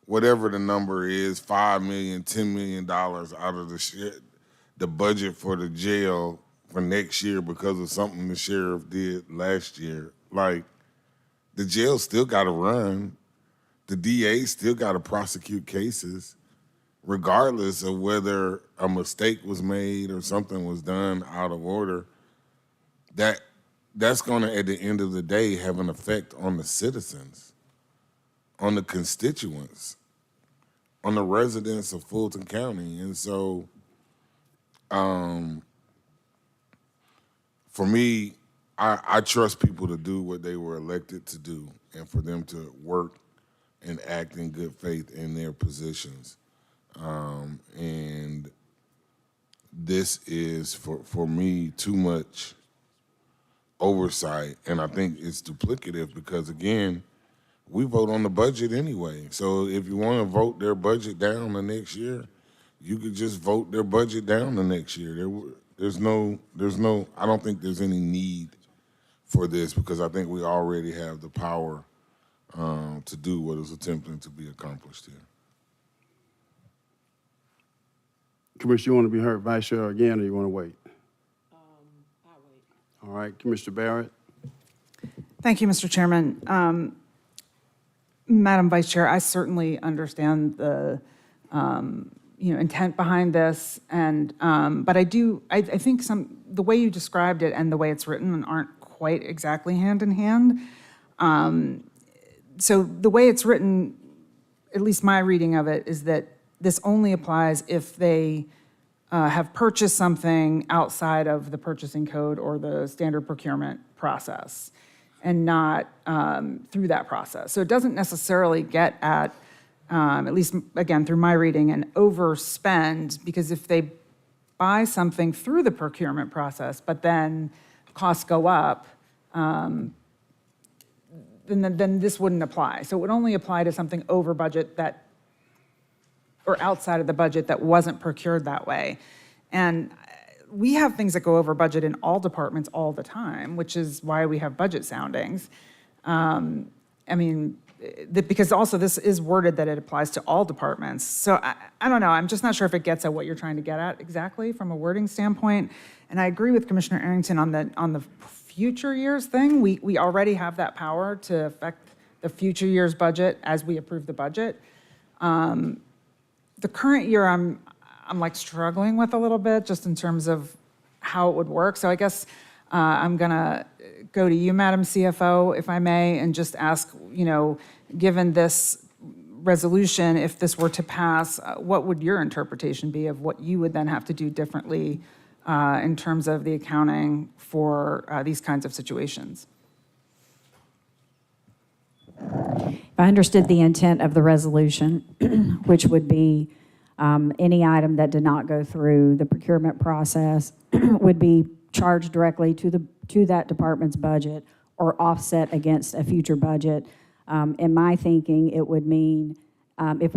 whatever the number is, $5 million, $10 million out of the budget for the jail for next year because of something the sheriff did last year. Like, the jail still got to run. The DA still got to prosecute cases, regardless of whether a mistake was made or something was done out of order. That's going to, at the end of the day, have an effect on the citizens, on the constituents, on the residents of Fulton County. And so, for me, I trust people to do what they were elected to do and for them to work and act in good faith in their positions. And this is, for me, too much oversight. And I think it's duplicative because, again, we vote on the budget anyway. So if you want to vote their budget down the next year, you could just vote their budget down the next year. There's no, I don't think there's any need for this because I think we already have the power to do what is attempting to be accomplished here. Commissioner, you want to be heard, Vice Chair, again, or you want to wait? I'll wait. All right, Commissioner Barrett. Thank you, Mr. Chairman. Madam Vice Chair, I certainly understand the intent behind this, and but I think the way you described it and the way it's written aren't quite exactly hand in hand. So the way it's written, at least my reading of it, is that this only applies if they have purchased something outside of the purchasing code or the standard procurement process, and not through that process. So it doesn't necessarily get at least, again, through my reading, an overspend, because if they buy something through the procurement process, but then costs go up, then this wouldn't apply. So it would only apply to something over budget or outside of the budget that wasn't procured that way. And we have things that go over budget in all departments all the time, which is why we have budget soundings. Because also this is worded that it applies to all departments. So I don't know, I'm just not sure if it gets at what you're trying to get at exactly from a wording standpoint. And I agree with Commissioner Arrington on the future years thing. We already have that power to affect the future year's budget as we approve the budget. The current year I'm like struggling with a little bit just in terms of how it would work. So I guess I'm gonna go to you, Madam CFO, if I may, and just ask, given this resolution, if this were to pass, what would your interpretation be of what you would then have to do differently in terms of the accounting for these kinds of situations? If I understood the intent of the resolution, which would be any item that did not go through the procurement process would be charged directly to that department's budget or offset against a future budget. In my thinking, it would mean if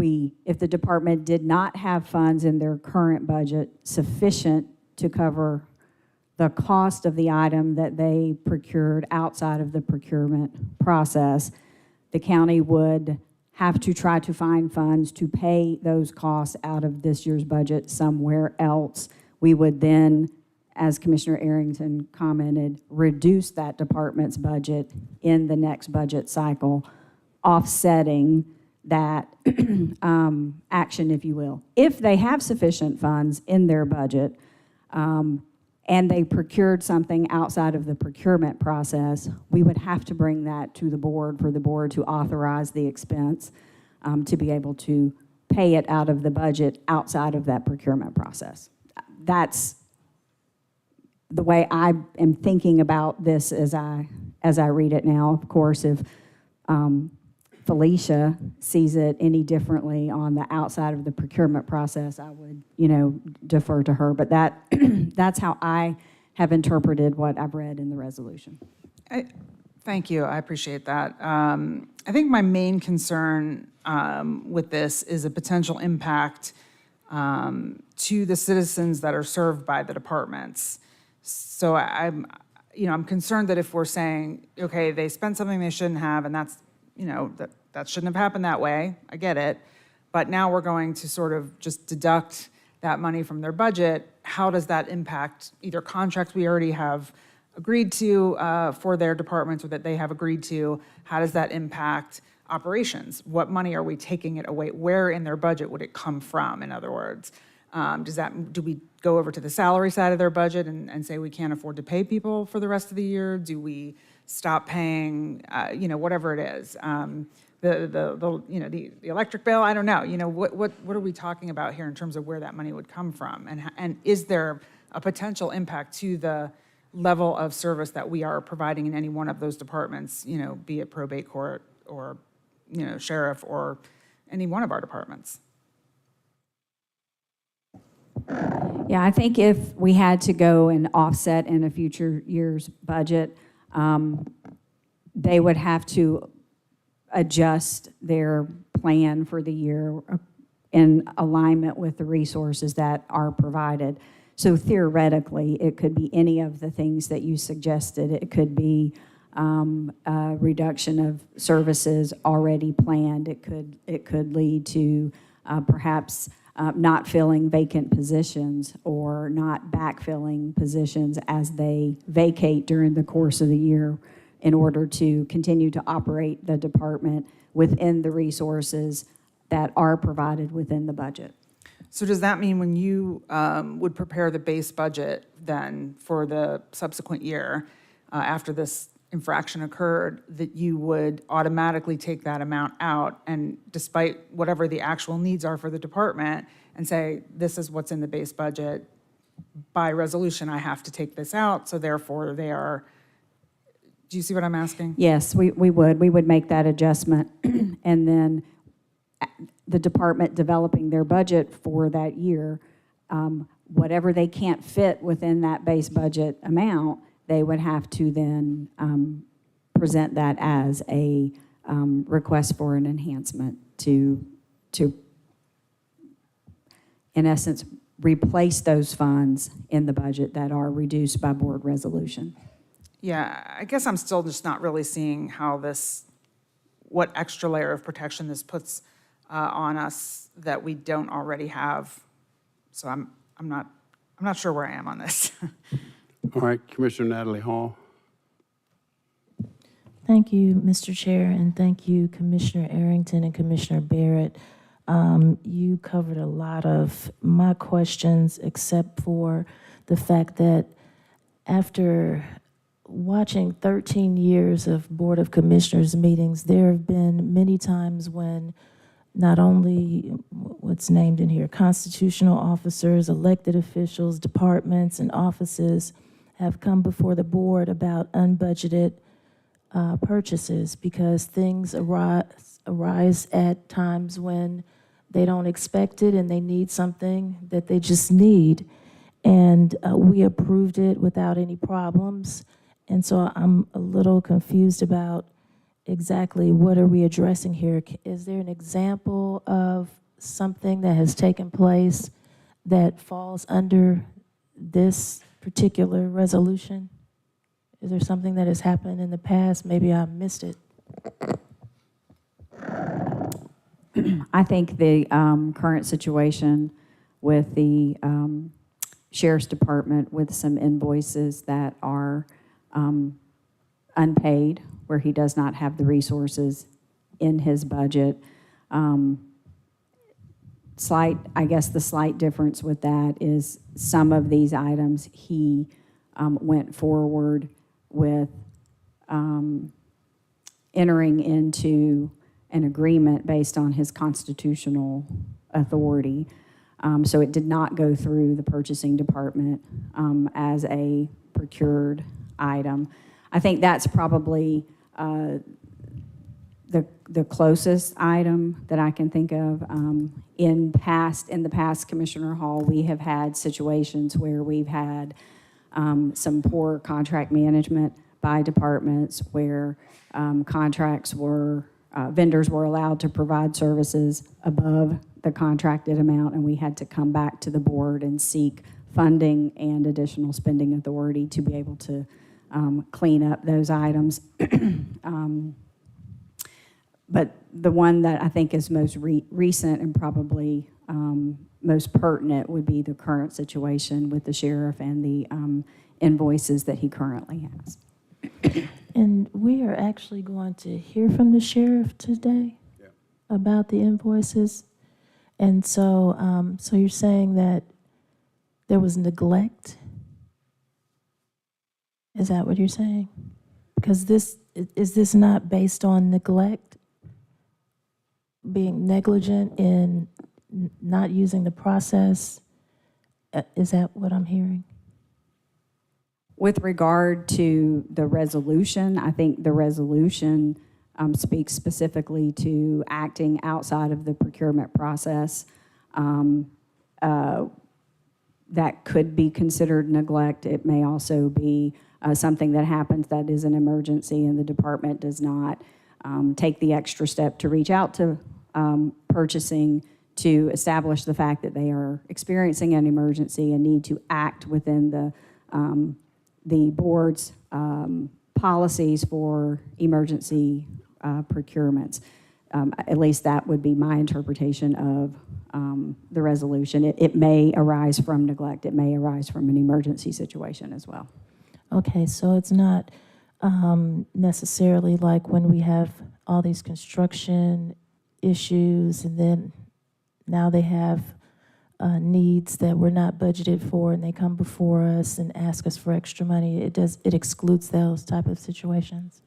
the department did not have funds in their current budget sufficient to cover the cost of the item that they procured outside of the procurement process, the county would have to try to find funds to pay those costs out of this year's budget somewhere else. We would then, as Commissioner Arrington commented, reduce that department's budget in the next budget cycle, offsetting that action, if you will. If they have sufficient funds in their budget, and they procured something outside of the procurement process, we would have to bring that to the board for the board to authorize the expense to be able to pay it out of the budget outside of that procurement process. That's the way I am thinking about this as I read it now. Of course, if Felicia sees it any differently on the outside of the procurement process, I would, defer to her. But that's how I have interpreted what I've read in the resolution. Thank you. I appreciate that. I think my main concern with this is a potential impact to the citizens that are served by the departments. So I'm concerned that if we're saying, okay, they spent something they shouldn't have, and that's, that shouldn't have happened that way. I get it. But now we're going to sort of just deduct that money from their budget. How does that impact either contracts we already have agreed to for their departments or that they have agreed to? How does that impact operations? What money are we taking it away? Where in their budget would it come from, in other words? Do we go over to the salary side of their budget and say we can't afford to pay people for the rest of the year? Do we stop paying, whatever it is? The electric bill, I don't know. What are we talking about here in terms of where that money would come from? And is there a potential impact to the level of service that we are providing in any one of those departments, be it probate court or, sheriff or any one of our departments? Yeah, I think if we had to go and offset in a future year's budget, they would have to adjust their plan for the year in alignment with the resources that are provided. So theoretically, it could be any of the things that you suggested. It could be a reduction of services already planned. It could lead to perhaps not filling vacant positions or not backfilling positions as they vacate during the course of the year in order to continue to operate the department within the resources that are provided within the budget. So does that mean when you would prepare the base budget then for the subsequent year after this infraction occurred, that you would automatically take that amount out and despite whatever the actual needs are for the department and say, this is what's in the base budget, by resolution I have to take this out, so therefore they are, do you see what I'm asking? Yes, we would make that adjustment and then the department developing their budget for that year, whatever they can't fit within that base budget amount, they would have to then present that as a request for an enhancement to, in essence, replace those funds in the budget that are reduced by board resolution. Yeah, I guess I'm still just not really seeing how what extra layer of protection this puts on us that we don't already have. So I'm not sure where I am on this. All right, Commissioner Natalie Hall. Thank you, Mr. Chair, and thank you, Commissioner Arrington and Commissioner Barrett. You covered a lot of my questions, except for the fact that after watching 13 years of Board of Commissioners meetings, there have been many times when not only what's named in here, constitutional officers, elected officials, departments, and offices have come before the board about unbudgeted purchases because things arise at times when they don't expect it and they need something that they just need. And we approved it without any problems. And so I'm a little confused about exactly what are we addressing here. Is there an example of something that has taken place that falls under this particular resolution? Is there something that has happened in the past? Maybe I missed it. I think the current situation with the Sheriff's Department with some invoices that are unpaid, where he does not have the resources in his budget. I guess the slight difference with that is some of these items he went forward with entering into an agreement based on his constitutional authority. So it did not go through the purchasing department as a procured item. I think that's probably the closest item that I can think of. In the past, Commissioner Hall, we have had situations where we've had some poor contract management by departments where vendors were allowed to provide services above the contracted amount, and we had to come back to the board and seek funding and additional spending authority to be able to clean up those items. But the one that I think is most recent and probably most pertinent would be the current situation with the sheriff and the invoices that he currently has. And we are actually going to hear from the sheriff today about the invoices. And so, so you're saying that there was neglect? Is that what you're saying? Because is this not based on neglect? Being negligent in not using the process? Is that what I'm hearing? With regard to the resolution, I think the resolution speaks specifically to acting outside of the procurement process. That could be considered neglect. It may also be something that happens that is an emergency and the department does not take the extra step to reach out to purchasing to establish the fact that they are experiencing an emergency and need to act within the board's policies for emergency procurements. At least that would be my interpretation of the resolution. It may arise from neglect. It may arise from an emergency situation as well. Okay, so it's not necessarily like when we have all these construction issues and then now they have needs that we're not budgeted for and they come before us and ask us for extra money. It excludes those type of situations.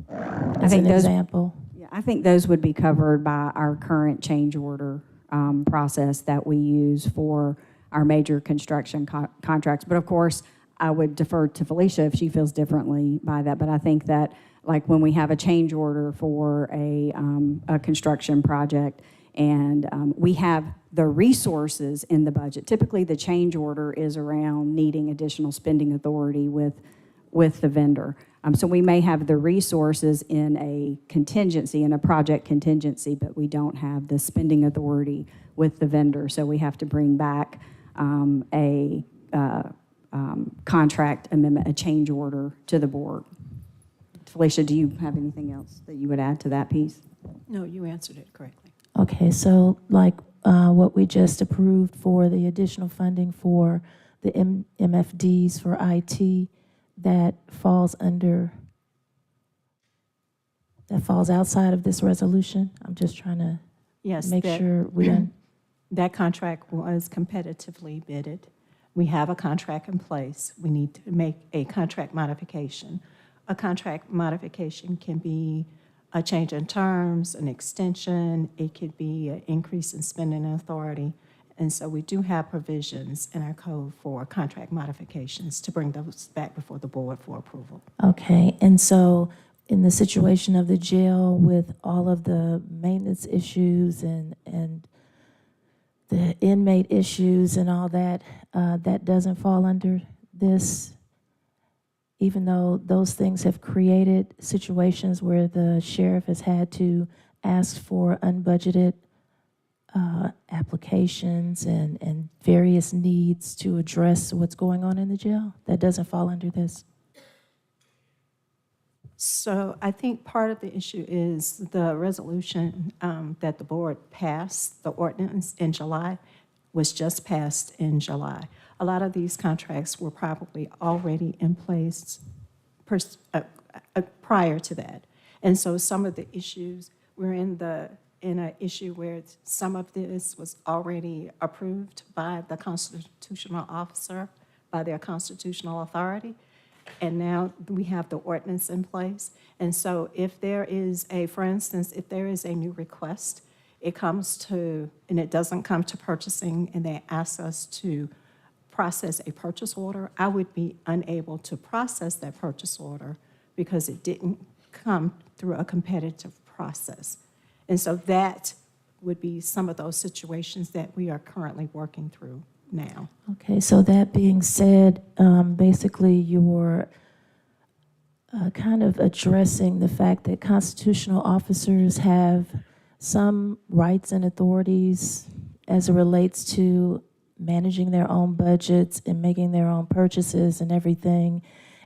As an example. Yeah, I think those would be covered by our current change order process that we use for our major construction contracts. But of course, I would defer to Felicia if she feels differently by that. But I think that like when we have a change order for a construction project and we have the resources in the budget, typically the change order is around needing additional spending authority with the vendor. So we may have the resources in a contingency, in a project contingency, but we don't have the spending authority with the vendor. So we have to bring back a contract amendment, a change order to the board. Felicia, do you have anything else that you would add to that piece? No, you answered it correctly. Okay, so like what we just approved for the additional funding for the MFDs for IT, that falls outside of this resolution? I'm just trying to make sure that contract was competitively bidded. We have a contract in place. We need to make a contract modification. A contract modification can be a change in terms, an extension. It could be an increase in spending authority. And so we do have provisions in our code for contract modifications to bring those back before the board for approval. Okay, and so in the situation of the jail with all of the maintenance issues and the inmate issues and all that, that doesn't fall under this, even though those things have created situations where the sheriff has had to ask for unbudgeted applications and various needs to address what's going on in the jail? That doesn't fall under this. So I think part of the issue is the resolution that the board passed, the ordinance in July, was just passed in July. A lot of these contracts were probably already in place prior to that. And so some of the issues, we're in an issue where some of this was already approved by the constitutional officer, by their constitutional authority. And now we have the ordinance in place. And so if there is for instance, if there is a new request, it comes to, and it doesn't come to purchasing, and they ask us to process a purchase order, I would be unable to process that purchase order because it didn't come through a competitive process. And so that would be some of those situations that we are currently working through now. Okay, so that being said, basically you're kind of addressing the fact that constitutional officers have some rights and authorities as it relates to managing their own budgets and making their own purchases and everything.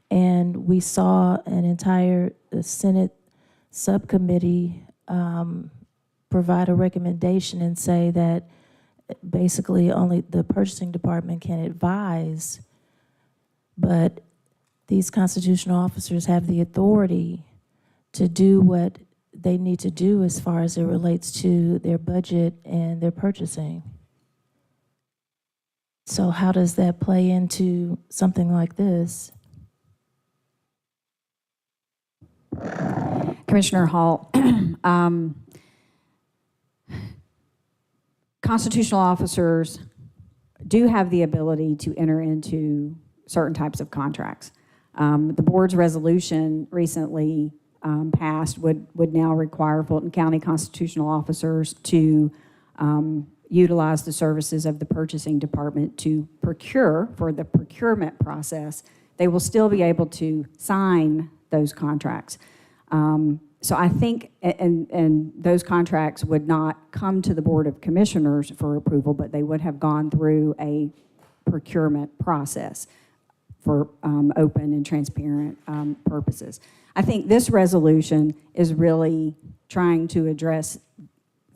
And we saw an entire Senate subcommittee provide a recommendation and say that basically only the purchasing department can advise, but these constitutional officers have the authority to do what they need to do as far as it relates to their budget and their purchasing. So how does that play into something like this? Commissioner Hall, constitutional officers do have the ability to enter into certain types of contracts. The board's resolution recently passed would now require Fulton County constitutional officers to utilize the services of the purchasing department to procure for the procurement process. They will still be able to sign those contracts. So I think, and those contracts would not come to the Board of Commissioners for approval, but they would have gone through a procurement process for open and transparent purposes. I think this resolution is really trying to address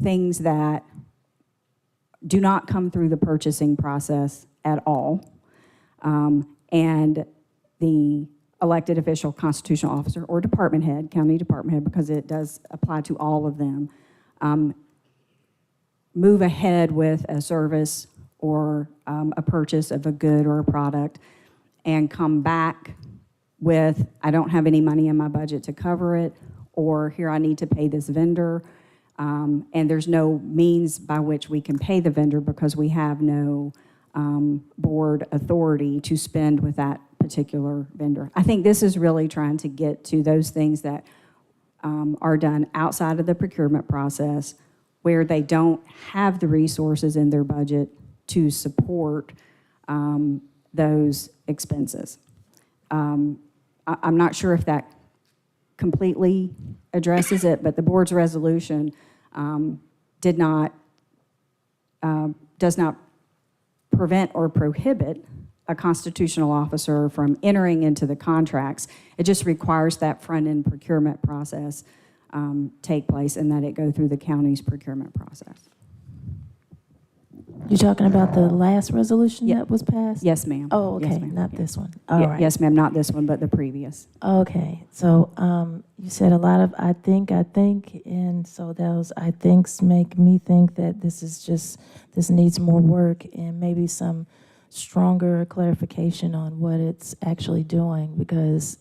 things that do not come through the purchasing process at all. And the elected official, constitutional officer, or department head, county department head, because it does apply to all of them, move ahead with a service or a purchase of a good or a product and come back with, I don't have any money in my budget to cover it, or here I need to pay this vendor, and there's no means by which we can pay the vendor because we have no board authority to spend with that particular vendor. I think this is really trying to get to those things that are done outside of the procurement process where they don't have the resources in their budget to support those expenses. I'm not sure if that completely addresses it, but the board's resolution does not prevent or prohibit a constitutional officer from entering into the contracts. It just requires that front-end procurement process take place and that it go through the county's procurement process. You're talking about the last resolution that was passed? Yes, ma'am. Oh, okay, Yes, ma'am. not this one. All right. Yes, ma'am, not this one, but the previous. Okay, so you said a lot of I think, and so those I thinks make me think that this needs more work and maybe some stronger clarification on what it's actually doing, because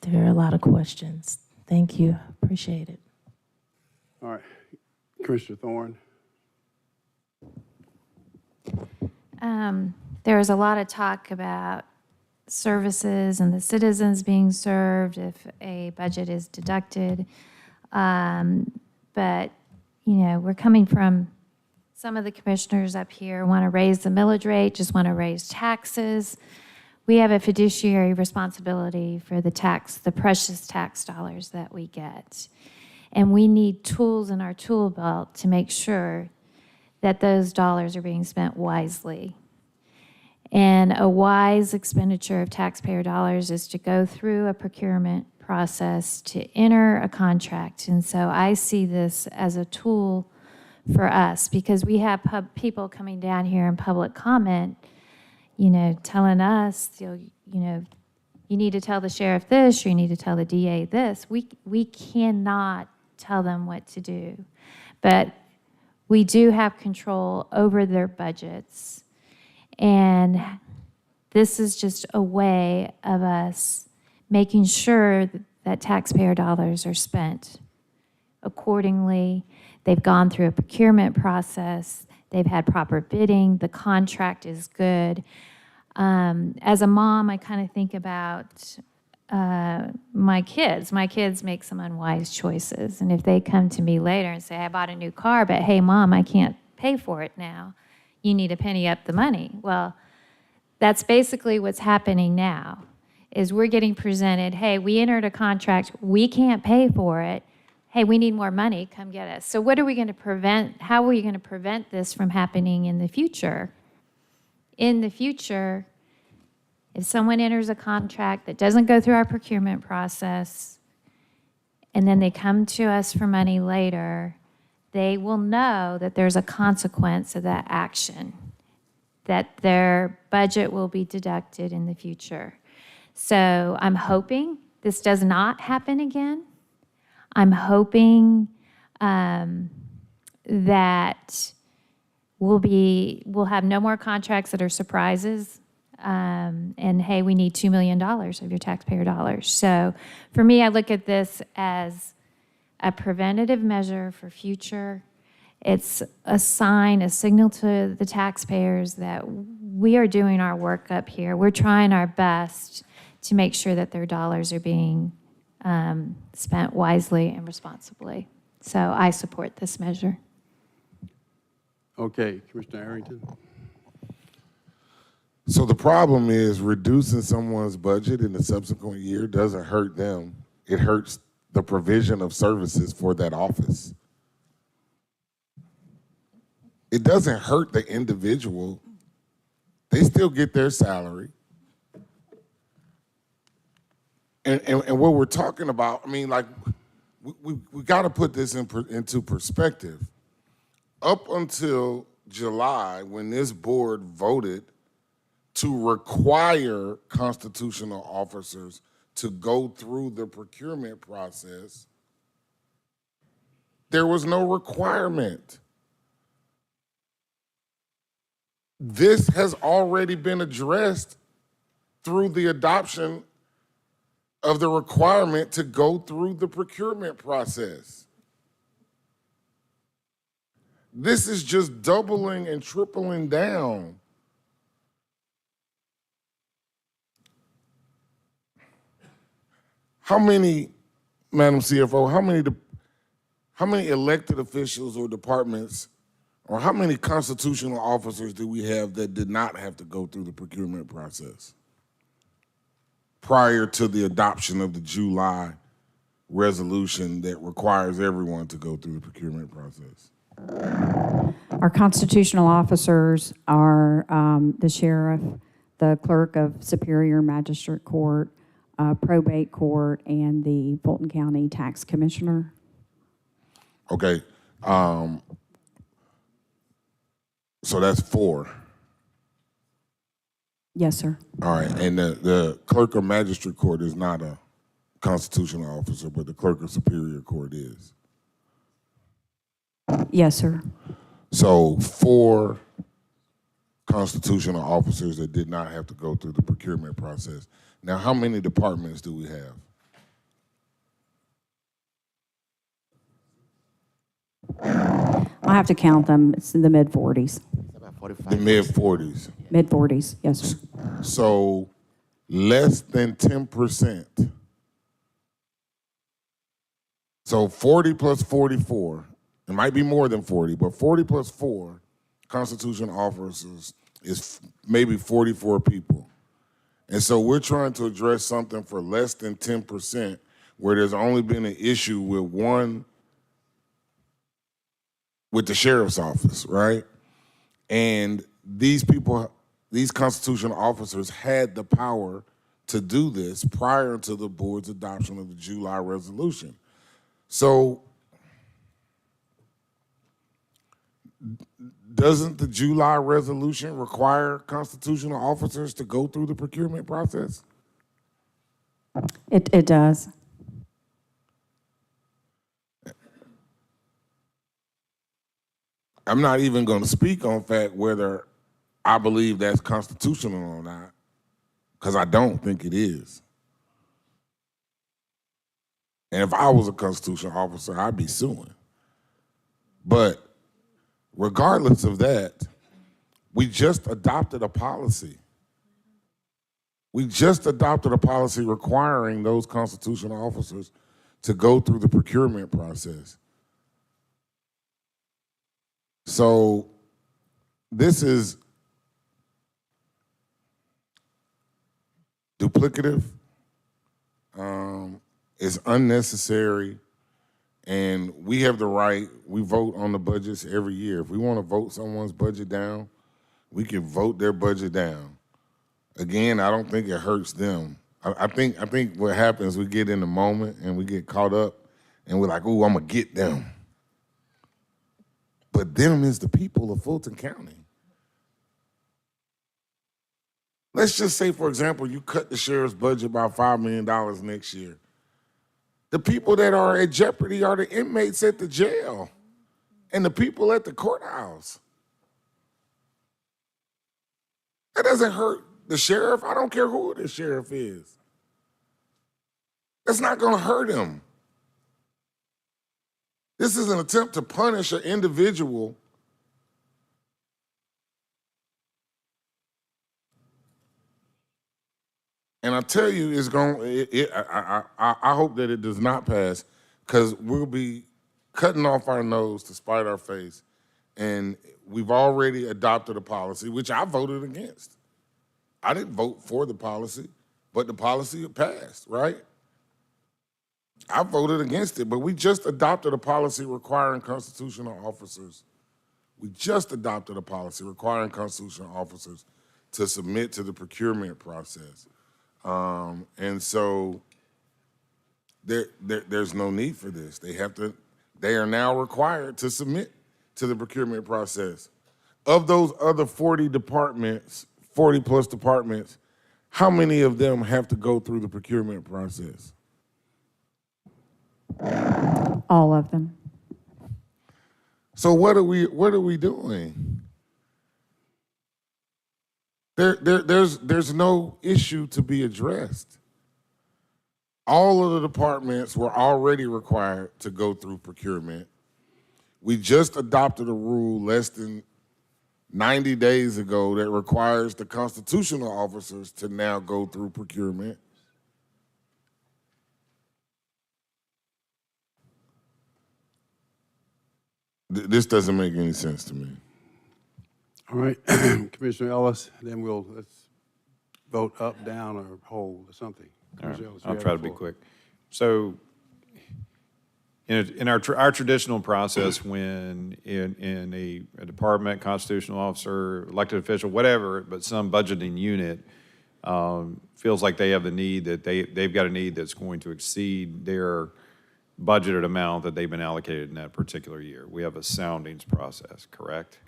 there are a lot of questions. Thank you, appreciate it. All right, Commissioner Thorne. There was a lot of talk about services and the citizens being served if a budget is deducted. But, you know, we're coming from, some of the commissioners up here want to raise the millage rate, just want to raise taxes. We have a fiduciary responsibility for the precious tax dollars that we get. And we need tools in our tool belt to make sure that those dollars are being spent wisely. And a wise expenditure of taxpayer dollars is to go through a procurement process to enter a contract. And so I see this as a tool for us, because we have people coming down here in public comment, you know, telling us, you know, you need to tell the sheriff this, or you need to tell the DA this. We cannot tell them what to do. But we do have control over their budgets. And this is just a way of us making sure that taxpayer dollars are spent accordingly. They've gone through a procurement process. They've had proper bidding. The contract is good. As a mom, I kind of think about my kids. My kids make some unwise choices. And if they come to me later and say, I bought a new car, but hey, Mom, I can't pay for it now. You need to penny up the money. Well, that's basically what's happening now, is we're getting presented, hey, we entered a contract, we can't pay for it. Hey, we need more money, come get us. So what are we going to prevent? How are we going to prevent this from happening in the future? In the future, if someone enters a contract that doesn't go through our procurement process, and then they come to us for money later, they will know that there's a consequence of that action, that their budget will be deducted in the future. So I'm hoping this does not happen again. I'm hoping that we'll have no more contracts that are surprises. And hey, we need $2 million of your taxpayer dollars. So for me, I look at this as a preventative measure for future. It's a sign, a signal to the taxpayers that we are doing our work up here. We're trying our best to make sure that their dollars are being spent wisely and responsibly. So I support this measure. Okay, Commissioner Arrington. So the problem is reducing someone's budget in the subsequent year doesn't hurt them. It hurts the provision of services for that office. It doesn't hurt the individual. They still get their salary. And what we're talking about, I mean, like, we got to put this into perspective. Up until July, when this board voted to require constitutional officers to go through the procurement process, there was no requirement. This has already been addressed through the adoption of the requirement to go through the procurement process. This is just doubling and tripling down. How many, Madam CFO, how many elected officials or departments, or how many constitutional officers do we have that did not have to go through the procurement process prior to the adoption of the July resolution that requires everyone to go through the procurement process? Our constitutional officers are the sheriff, the clerk of Superior Magistrate Court, probate court, and the Fulton County Tax Commissioner. Okay. So that's 4. Yes, sir. All right, and the clerk of magistrate court is not a constitutional officer, but the clerk of superior court is. Yes, sir. So 4 constitutional officers that did not have to go through the procurement process. Now, how many departments do we have? I have to count them. It's in the mid-40s. The mid-40s. Mid-40s, yes, sir. So less than 10%. So 40 plus 44, it might be more than 40, but 40 plus 4 constitutional officers is maybe 44 people. And so we're trying to address something for less than 10% where there's only been an issue with the sheriff's office, right? And these people, these constitutional officers had the power to do this prior to the board's adoption of the July resolution. So doesn't the July resolution require constitutional officers to go through the procurement process? It does. I'm not even going to speak on fact whether I believe that's constitutional or not, because I don't think it is. And if I was a constitutional officer, I'd be suing. But regardless of that, we just adopted a policy. We just adopted a policy requiring those constitutional officers to go through the procurement process. So this is duplicative, it's unnecessary, and we have the right, we vote on the budgets every year. If we want to vote someone's budget down, we can vote their budget down. Again, I don't think it hurts them. I think what happens, we get in the moment and we get caught up and we're like, ooh, I'm gonna get them. But them is the people of Fulton County. Let's just say, for example, you cut the sheriff's budget by $5 million next year. The people that are at jeopardy are the inmates at the jail and the people at the courthouse. That doesn't hurt the sheriff. I don't care who the sheriff is. That's not going to hurt him. This is an attempt to punish an individual and I tell you, it's going. I hope that it does not pass, because we'll be cutting off our nose to spite our face, and we've already adopted a policy which I voted against. I didn't vote for the policy, but the policy passed, right? I voted against it, but we just adopted a policy requiring constitutional officers. We just adopted a policy requiring constitutional officers to submit to the procurement process. And so there's no need for this. They are now required to submit to the procurement process. Of those other 40 departments, 40 plus departments, how many of them have to go through the procurement process? All of them. So what are we doing? There's no issue to be addressed. All of the departments were already required to go through procurement. We just adopted a rule less than 90 days ago that requires the constitutional officers to now go through procurement. This doesn't make any sense to me. All right, Commissioner Ellis, then let's vote up, down, or hold, or something. All right, Commissioner Ellis, you I'll have try the to be floor. quick. So in our traditional process, when in a department, constitutional officer, elected official, whatever, but some budgeting unit feels like they have the need, that they've got a need that's going to exceed their budgeted amount that they've been allocated in that particular year. We have a soundings process, correct?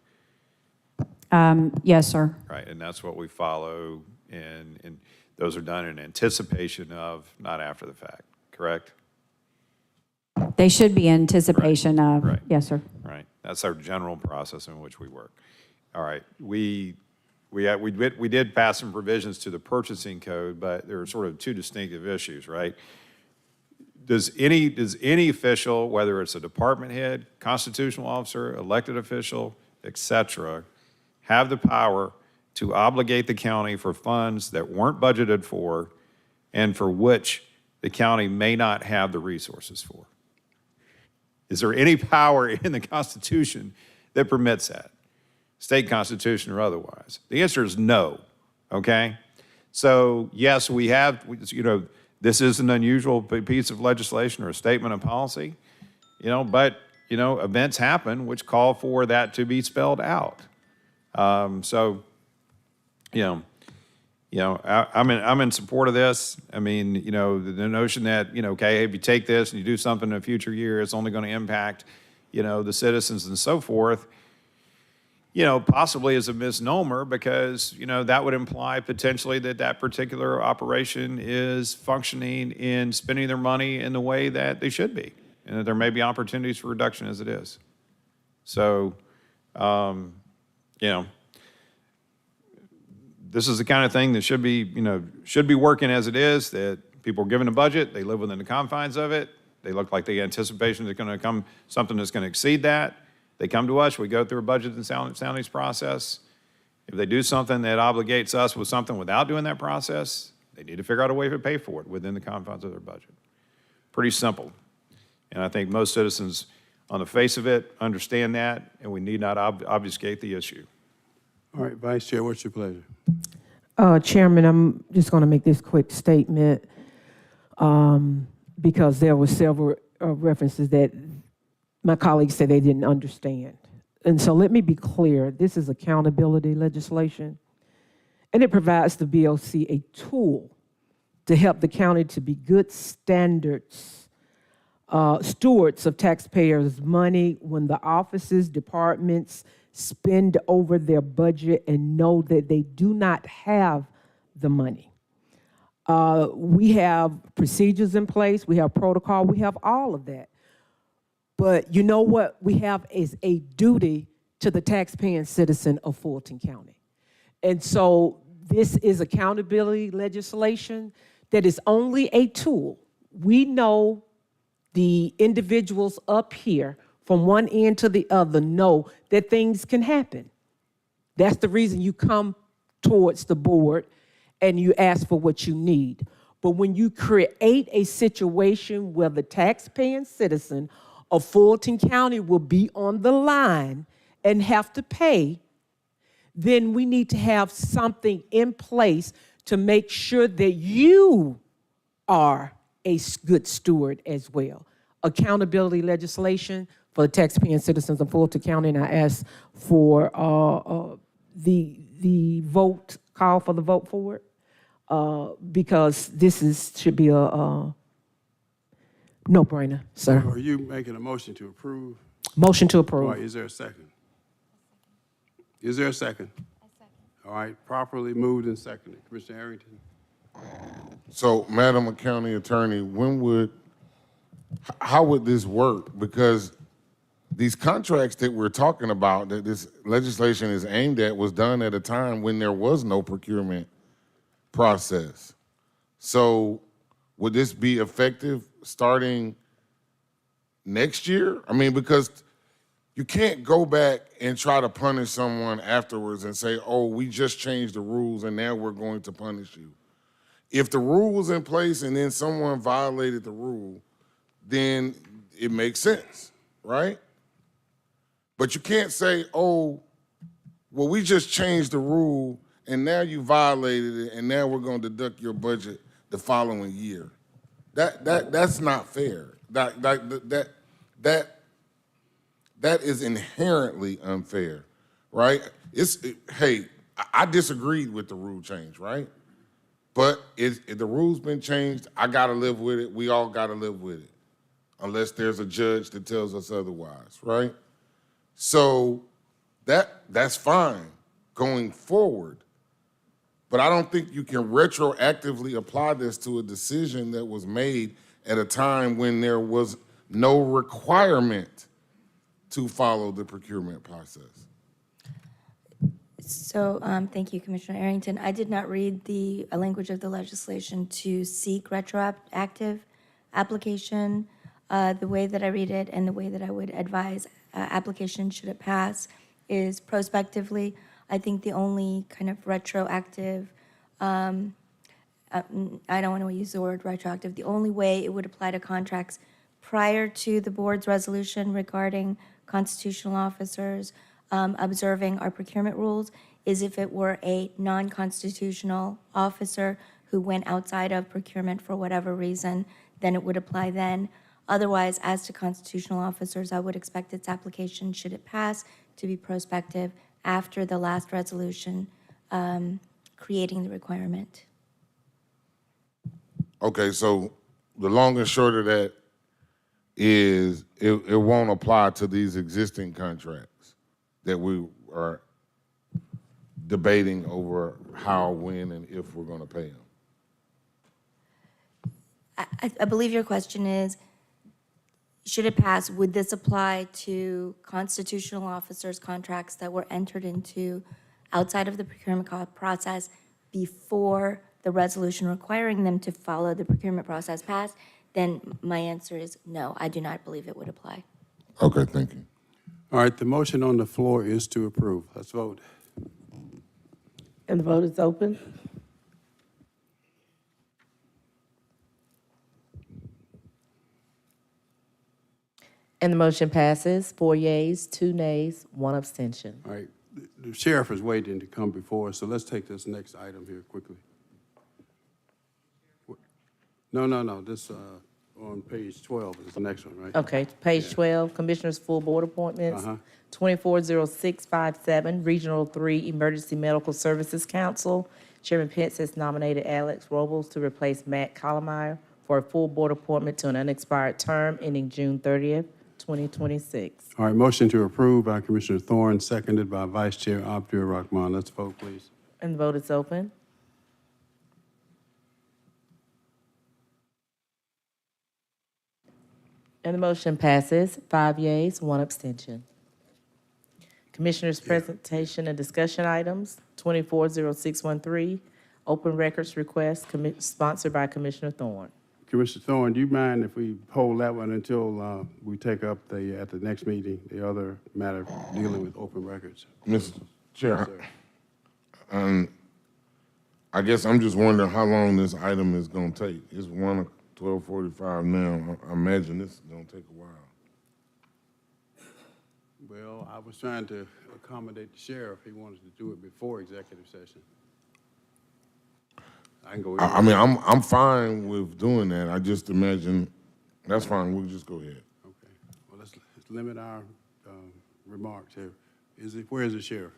Yes, sir. Right, and that's what we follow, and those are done in anticipation of, not after the fact, correct? They should be in anticipation of. Right. Yes, sir. Right, that's our general process in which we work. All right, we did pass some provisions to the purchasing code, but there are sort of two distinctive issues, right? Does any official, whether it's a department head, constitutional officer, elected official, et cetera, have the power to obligate the county for funds that weren't budgeted for and for which the county may not have the resources for? Is there any power in the Constitution that permits that? State constitution or otherwise? The answer is no, okay? So yes, we have, this is an unusual piece of legislation or a statement of policy, but, events happen which call for that to be spelled out. I'm in support of this. I mean, the notion that, okay, if you take this and you do something in a future year, it's only going to impact, the citizens and so forth, possibly is a misnomer because, that would imply potentially that particular operation is functioning in spending their money in the way that they should be, and that there may be opportunities for reduction as it is. So, this is the kind of thing that should be working as it is, that people are given a budget, they live within the confines of it, they look like the anticipation is going to come something that's going to exceed that. They come to us, we go through a budget and soundings process. If they do something that obligates us with something without doing that process, they need to figure out a way to pay for it within the confines of their budget. Pretty simple. And I think most citizens on the face of it understand that, and we need not obfuscate the issue. All right, Vice Chair, what's your pleasure? Chairman, I'm just going to make this quick statement because there were several references that my colleagues said they didn't understand. And so let me be clear, this is accountability legislation, and it provides the BOC a tool to help the county to be good stewards of taxpayers' money when the offices, departments spend over their budget and know that they do not have the money. We have procedures in place, we have protocol, we have all of that. But you know what we have is a duty to the taxpaying citizen of Fulton County. And so this is accountability legislation that is only a tool. We know the individuals up here from one end to the other know that things can happen. That's the reason you come towards the board and you ask for what you need. But when you create a situation where the taxpaying citizen of Fulton County will be on the line and have to pay, then we need to have something in place to make sure that you are a good steward as well. Accountability legislation for the taxpaying citizens of Fulton County, and I ask for the vote, call for the vote for it, because this should be a no-brainer, sir. Are you making a motion to approve? Motion to All approve. right, is there a second? Is there a second? All right, properly moved and seconded. Commissioner Harrington? So, Madam County Attorney, how would this work? Because these contracts that we're talking about, that this legislation is aimed at, was done at a time when there was no procurement process. So would this be effective starting next year? I mean, because you can't go back and try to punish someone afterwards and say, oh, we just changed the rules and now we're going to punish you. If the rule was in place and then someone violated the rule, then it makes sense, right? But you can't say, oh, well, we just changed the rule and now you violated it and now we're going to deduct your budget the following year. That's not fair. That is inherently unfair, right? Hey, I disagreed with the rule change, right? But if the rule's been changed, I gotta live with it. We all gotta live with it, unless there's a judge that tells us otherwise, right? So that's fine going forward. But I don't think you can retroactively apply this to a decision that was made at a time when there was no requirement to follow the procurement process. So thank you, Commissioner Arrington. I did not read the language of the legislation to seek retroactive application. The way that I read it and the way that I would advise application should it pass is prospectively. I think the only kind of retroactive, I don't want to use the word retroactive, the only way it would apply to contracts prior to the board's resolution regarding constitutional officers observing our procurement rules is if it were a non-constitutional officer who went outside of procurement for whatever reason, then it would apply then. Otherwise, as to constitutional officers, I would expect its application, should it pass, to be prospective after the last resolution creating the requirement. Okay, so the long and short of that is it won't apply to these existing contracts that we are debating over how, when, and if we're going to pay them. I believe your question is, should it pass, would this apply to constitutional officers' contracts that were entered into outside of the procurement process before the resolution requiring them to follow the procurement process passed? Then my answer is no, I do not believe it would apply. Okay, thank you. All right, the motion on the floor is to approve. Let's vote. And the vote is open. And the motion passes, 4 yeas, 2 nays, 1 abstention. All right, the sheriff is waiting to come before us, so let's take this next item here quickly. No, this on page 12 is the next one, right? Okay, page 12, Commissioners' full board appointments. 240657, Regional 3 Emergency Medical Services Council. Chairman Pence has nominated Alex Robles to replace Matt Collimeyer for a full board appointment to an unexpired term ending June 30th, 2026. All right, motion to approve by Commissioner Thorne, seconded by Vice Chair Abdur Rahman. Let's vote, please. And the vote is open. And the motion passes, 5 yeas, 1 abstention. Commissioners' presentation and discussion items, 240613, open records request, sponsored by Commissioner Thorne. Commissioner Thorne, do you mind if we hold that one until we take up at the next meeting, the other matter dealing with open records? Mr. Chair, I guess I'm just wondering how long this item is going to take. It's 12:45 now. I imagine this is going to take a while. Well, I was trying to accommodate the sheriff. He wanted to do it before executive session. I can go. I mean, I'm fine with doing that. I just imagine that's fine. We'll just go ahead. Okay. Well, let's limit our remarks here. Where is the sheriff?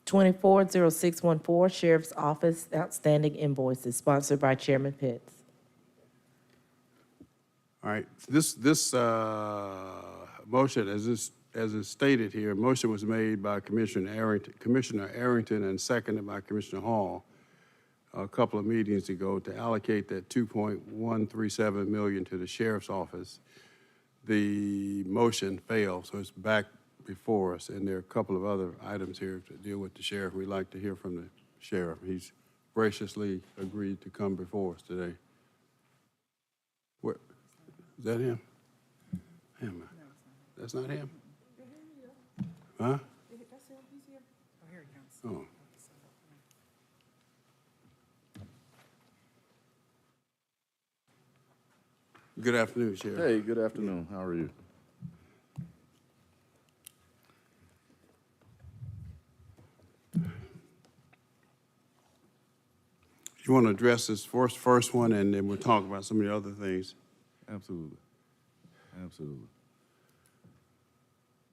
240614, Sheriff's Office Outstanding Invoices, sponsored by Chairman Pitts. All right. This motion, as is stated here, motion was made by Commissioner Arrington and seconded by Commissioner Hall a couple of meetings ago to allocate that $2.137 million to the sheriff's office. The motion failed, so it's back before us, and there are a couple of other items here to deal with the sheriff. We'd like to hear from the sheriff. He's graciously agreed to come before us today. Where, is that him? Him. That's not him? Huh? Oh. Good afternoon, Sheriff. Hey, good afternoon. How are you? You want to address this first one, and then we'll talk about some of the other things. Absolutely. Absolutely.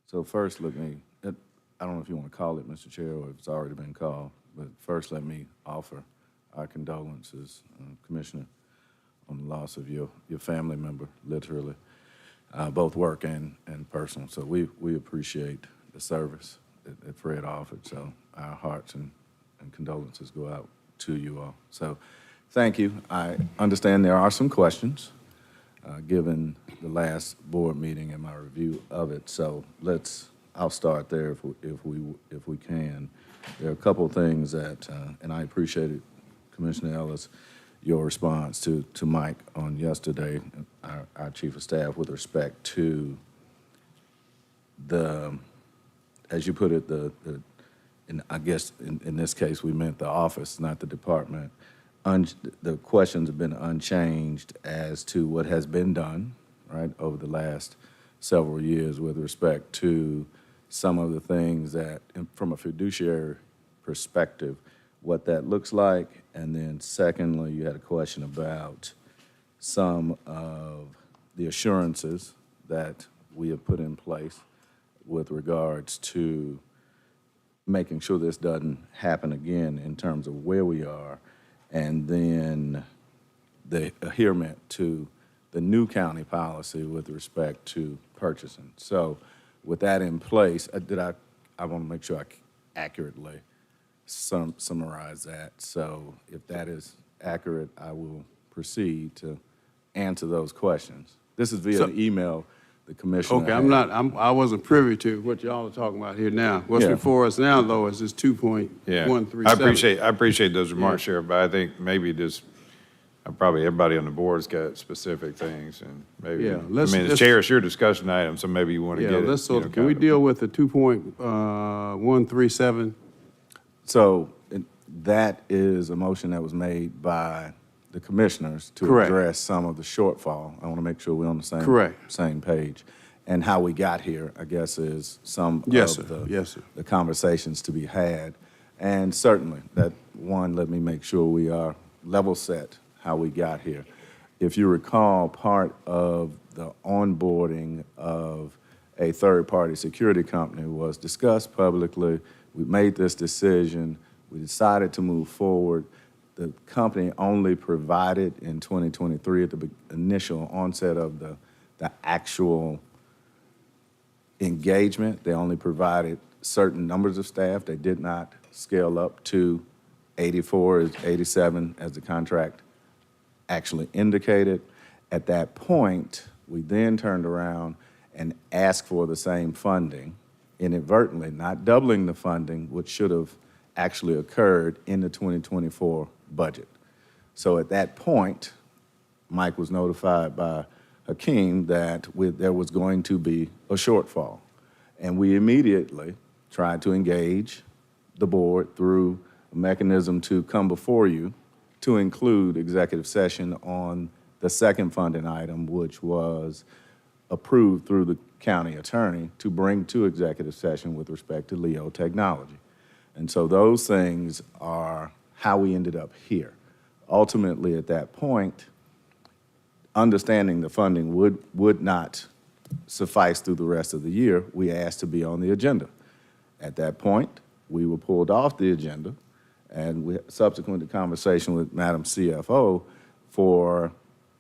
So first, I don't know if you want to call it, Mr. Chair, or if it's already been called, but first let me offer our condolences, Commissioner, on the loss of your family member, literally, both work and personal. So we appreciate the service that Fred offered. So our hearts and condolences go out to you all. So thank you. I understand there are some questions given the last board meeting and my review of it. So I'll start there if we can. There are a couple of things that, and I appreciated, Commissioner Ellis, your response to Mike on yesterday, our Chief of Staff, with respect to as you put it, the and I guess in this case, we meant the office, not the department, the questions have been unchanged as to what has been done, right, over the last several years with respect to some of the things that, from a fiduciary perspective, what that looks like. And then secondly, you had a question about some of the assurances that we have put in place with regards to making sure this doesn't happen again in terms of where we are, and then the adherence to the new county policy with respect to purchasing. So with that in place, I want to make sure I accurately summarize that. So if that is accurate, I will proceed to answer those questions. This is via an email the commissioner Okay, had. I wasn't privy to what y'all are talking about here now. What's Yeah. before us now, though, is this 2.137. I appreciate those remarks, Sheriff, but I think maybe just, probably everybody on the board's got specific things, and maybe, Yeah, the chair, it's your discussion item, so maybe you want to Yeah, get it. let's, can we deal with the 2.137? So that is a motion that was made by the commissioners to Correct. address some of the shortfall. I want to make sure we're on the Correct. same page. And how we got here, I guess, is some Yes, of sir. Yes, sir. the conversations to be had. And certainly, that one, let me make sure we are level set how we got here. If you recall, part of the onboarding of a third-party security company was discussed publicly. We made this decision. We decided to move forward. The company only provided in 2023, at the initial onset of the actual engagement, they only provided certain numbers of staff. They did not scale up to 84, 87 as the contract actually indicated. At that point, we then turned around and asked for the same funding, inadvertently, not doubling the funding, which should have actually occurred in the 2024 budget. So at that point, Mike was notified by Hakeem that there was going to be a shortfall. And we immediately tried to engage the board through a mechanism to come before you to include executive session on the second funding item, which was approved through the county attorney to bring to executive session with respect to Leo Technology. And so those things are how we ended up here. Ultimately, at that point, understanding the funding would not suffice through the rest of the year, we asked to be on the agenda. At that point, we were pulled off the agenda, and we subsequent to conversation with Madam CFO for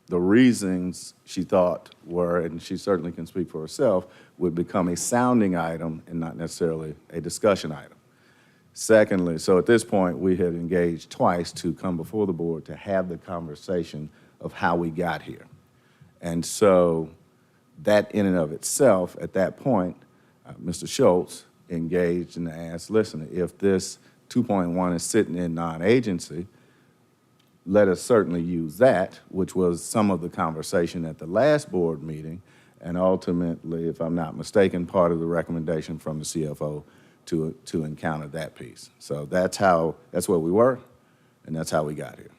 the reasons she thought were, and she certainly can speak for herself, would become a sounding item and not necessarily a discussion item. Secondly, so at this point, we had engaged twice to come before the board to have the conversation of how we got here. And so that in and of itself, at that point, Mr. Schultz engaged and asked, listen, if this 2.1 is sitting in non-agency, let us certainly use that, which was some of the conversation at the last board meeting, and ultimately, if I'm not mistaken, part of the recommendation from the CFO to encounter that piece. So that's where we were, and that's how we got here.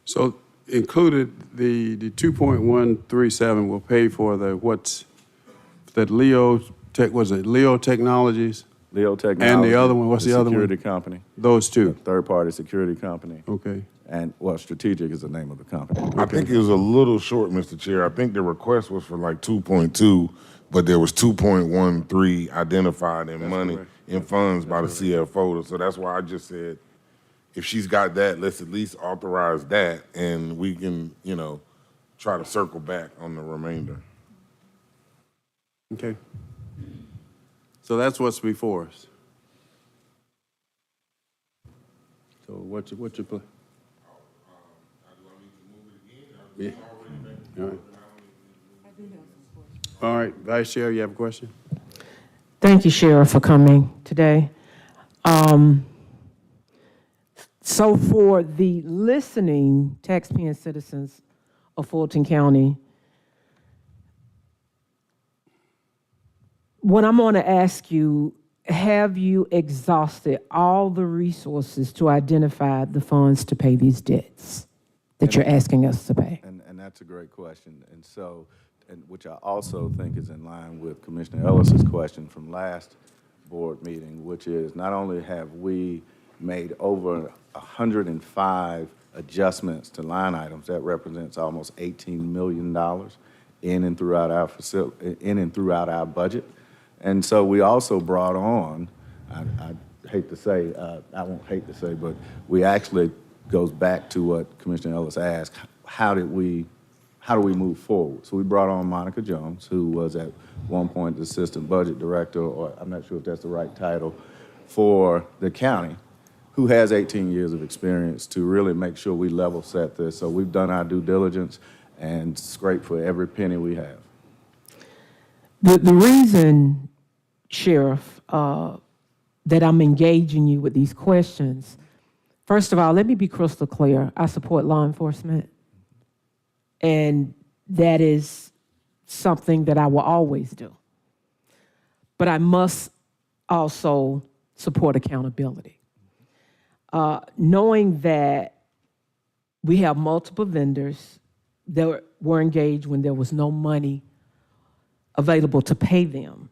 So included, the 2.137 will pay for that Leo Technologies? Leo Technology. And the other one, what's the other one? Security company. Those two? Third-party security company. Okay. And, well, Strategic is the name of the company. I think it was a little short, Mr. Chair. I think the request was for like 2.2, but there was 2.13 identified in money, in funds by the CFO. So that's why I just said, if she's got that, let's at least authorize that, and we can, try to circle back on the remainder. Okay. So that's what's before us. So what's your plan? Yeah. All right. All right, Vice Chair, you have a question? Thank you, Sheriff, for coming today. So for the listening taxpaying citizens of Fulton County, what I'm going to ask you have you exhausted all the resources to identify the funds to pay these debts that you're asking us to pay? And that's a great question. And so, and which I also think is in line with Commissioner Ellis's question from last board meeting, which is not only have we made over 105 adjustments to line items, that represents almost $18 million in and throughout our budget. And so we also brought on, I hate to say, I won't hate to say, but we actually goes back to what Commissioner Ellis asked, how do we move forward? So we brought on Monica Jones, who was at one point the assistant budget director, or I'm not sure if that's the right title, for the county, who has 18 years of experience to really make sure we level set this. So we've done our due diligence and scraped for every penny we have. The reason, Sheriff, that I'm engaging you with these questions, first of all, let me be crystal clear. I support law enforcement, and that is something that I will always do. But I must also support accountability. Knowing that we have multiple vendors that were engaged when there was no money available to pay them,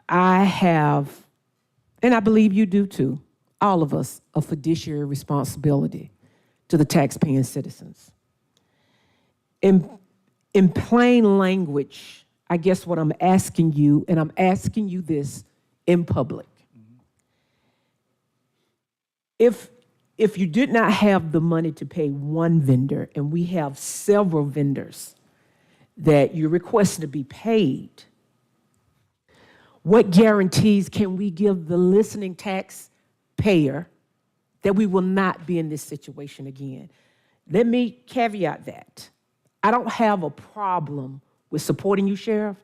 I have, and I believe you do too, all of us, a fiduciary responsibility to the taxpaying citizens. In plain language, I guess what I'm asking you, and I'm asking you this in public. If you did not have the money to pay one vendor, and we have several vendors that you're requesting to be paid, what guarantees can we give the listening taxpayer that we will not be in this situation again? Let me caveat that. I don't have a problem with supporting you, Sheriff.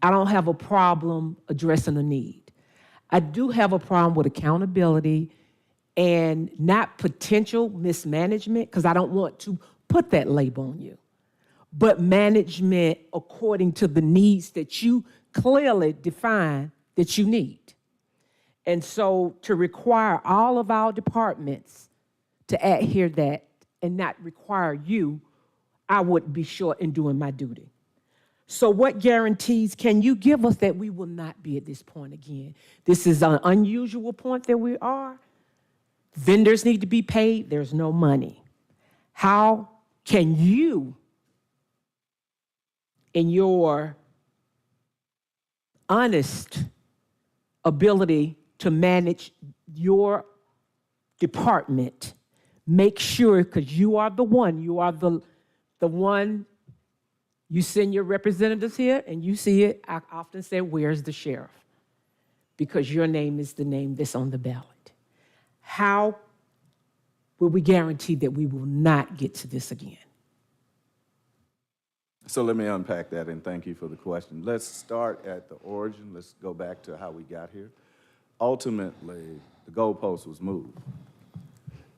I don't have a problem addressing a need. I do have a problem with accountability and not potential mismanagement, because I don't want to put that label on you, but management according to the needs that you clearly define that you need. And so to require all of our departments to adhere that and not require you, I wouldn't be short in doing my duty. So what guarantees can you give us that we will not be at this point again? This is an unusual point that we are. Vendors need to be paid. There's no money. How can you, in your honest ability to manage your department, make sure, because you are the one, you send your representatives here and you see it, I often say, where's the sheriff? Because your name is the name that's on the ballot. How will we guarantee that we will not get to this again? So let me unpack that, and thank you for the question. Let's start at the origin. Let's go back to how we got here. Ultimately, the goalpost was moved.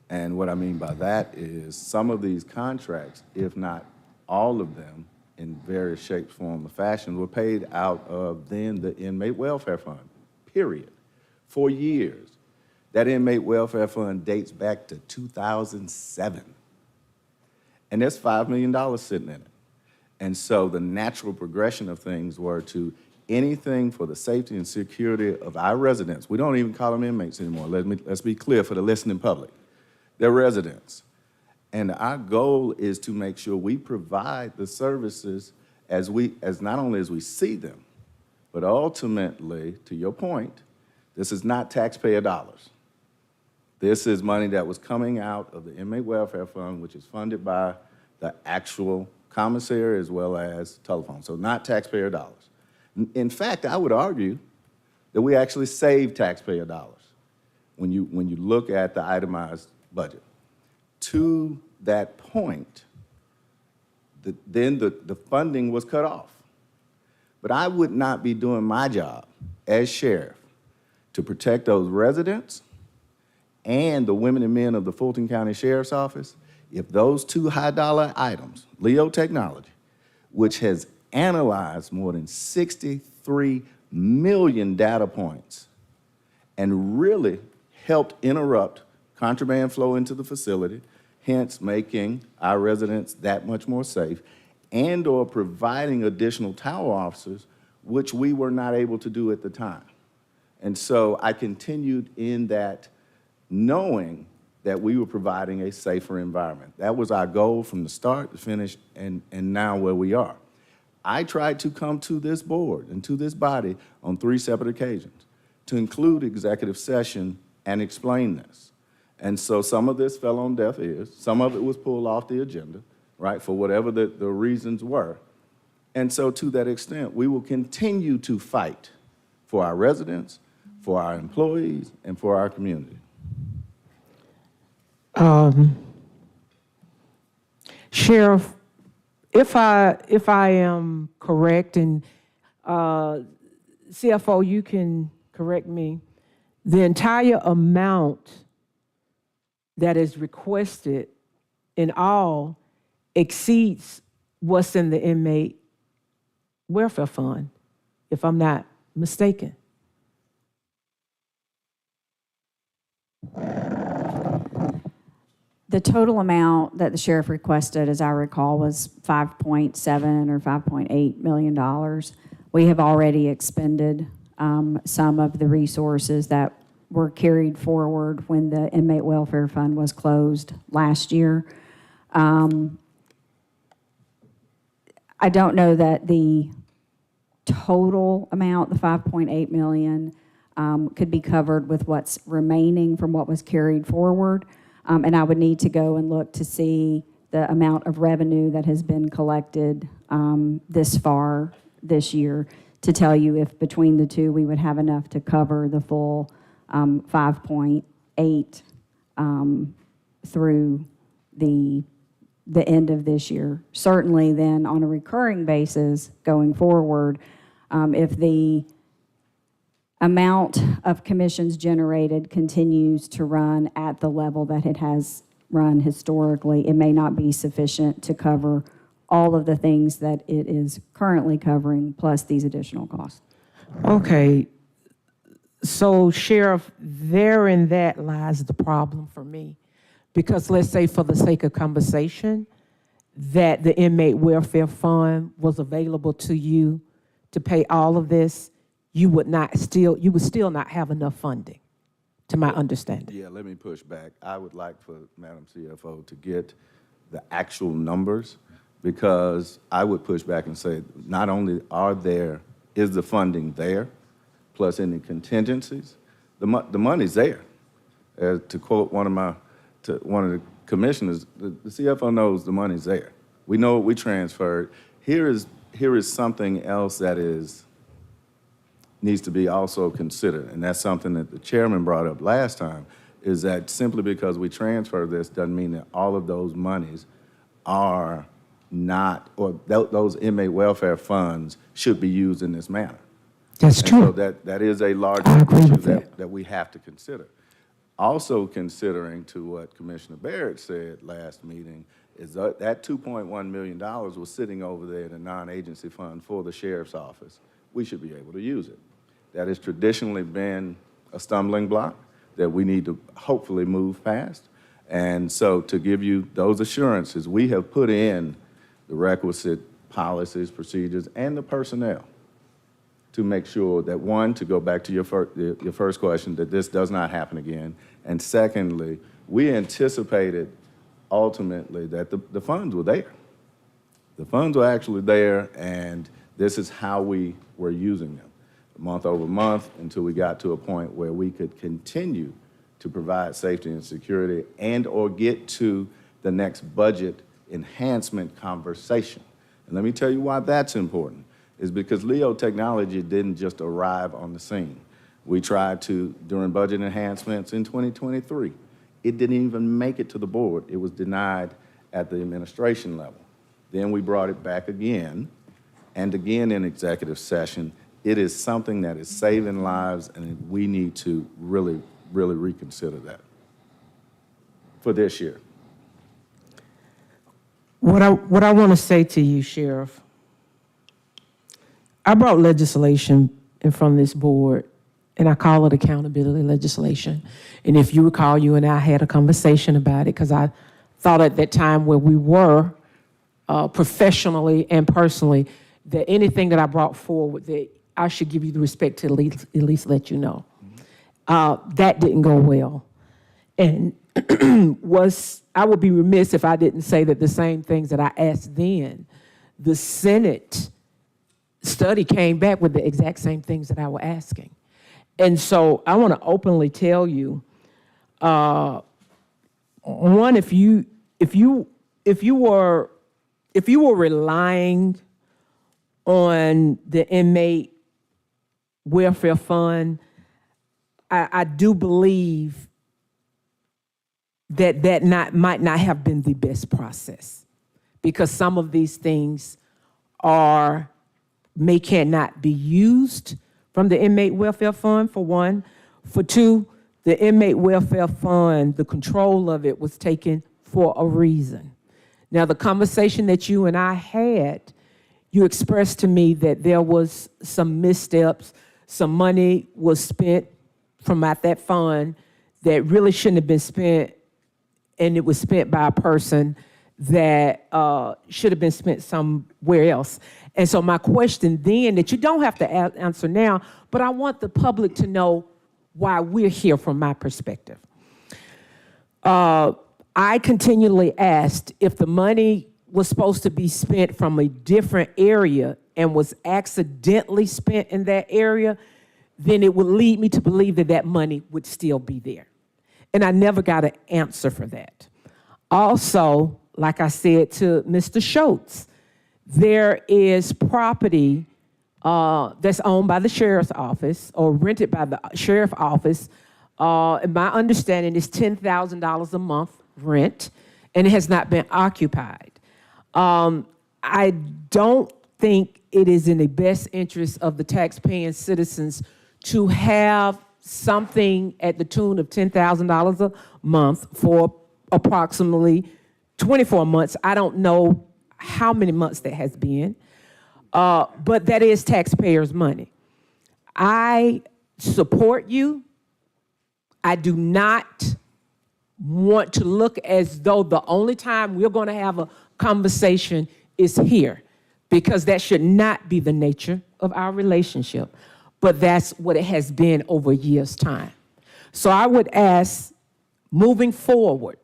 And what I mean by that is some of these contracts, if not all of them, in various shapes, form, or fashion, were paid out of then the Inmate Welfare Fund, period, for years. That Inmate Welfare Fund dates back to 2007. And there's $5 million sitting in it. And so the natural progression of things were to anything for the safety and security of our residents. We don't even call them inmates anymore. Let's be clear for the listening public. They're residents. And our goal is to make sure we provide the services as not only as we see them, but ultimately, to your point, this is not taxpayer dollars. This is money that was coming out of the Inmate Welfare Fund, which is funded by the actual commissary as well as telephone, so not taxpayer dollars. In fact, I would argue that we actually save taxpayer dollars when you look at the itemized budget. To that point, then the funding was cut off. But I would not be doing my job as sheriff to protect those residents and the women and men of the Fulton County Sheriff's Office if those two high-dollar items, Leo Technology, which has analyzed more than 63 million data points and really helped interrupt contraband flow into the facility, hence making our residents that much more safe, and or providing additional tower officers, which we were not able to do at the time. And so I continued in that knowing that we were providing a safer environment. That was our goal from the start to finish, and now where we are. I tried to come to this board and to this body on 3 separate occasions to include executive session and explain this. And so some of this fell on deaf ears. Some of it was pulled off the agenda, right, for whatever the reasons were. And so to that extent, we will continue to fight for our residents, for our employees, and for our community. Sheriff, if I am correct, and CFO, you can correct me, the entire amount that is requested in all exceeds what's in the inmate welfare fund, if I'm not mistaken. The total amount that the sheriff requested, as I recall, was $5.7 or $5.8 million. We have already expended some of the resources that were carried forward when the inmate welfare fund was closed last year. I don't know that the total amount, the $5.8 million, could be covered with what's remaining from what was carried forward. And I would need to go and look to see the amount of revenue that has been collected this far this year to tell you if between the two we would have enough to cover the full 5.8 through the end of this year. Certainly then on a recurring basis going forward, if the amount of commissions generated continues to run at the level that it has run historically, it may not be sufficient to cover all of the things that it is currently covering, plus these additional costs. Okay, so Sheriff, therein that lies the problem for me. Because let's say for the sake of conversation, that the inmate welfare fund was available to you to pay all of this, you would still not have enough funding, to my understanding. Yeah, let me push back. I would like for Madam CFO to get the actual numbers, because I would push back and say not only is the funding there, plus any contingencies, the money's there. To quote one of the commissioners, the CFO knows the money's there. We know what we transferred. Here is something else that needs to be also considered, and that's something that the chairman brought up last time, is that simply because we transfer this doesn't mean that all of those monies are not, or those inmate welfare funds should be used in this manner. That's true. So that is a large issue that we have to consider. Also considering to what Commissioner Barrett said last meeting, is that $2.1 million was sitting over there in a non-agency fund for the sheriff's office. We should be able to use it. That has traditionally been a stumbling block that we need to hopefully move past. And so to give you those assurances, we have put in the requisite policies, procedures, and the personnel to make sure that, one, to go back to your first question, that this does not happen again. And secondly, we anticipated ultimately that the funds were there. The funds were actually there, and this is how we were using them, month over month, until we got to a point where we could continue to provide safety and security and or get to the next budget enhancement conversation. And let me tell you why that's important, is because LEO technology didn't just arrive on the scene. We tried to, during budget enhancements in 2023, it didn't even make it to the board. It was denied at the administration level. Then we brought it back again, and again in executive session. It is something that is saving lives, and we need to really, really reconsider that for this year. What I want to say to you, Sheriff, I brought legislation in front of this board, and I call it accountability legislation. And if you recall, you and I had a conversation about it, because I thought at that time where we were professionally and personally, that anything that I brought forward, that I should give you the respect to at least let you know. That didn't go well. And I would be remiss if I didn't say that the same things that I asked then, the Senate study came back with the exact same things that I was asking. And so I want to openly tell you, one, if you were relying on the inmate welfare fund, I do believe that might not have been the best process, because some of these things cannot be used from the inmate welfare fund, for one. For two, the inmate welfare fund, the control of it was taken for a reason. Now, the conversation that you and I had, you expressed to me that there was some missteps, some money was spent from out that fund that really shouldn't have been spent, and it was spent by a person that should have been spent somewhere else. And so my question then, that you don't have to answer now, but I want the public to know why we're here from my perspective. I continually asked if the money was supposed to be spent from a different area and was accidentally spent in that area, then it would lead me to believe that that money would still be there. And I never got an answer for that. Also, like I said to Mr. Schultz, there is property that's owned by the sheriff's office or rented by the sheriff's office. And my understanding is $10,000 a month rent, and it has not been occupied. I don't think it is in the best interest of the taxpaying citizens to have something at the tune of $10,000 a month for approximately 24 months. I don't know how many months that has been, but that is taxpayers' money. I support you. I do not want to look as though the only time we're going to have a conversation is here, because that should not be the nature of our relationship. But that's what it has been over years' time. So I would ask, moving forward,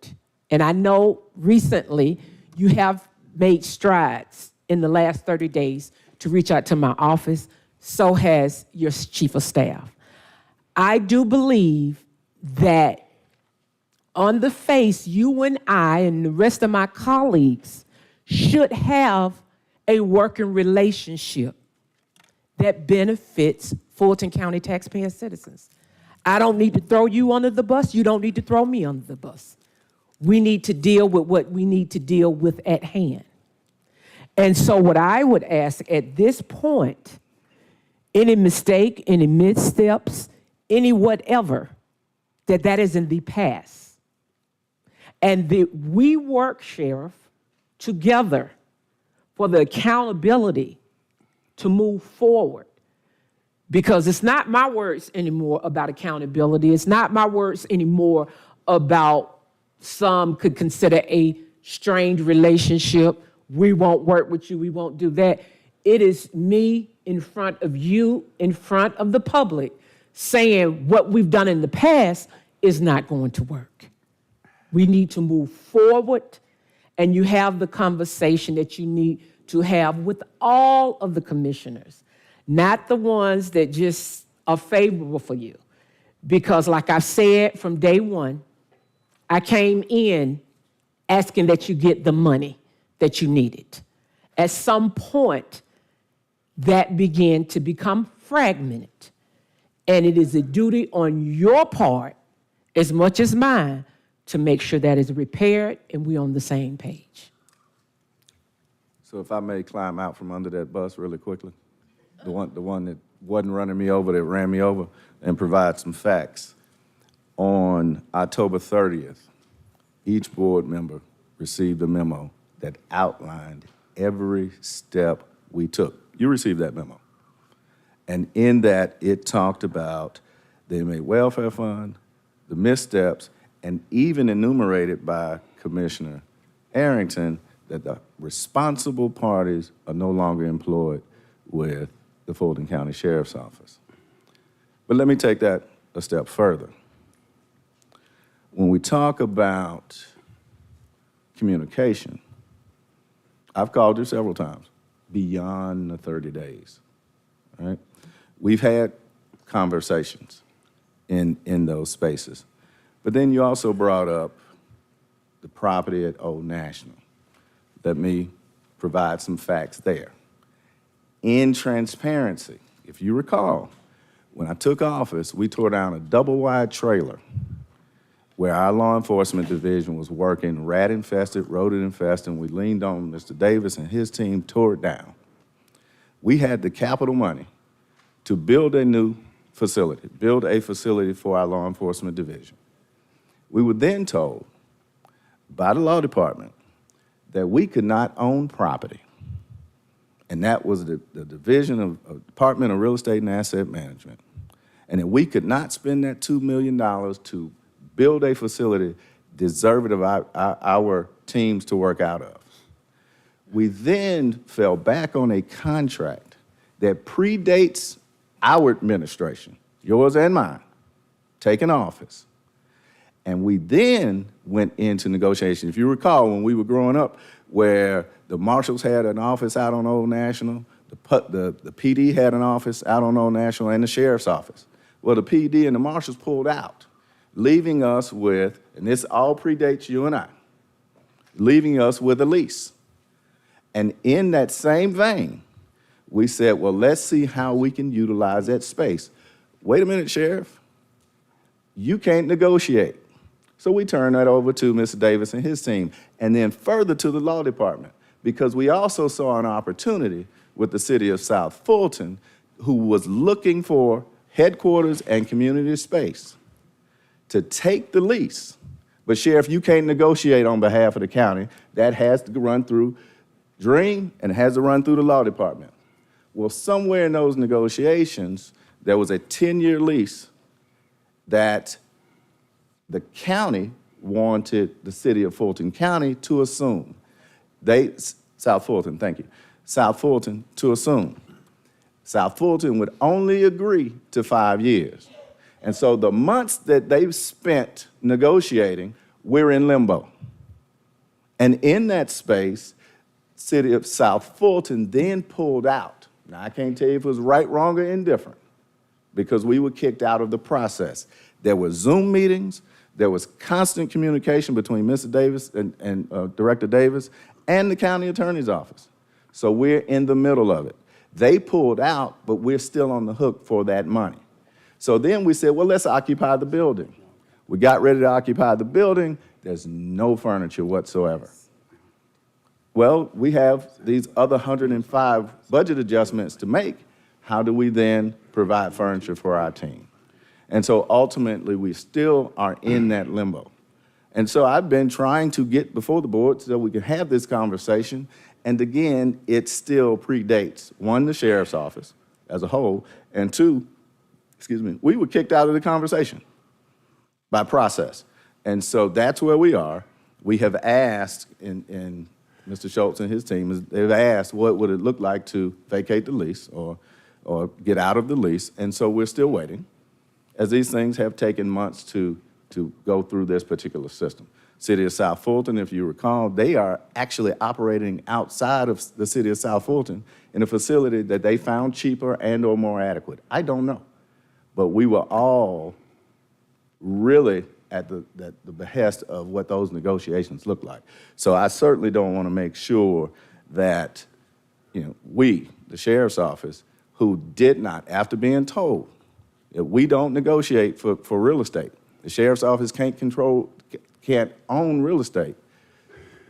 and I know recently you have made strides in the last 30 days to reach out to my office, so has your chief of staff. I do believe that on the face, you and I and the rest of my colleagues should have a working relationship that benefits Fulton County taxpaying citizens. I don't need to throw you under the bus. You don't need to throw me under the bus. We need to deal with what we need to deal with at hand. And so what I would ask at this point, any mistake, any missteps, any whatever, that is in the past. And we work, Sheriff, together for the accountability to move forward. Because it's not my words anymore about accountability. It's not my words anymore about some could consider a strained relationship. We won't work with you. We won't do that. It is me in front of you, in front of the public, saying what we've done in the past is not going to work. We need to move forward, and you have the conversation that you need to have with all of the commissioners, not the ones that just are favorable for you. Because like I said from day one, I came in asking that you get the money that you needed. At some point, that began to become fragmented. And it is a duty on your part, as much as mine, to make sure that is repaired and we're on the same page. So if I may climb out from under that bus really quickly, the one that wasn't running me over, that ran me over, and provide some facts. On October 30th, each board member received a memo that outlined every step we took. You received that memo. And in that, it talked about the inmate welfare fund, the missteps, and even enumerated by Commissioner Arrington that the responsible parties are no longer employed with the Fulton County Sheriff's Office. But let me take that a step further. When we talk about communication, I've called you several times, beyond the 30 days, right? We've had conversations in those spaces. But then you also brought up the property at Old National. Let me provide some facts there. In transparency, if you recall, when I took office, we tore down a double-wide trailer where our law enforcement division was working rat-infested, rodent-infested, and we leaned on Mr. Davis and his team, tore it down. We had the capital money to build a new facility, build a facility for our law enforcement division. We were then told by the law department that we could not own property, and that was the division of Department of Real Estate and Asset Management, and that we could not spend that $2 million to build a facility deserving of our teams to work out of. We then fell back on a contract that predates our administration, yours and mine, taking office. And we then went into negotiation. If you recall, when we were growing up, where the marshals had an office out on Old National, the PD had an office out on Old National, and the sheriff's office. Well, the PD and the marshals pulled out, leaving us with, and this all predates you and I, leaving us with a lease. And in that same vein, we said, well, let's see how we can utilize that space. Wait a minute, Sheriff. You can't negotiate. So we turned that over to Mr. Davis and his team, and then further to the law department, because we also saw an opportunity with the city of South Fulton, who was looking for headquarters and community space to take the lease. But Sheriff, you can't negotiate on behalf of the county. That has to run through Dream, and it has to run through the law department. Well, somewhere in those negotiations, there was a 10-year lease that the county wanted the city of Fulton County to assume. South Fulton, thank you. South Fulton to assume. South Fulton would only agree to 5 years. And so the months that they've spent negotiating, we're in limbo. And in that space, city of South Fulton then pulled out. Now, I can't tell you if it was right, wrong, or indifferent, because we were kicked out of the process. There were Zoom meetings. There was constant communication between Mr. Davis and Director Davis and the county attorney's office. So we're in the middle of it. They pulled out, but we're still on the hook for that money. So then we said, well, let's occupy the building. We got ready to occupy the building. There's no furniture whatsoever. Well, we have these other 105 budget adjustments to make. How do we then provide furniture for our team? And so ultimately, we still are in that limbo. And so I've been trying to get before the board so we can have this conversation. And again, it still predates, one, the sheriff's office as a whole, and two, we were kicked out of the conversation by process. And so that's where we are. We have asked, and Mr. Schultz and his team, they've asked what would it look like to vacate the lease or get out of the lease. And so we're still waiting, as these things have taken months to go through this particular system. City of South Fulton, if you recall, they are actually operating outside of the city of South Fulton in a facility that they found cheaper and or more adequate. I don't know. But we were all really at the behest of what those negotiations look like. So I certainly don't want to make sure that, we, the sheriff's office, who did not, after being told that we don't negotiate for real estate, the sheriff's office can't own real estate,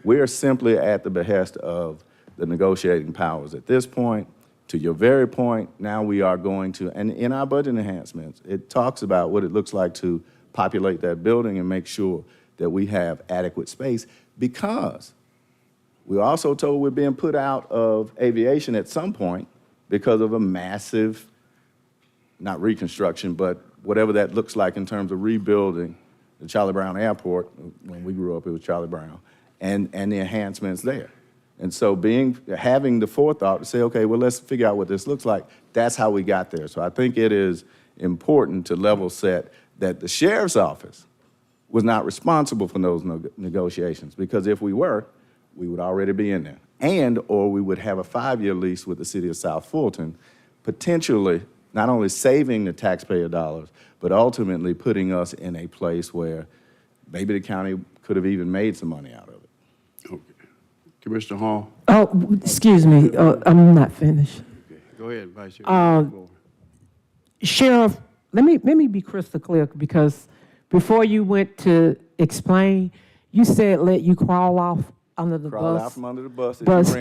we're simply at the behest of the negotiating powers. At this point, to your very point, now we are going to, and in our budget enhancements, it talks about what it looks like to populate that building and make sure that we have adequate space, because we're also told we're being put out of aviation at some point because of a massive not reconstruction, but whatever that looks like in terms of rebuilding the Charlie Brown Airport. When we grew up, it was Charlie Brown, and the enhancements there. And so having the forethought to say, okay, well, let's figure out what this looks like, that's how we got there. So I think it is important to level set that the sheriff's office was not responsible for those negotiations, because if we were, we would already be in there. Or we would have a 5-year lease with the city of South Fulton, potentially not only saving the taxpayer dollars, but ultimately putting us in a place where maybe the county could have even made some money out of it. Okay. Commissioner Hall? Oh, excuse me, I'm not finished. Okay. Go ahead, Vice Chair. Sheriff, let me be crystal clear, because before you went to explain, you said let you crawl off under the Crawl bus. out from under the bus. Bus.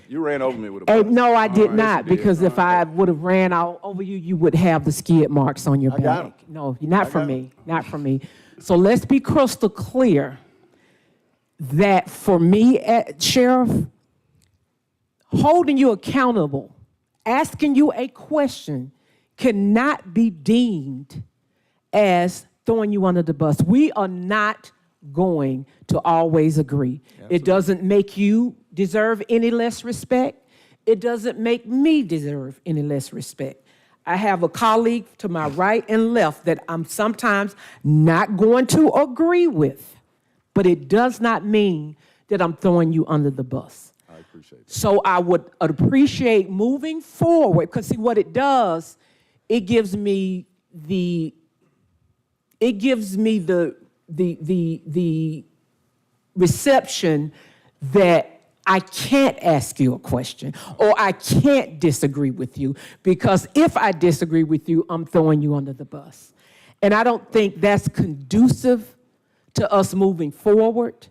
You ran over me with a bus. No, I did right, not, yes, you did. because if I would have ran all over you, you would have the skid marks on your I got 'em. back. No, not from me, not from me. So let's be crystal clear that for me, Sheriff, holding you accountable, asking you a question cannot be deemed as throwing you under the bus. We are not going to always agree. Absolutely. It doesn't make you deserve any less respect. It doesn't make me deserve any less respect. I have a colleague to my right and left that I'm sometimes not going to agree with, but it does not mean that I'm throwing you under the bus. I appreciate that. So I would appreciate moving forward, because see what it does, it gives me the reception that I can't ask you a question or I can't disagree with you, because if I disagree with you, I'm throwing you under the bus. And I don't think that's conducive to us moving forward.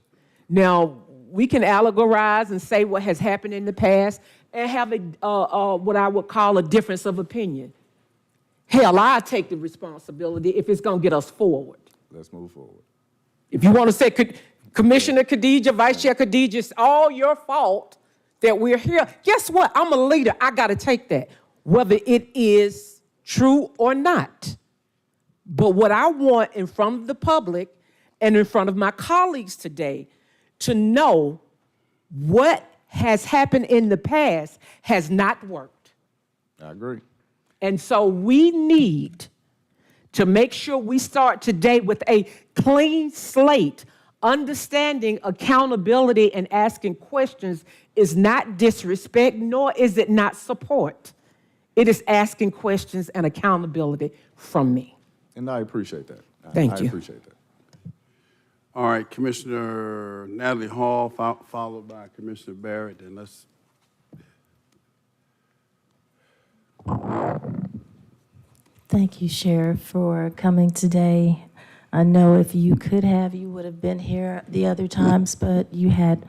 Now, we can allegorize and say what has happened in the past and have what I would call a difference of opinion. Hell, I take the responsibility if it's going to get us forward. Let's move forward. If you want to say, Commissioner Khadija, Vice Chair Khadija, it's all your fault that we're here. Guess what? I'm a leader. I got to take that, whether it is true or not. But what I want in front of the public and in front of my colleagues today to know what has happened in the past has not worked. I agree. And so we need to make sure we start today with a clean slate. Understanding accountability and asking questions is not disrespect, nor is it not support. It is asking questions and accountability from me. And I appreciate that. Thank you. I appreciate that. All right, Commissioner Natalie Hall, followed by Commissioner Barrett, and let's. Thank you, Sheriff, for coming today. I know if you could have, you would have been here the other times, but you had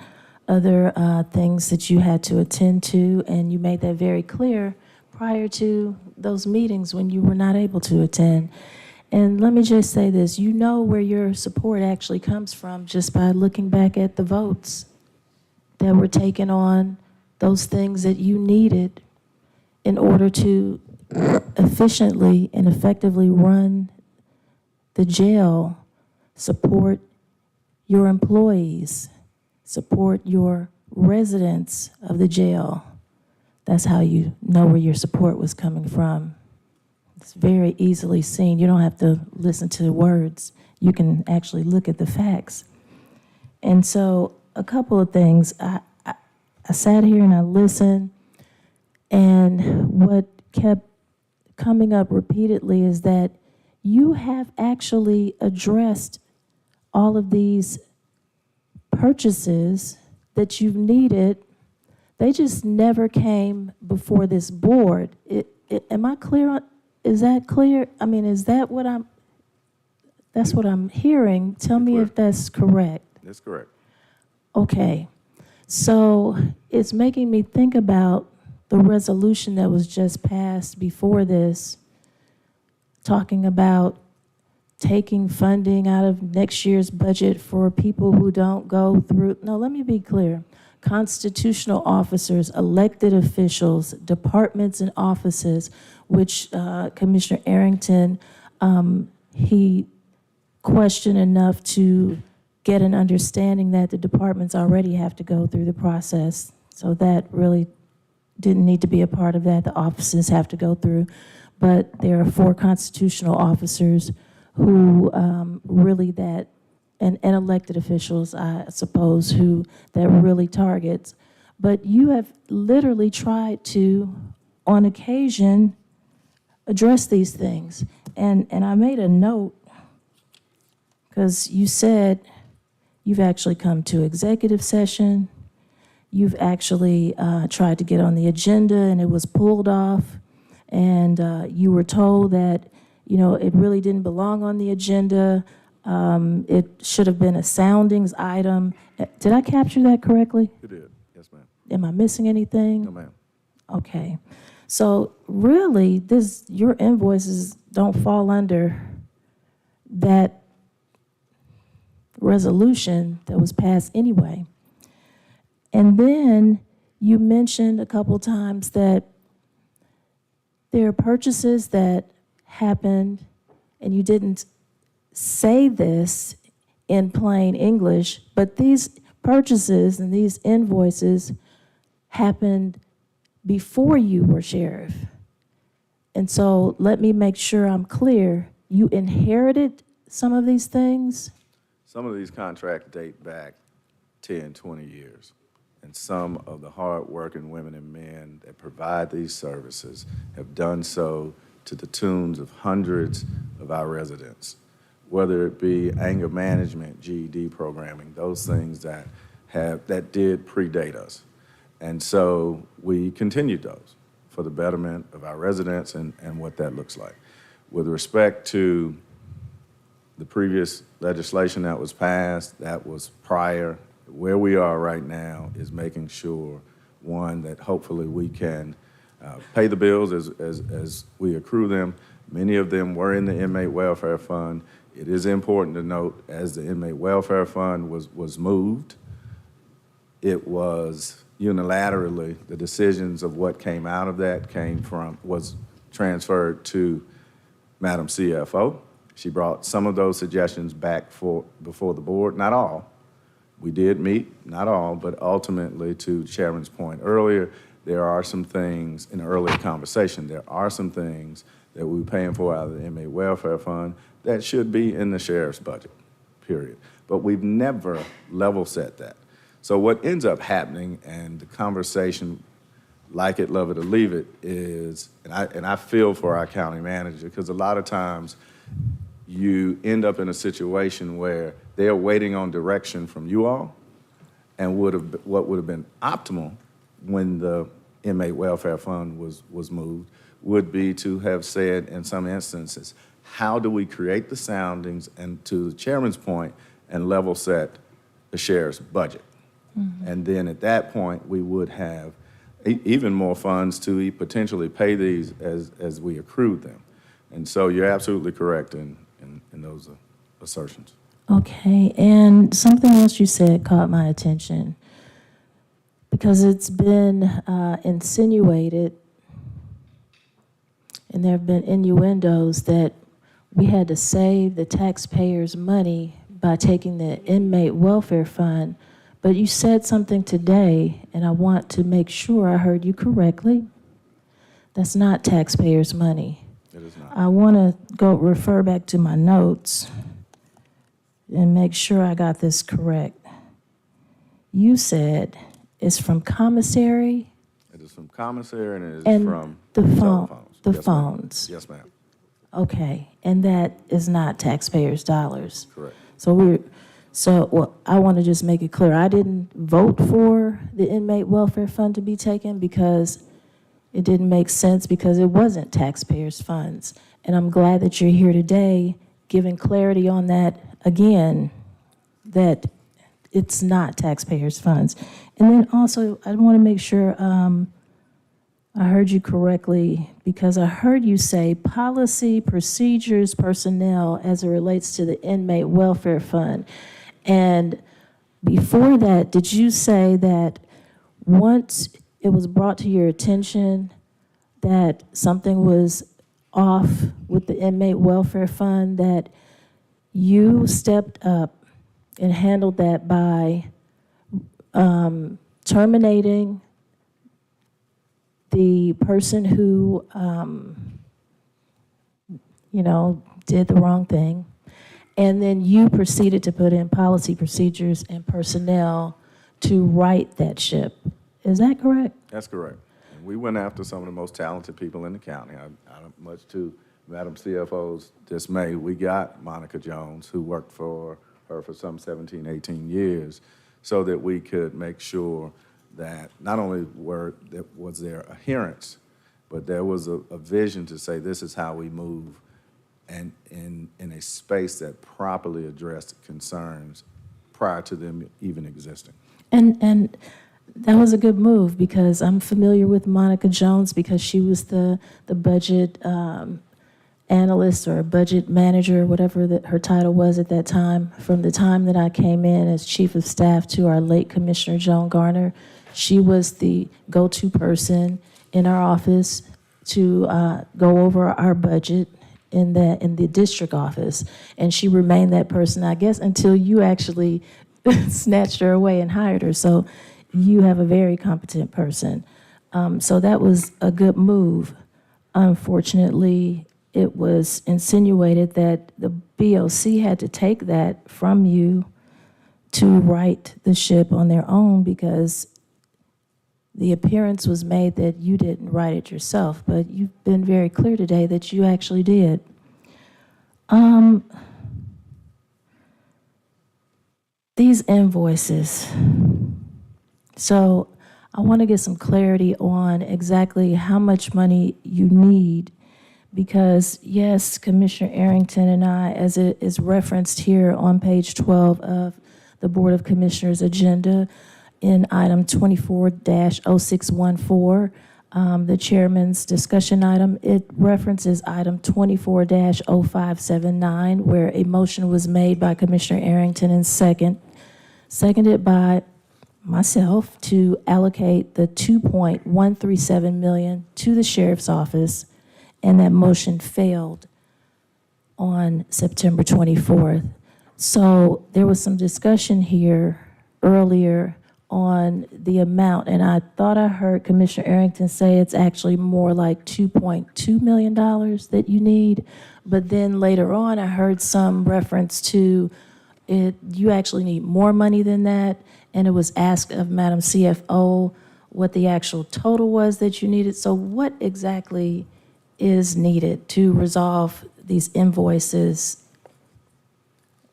other things that you had to attend to, and you made that very clear prior to those meetings when you were not able to attend. And let me just say this, you know where your support actually comes from just by looking back at the votes that were taken on those things that you needed in order to efficiently and effectively run the jail, support your employees, support your residents of the jail. That's how you know where your support was coming from. It's very easily seen. You don't have to listen to the words. You can actually look at the facts. And so a couple of things. I sat here and I listened, and what kept coming up repeatedly is that you have actually addressed all of these purchases that you've needed. They just never came before this board. Am I clear on? Is that clear? I mean, is that what that's what I'm hearing. Tell me if that's correct. That's correct. Okay. So it's making me think about the resolution that was just passed before this, talking about taking funding out of next year's budget for people who don't go through. No, let me be clear. constitutional officers, elected officials, departments and offices, which Commissioner Arrington, he questioned enough to get an understanding that the departments already have to go through the process. So that really didn't need to be a part of that. The offices have to go through. But there are 4 constitutional officers who really that, and elected officials, I suppose, who that really targets. But you have literally tried to, on occasion, address these things. And I made a note, because you said you've actually come to executive session. You've actually tried to get on the agenda and it was pulled off. And you were told that, you know, it really didn't belong on the agenda. It should have been a soundings item. Did I capture that correctly? You did, yes, ma'am. Am I missing anything? No, ma'am. Okay. So really, your invoices don't fall under that resolution that was passed anyway. And then you mentioned a couple times that there are purchases that happened, and you didn't say this in plain English, but these purchases and these invoices happened before you were sheriff. And so let me make sure I'm clear. You inherited some of these things? Some of these contracts date back 10, 20 years. And some of the hard-working women and men that provide these services have done so to the tunes of hundreds of our residents, whether it be anger management, GED programming, those things that did predate us. And so we continued those for the betterment of our residents and what that looks like. With respect to the previous legislation that was passed, that was prior. Where we are right now is making sure, one, that hopefully we can pay the bills as we accrue them. Many of them were in the Inmate Welfare Fund. It is important to note, as the Inmate Welfare Fund was moved, it was unilaterally, the decisions of what came out of that was transferred to Madam CFO. She brought some of those suggestions back before the board, not all. We did meet, not all, but ultimately, to Chairman's point earlier, there are some things in the earlier conversation, there are some things that we're paying for out of the Inmate Welfare Fund that should be in the sheriff's budget, period. But we've never level set that. So what ends up happening, and the conversation, like it, love it, or leave it, is, and I feel for our county manager, because a lot of times you end up in a situation where they're waiting on direction from you all, and what would have been optimal when the Inmate Welfare Fund was moved would be to have said, in some instances, how do we create the soundings, and to the chairman's point, and level set the sheriff's budget. Mm-hmm. And then at that point, we would have even more funds to potentially pay these as we accrued them. And so you're absolutely correct in those assertions. Okay, and something else you said caught my attention, because it's been insinuated, and there have been innuendos that we had to save the taxpayers' money by taking the Inmate Welfare Fund. But you said something today, and I want to make sure I heard you correctly. That's not taxpayers' money. It is not. I want to refer back to my notes and make sure I got this correct. You said it's from commissary? It is from commissary, and it is and from the telephones. The Yes, phones. Yes, ma'am. Okay, and that is not taxpayers' dollars. Correct. So I want to just make it clear. I didn't vote for the Inmate Welfare Fund to be taken because it didn't make sense, because it wasn't taxpayers' funds. And I'm glad that you're here today giving clarity on that again, that it's not taxpayers' funds. And then also, I want to make sure I heard you correctly, because I heard you say policy, procedures, personnel as it relates to the Inmate Welfare Fund. And before that, did you say that once it was brought to your attention that something was off with the inmate welfare fund, that you stepped up and handled that by terminating the person who, did the wrong thing. And then you proceeded to put in policy, procedures, and personnel to right that ship. Is that correct? That's correct. And we went after some of the most talented people in the county. Much to Madam CFO's dismay, we got Monica Jones, who worked for her for some 17, 18 years, so that we could make sure that not only was there adherence, but there was a vision to say this is how we move, and in a space that properly addressed concerns prior to them even existing. And that was a good move, because I'm familiar with Monica Jones because she was the budget analyst or budget manager, whatever that her title was at that time. From the time that I came in as chief of staff to our late Commissioner Joan Garner, she was the go-to person in our office to go over our budget in the district office. And she remained that person, I guess, until you actually snatched her away and hired her. So you have a very competent person. So that was a good move. Unfortunately, it was insinuated that the BOC had to take that from you to right the ship on their own, because the appearance was made that you didn't write it yourself, but you've been very clear today that you actually did. These invoices. So I want to get some clarity on exactly how much money you need, because yes, Commissioner Arrington and I, as it is referenced here on page 12 of the Board of Commissioners agenda, in item 24-0614, the chairman's discussion item, it references item 24-0579, where a motion was made by Commissioner Arrington and seconded by myself to allocate the $2.137 million to the sheriff's office, and that motion failed on September 24th. So there was some discussion here earlier on the amount, and I thought I heard Commissioner Arrington say it's actually more like $2.2 million that you need, but then later on I heard some reference to it, you actually need more money than that, and it was asked of Madam CFO what the actual total was that you needed. So what exactly is needed to resolve these invoices?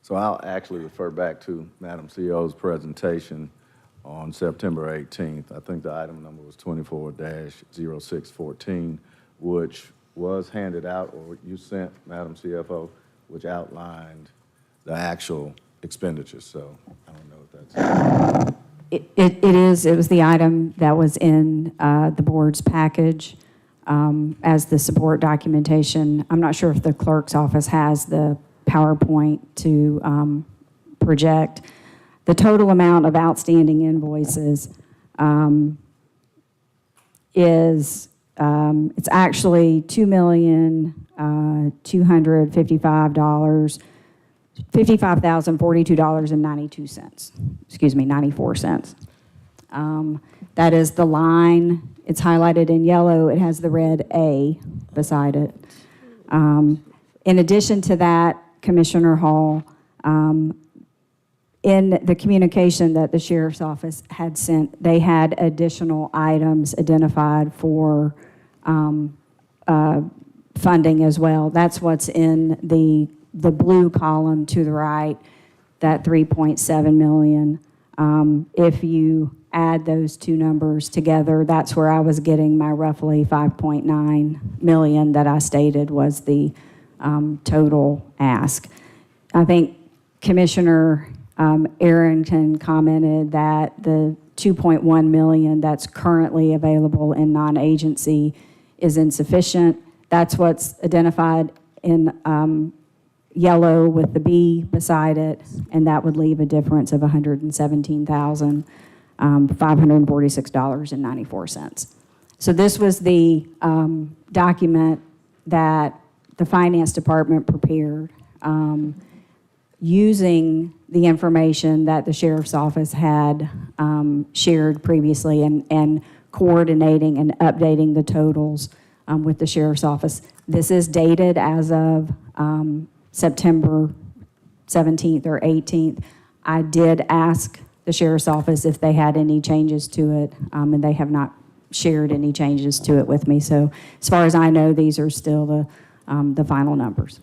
So I'll actually refer back to Madam CEO's presentation on September 18th. I think the item number was 24-0614, which was handed out, or you sent, Madam CFO, which outlined the actual expenditures. So I don't know if that's... It was the item that was in the board's package as the support documentation. I'm not sure if the clerk's office has the PowerPoint to project. The total amount of outstanding invoices is, it's actually $2,255,042.92. Excuse me, 94 cents. That is the line. It's highlighted in yellow. It has the red A beside it. In addition to that, Commissioner Hall, in the communication that the sheriff's office had sent, they had additional items identified for funding as well. That's what's in the blue column to the right, that 3.7 million. If you add those two numbers together, that's where I was getting my roughly 5.9 million that I stated was the total ask. I think Commissioner Arrington commented that the 2.1 million that's currently available in non-agency is insufficient. That's what's identified in yellow with the B beside it, and that would leave a difference of 117,000. $546.94. So this was the document that the Finance Department prepared using the information that the Sheriff's Office had shared previously and coordinating and updating the totals with the Sheriff's Office. This is dated as of September 17th or 18th. I did ask the Sheriff's Office if they had any changes to it, and they have not shared any changes to it with me. So as far as I know, these are still the final numbers.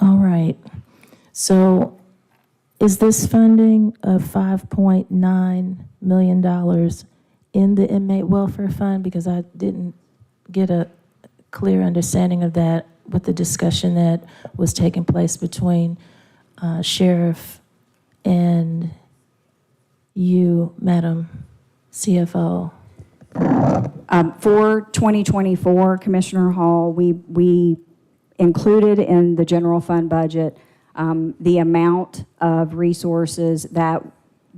All right. So is this funding of $5.9 million in the inmate welfare fund? Because I didn't get a clear understanding of that with the discussion that was taking place between Sheriff and you, Madam CFO. For 2024, Commissioner Hall, we included in the general fund budget the amount of resources that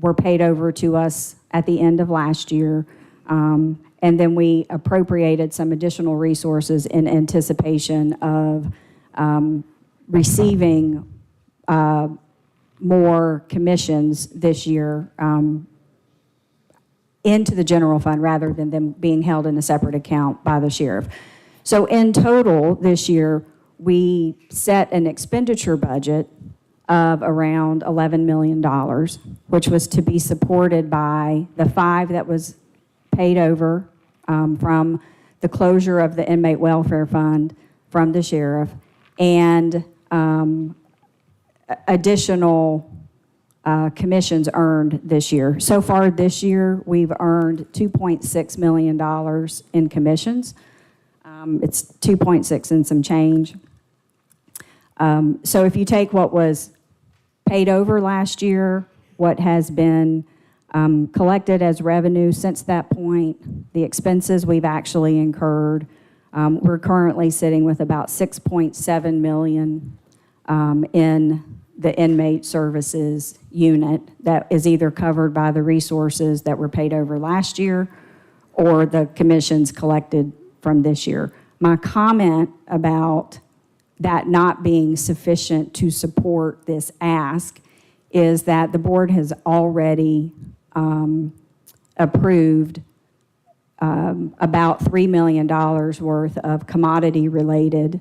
were paid over to us at the end of last year. And then we appropriated some additional resources in anticipation of receiving more commissions this year into the general fund rather than them being held in a separate account by the sheriff. So in total this year, we set an expenditure budget of around $11 million, which was to be supported by the 5 that was paid over from the closure of the inmate welfare fund from the sheriff, and additional commissions earned this year. So far this year, we've earned $2.6 million in commissions. It's 2.6 and some change. So if you take what was paid over last year, what has been collected as revenue since that point, the expenses we've actually incurred, we're currently sitting with about $6.7 million in the inmate services unit that is either covered by the resources that were paid over last year or the commissions collected from this year. My comment about that not being sufficient to support this ask is that the board has already approved about $3 million worth of commodity-related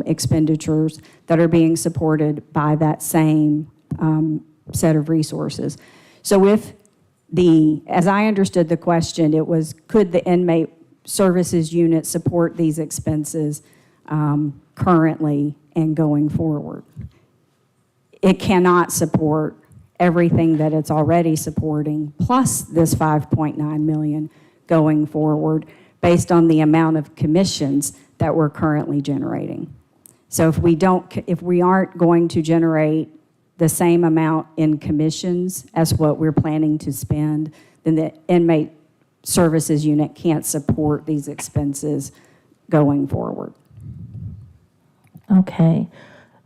expenditures that are being supported by that same set of resources. So if as I understood the question, it was, could the inmate services unit support these expenses currently and going forward? It cannot support everything that it's already supporting, plus this $5.9 million going forward based on the amount of commissions that we're currently generating. So if we aren't going to generate the same amount in commissions as what we're planning to spend, then the inmate services unit can't support these expenses going forward. Okay.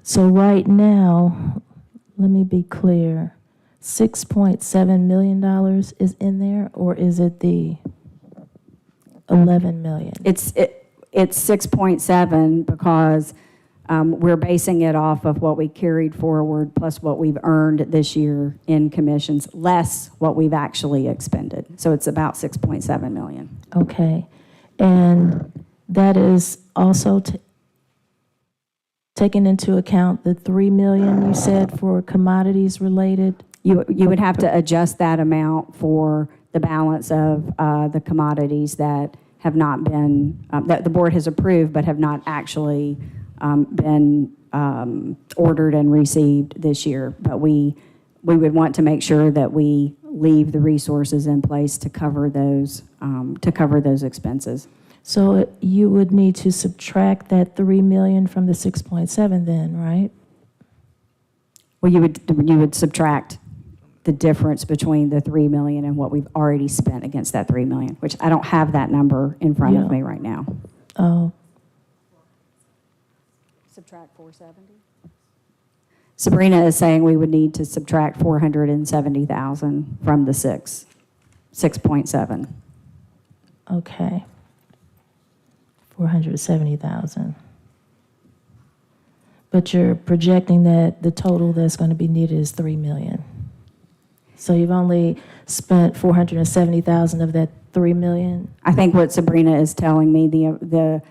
So right now, let me be clear, $6.7 million is in there, or is it the 11 million? It's 6.7 because we're basing it off of what we carried forward plus what we've earned this year in commissions, less what we've actually expended. So it's about 6.7 million. Okay. And that is also taking into account the 3 million you said for commodities related? You would have to adjust that amount for the balance of the commodities that have not been, that the board has approved but have not actually been ordered and received this year. But we would want to make sure that we leave the resources in place to cover those expenses. So you would need to subtract that 3 million from the 6.7 then, right? Well, you would subtract the difference between the 3 million and what we've already spent against that 3 million, which I don't have that number in front of me right now. Oh. Subtract 470? Sabrina is saying we would need to subtract 470,000 from the 6.7. Okay. 470,000. But you're projecting that the total that's going to be needed is 3 million. So you've only spent 470,000 of that 3 million? I think what Sabrina is telling me, the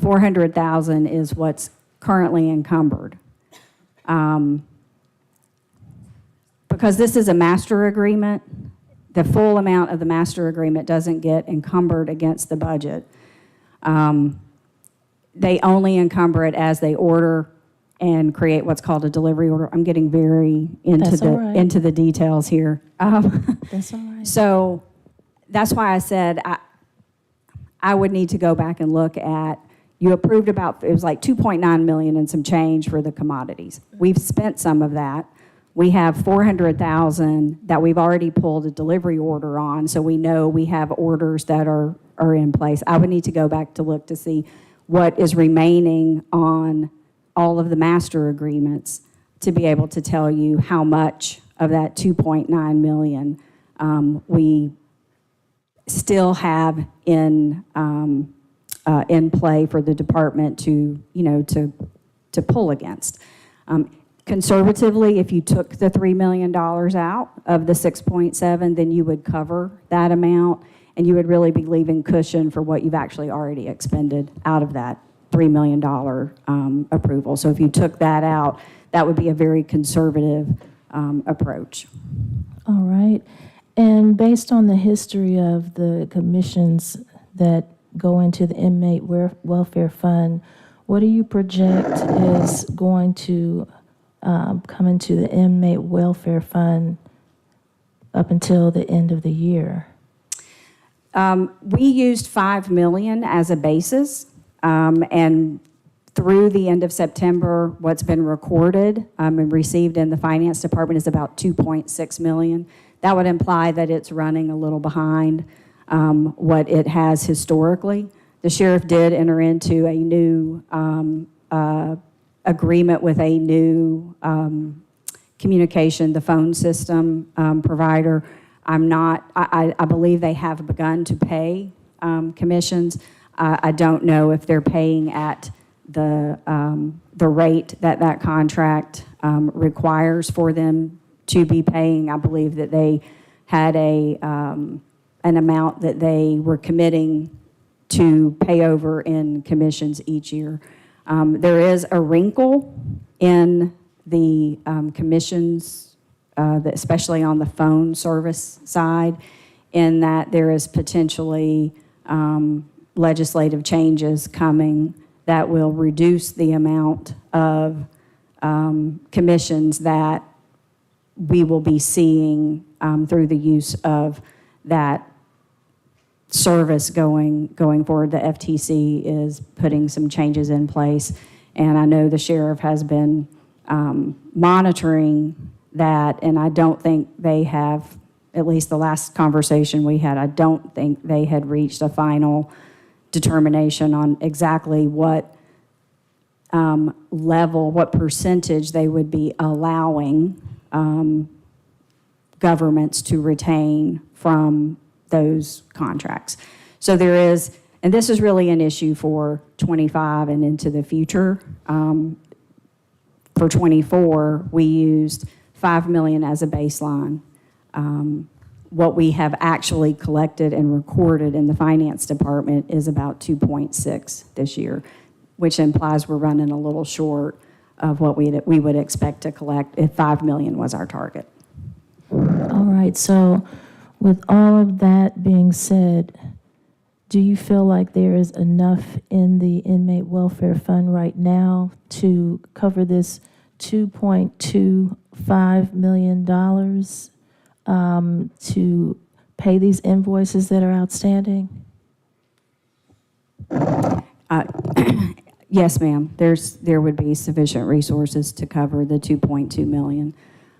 400,000 is what's currently encumbered. Because this is a master agreement, the full amount of the master agreement doesn't get encumbered against the budget. They only encumber it as they order and create what's called a delivery order. I'm getting very into the details here. That's all right. So that's why I said I would need to go back and look at, you approved about, it was like 2.9 million and some change for the commodities. We've spent some of that. We have 400,000 that we've already pulled a delivery order on, so we know we have orders that are in place. I would need to go back to look to see what is remaining on all of the master agreements to be able to tell you how much of that 2.9 million we still have in play for the department to pull against. Conservatively, if you took the $3 million out of the 6.7, then you would cover that amount, and you would really be leaving cushion for what you've actually already expended out of that $3 million approval. So if you took that out, that would be a very conservative approach. All right. And based on the history of the commissions that go into the inmate welfare fund, what do you project is going to come into the inmate welfare fund up until the end of the year? We used $5 million as a basis, and through the end of September, what's been recorded and received in the finance department is about 2.6 million. That would imply that it's running a little behind what it has historically. The sheriff did enter into a new agreement with a new communication, the phone system provider. I believe they have begun to pay commissions. I don't know if they're paying at the rate that contract requires for them to be paying. I believe that they had an amount that they were committing to pay over in commissions each year. There is a wrinkle in the commissions, especially on the phone service side, in that there is potentially legislative changes coming that will reduce the amount of commissions that we will be seeing through the use of that service going forward. The FTC is putting some changes in place, and I know the sheriff has been monitoring that, and I don't think they have, at least the last conversation we had, I don't think they had reached a final determination on exactly what level, what percentage they would be allowing governments to retain from those contracts. So there is, and this is really an issue for 25 and into the future. For 24, we used $5 million as a baseline. What we have actually collected and recorded in the finance department is about 2.6 this year, which implies we're running a little short of what we would expect to collect if 5 million was our target. All right, so with all of that being said, do you feel like there is enough in the inmate welfare fund right now to cover this $2.25 million to pay these invoices that are outstanding? Yes, ma'am. There would be sufficient resources to cover the 2.2 million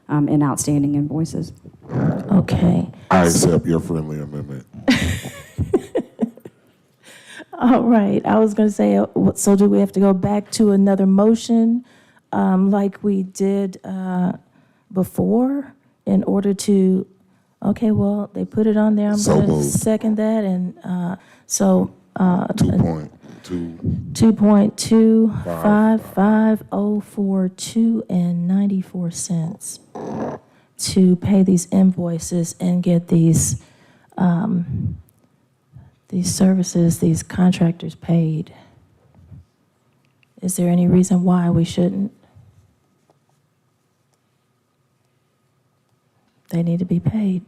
in outstanding invoices. Okay. I accept your friendly amendment. All right. I was going to say, so do we have to go back to another motion like we did before in order to, okay, well, they put it on there, I'm So going to moved. second that, and so. 2.2. 2.255042 and 94 cents to pay these invoices and get these services, these contractors paid. Is there any reason why we shouldn't? They need to be paid.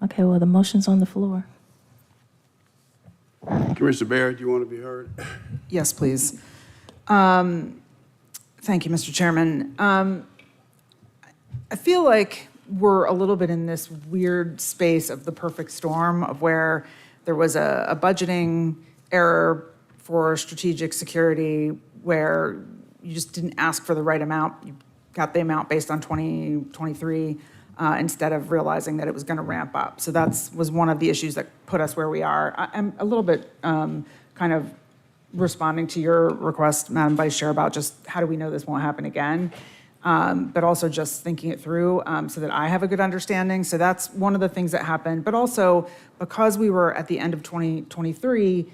Okay, well, the motion's on the floor. Commissioner Barrett, you want to be heard? Yes, please. Thank you, Mr. Chairman. I feel like we're a little bit in this weird space of the perfect storm of where there was a budgeting error for strategic security where you just didn't ask for the right amount. You got the amount based on 2023 instead of realizing that it was going to ramp up. So that was one of the issues that put us where we are. I'm a little bit kind of responding to your request, Madam Vice Chair, about just how do we know this won't happen again, but also just thinking it through so that I have a good understanding. So that's one of the things that happened. But also, because we were at the end of 2023,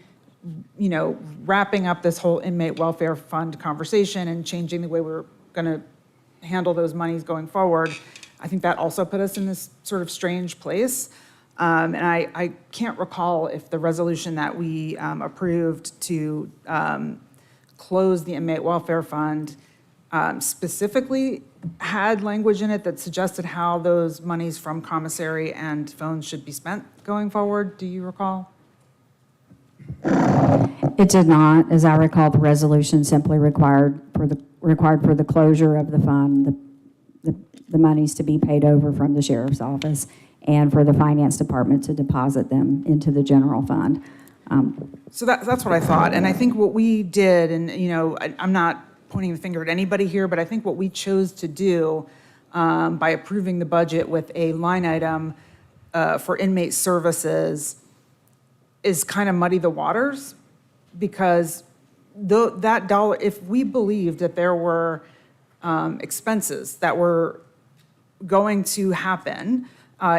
wrapping up this whole inmate welfare fund conversation and changing the way we're going to handle those monies going forward, I think that also put us in this sort of strange place. And I can't recall if the resolution that we approved to close the inmate welfare fund specifically had language in it that suggested how those monies from commissary and phones should be spent going forward. Do you recall? It did not. As I recall, the resolution simply required for the closure of the fund, the monies to be paid over from the sheriff's office and for the finance department to deposit them into the general fund. So that's what I thought. And I think what we did, and I'm not pointing the finger at anybody here, but I think what we chose to do by approving the budget with a line item for inmate services is kind of muddy the waters, because that dollar, if we believed that there were expenses that were going to happen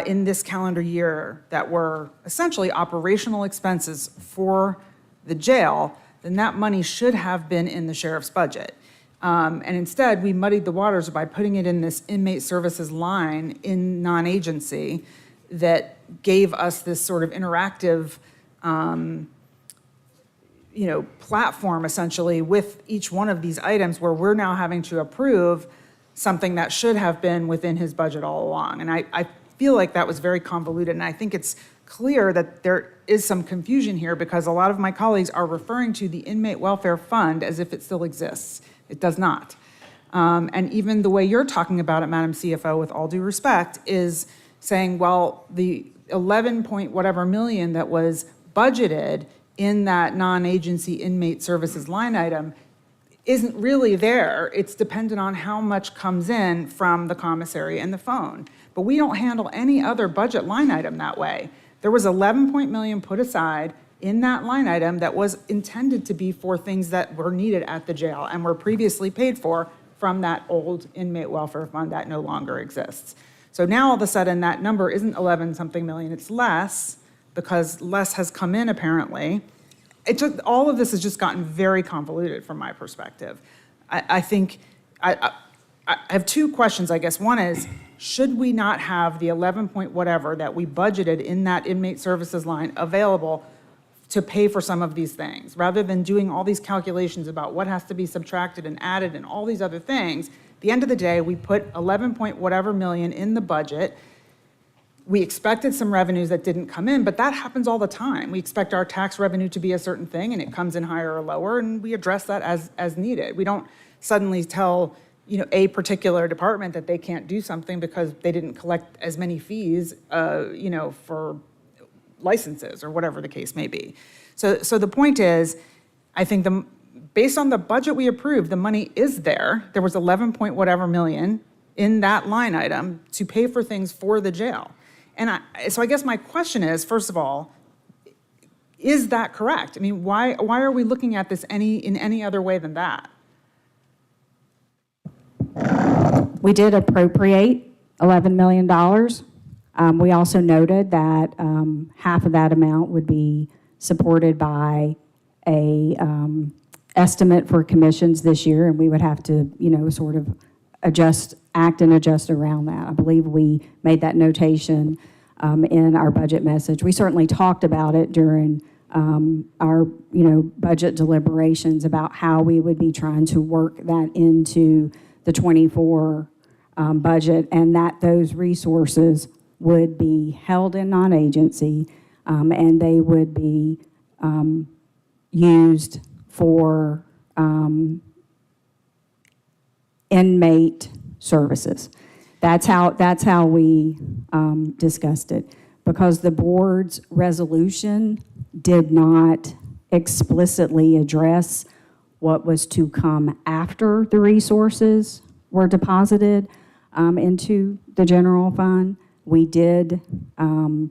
in this calendar year that were essentially operational expenses for the jail, then that money should have been in the sheriff's budget. And instead, we muddied the waters by putting it in this inmate services line in non-agency that gave us this sort of interactive platform essentially with each one of these items where we're now having to approve something that should have been within his budget all along. And I feel like that was very convoluted, and I think it's clear that there is some confusion here because a lot of my colleagues are referring to the inmate welfare fund as if it still exists. It does not. And even the way you're talking about it, Madam CFO, with all due respect, is saying, well, the 11 point whatever million that was budgeted in that non-agency inmate services line item isn't really there. It's dependent on how much comes in from the commissary and the phone. But we don't handle any other budget line item that way. There was 11 million put aside in that line item that was intended to be for things that were needed at the jail and were previously paid for from that old inmate welfare fund that no longer exists. So now all of a sudden that number isn't 11 something million, it's less because less has come in apparently. All of this has just gotten very convoluted from my perspective. I think I have two questions, I guess. One is, should we not have the 11 point whatever that we budgeted in that inmate services line available to pay for some of these things, rather than doing all these calculations about what has to be subtracted and added and all these other things? At the end of the day, we put 11 point whatever million in the budget. We expected some revenues that didn't come in, but that happens all the time. We expect our tax revenue to be a certain thing, and it comes in higher or lower, and we address that as needed. We don't suddenly tell a particular department that they can't do something because they didn't collect as many fees, for licenses or whatever the case may be. So the point is, I think based on the budget we approved, the money is there. There was 11 point whatever million in that line item to pay for things for the jail. And so I guess my question is, first of all, is that correct? I mean, why are we looking at this in any other way than that? We did appropriate $11 million. We also noted that half of that amount would be supported by a estimate for commissions this year, and we would have to, sort of act and adjust around that. I believe we made that notation in our budget message. We certainly talked about it during our, budget deliberations about how we would be trying to work that into the 24 budget, and that those resources would be held in non-agency, and they would be used for inmate services. That's how we discussed it, because the board's resolution did not explicitly address what was to come after the resources were deposited into the general fund. We did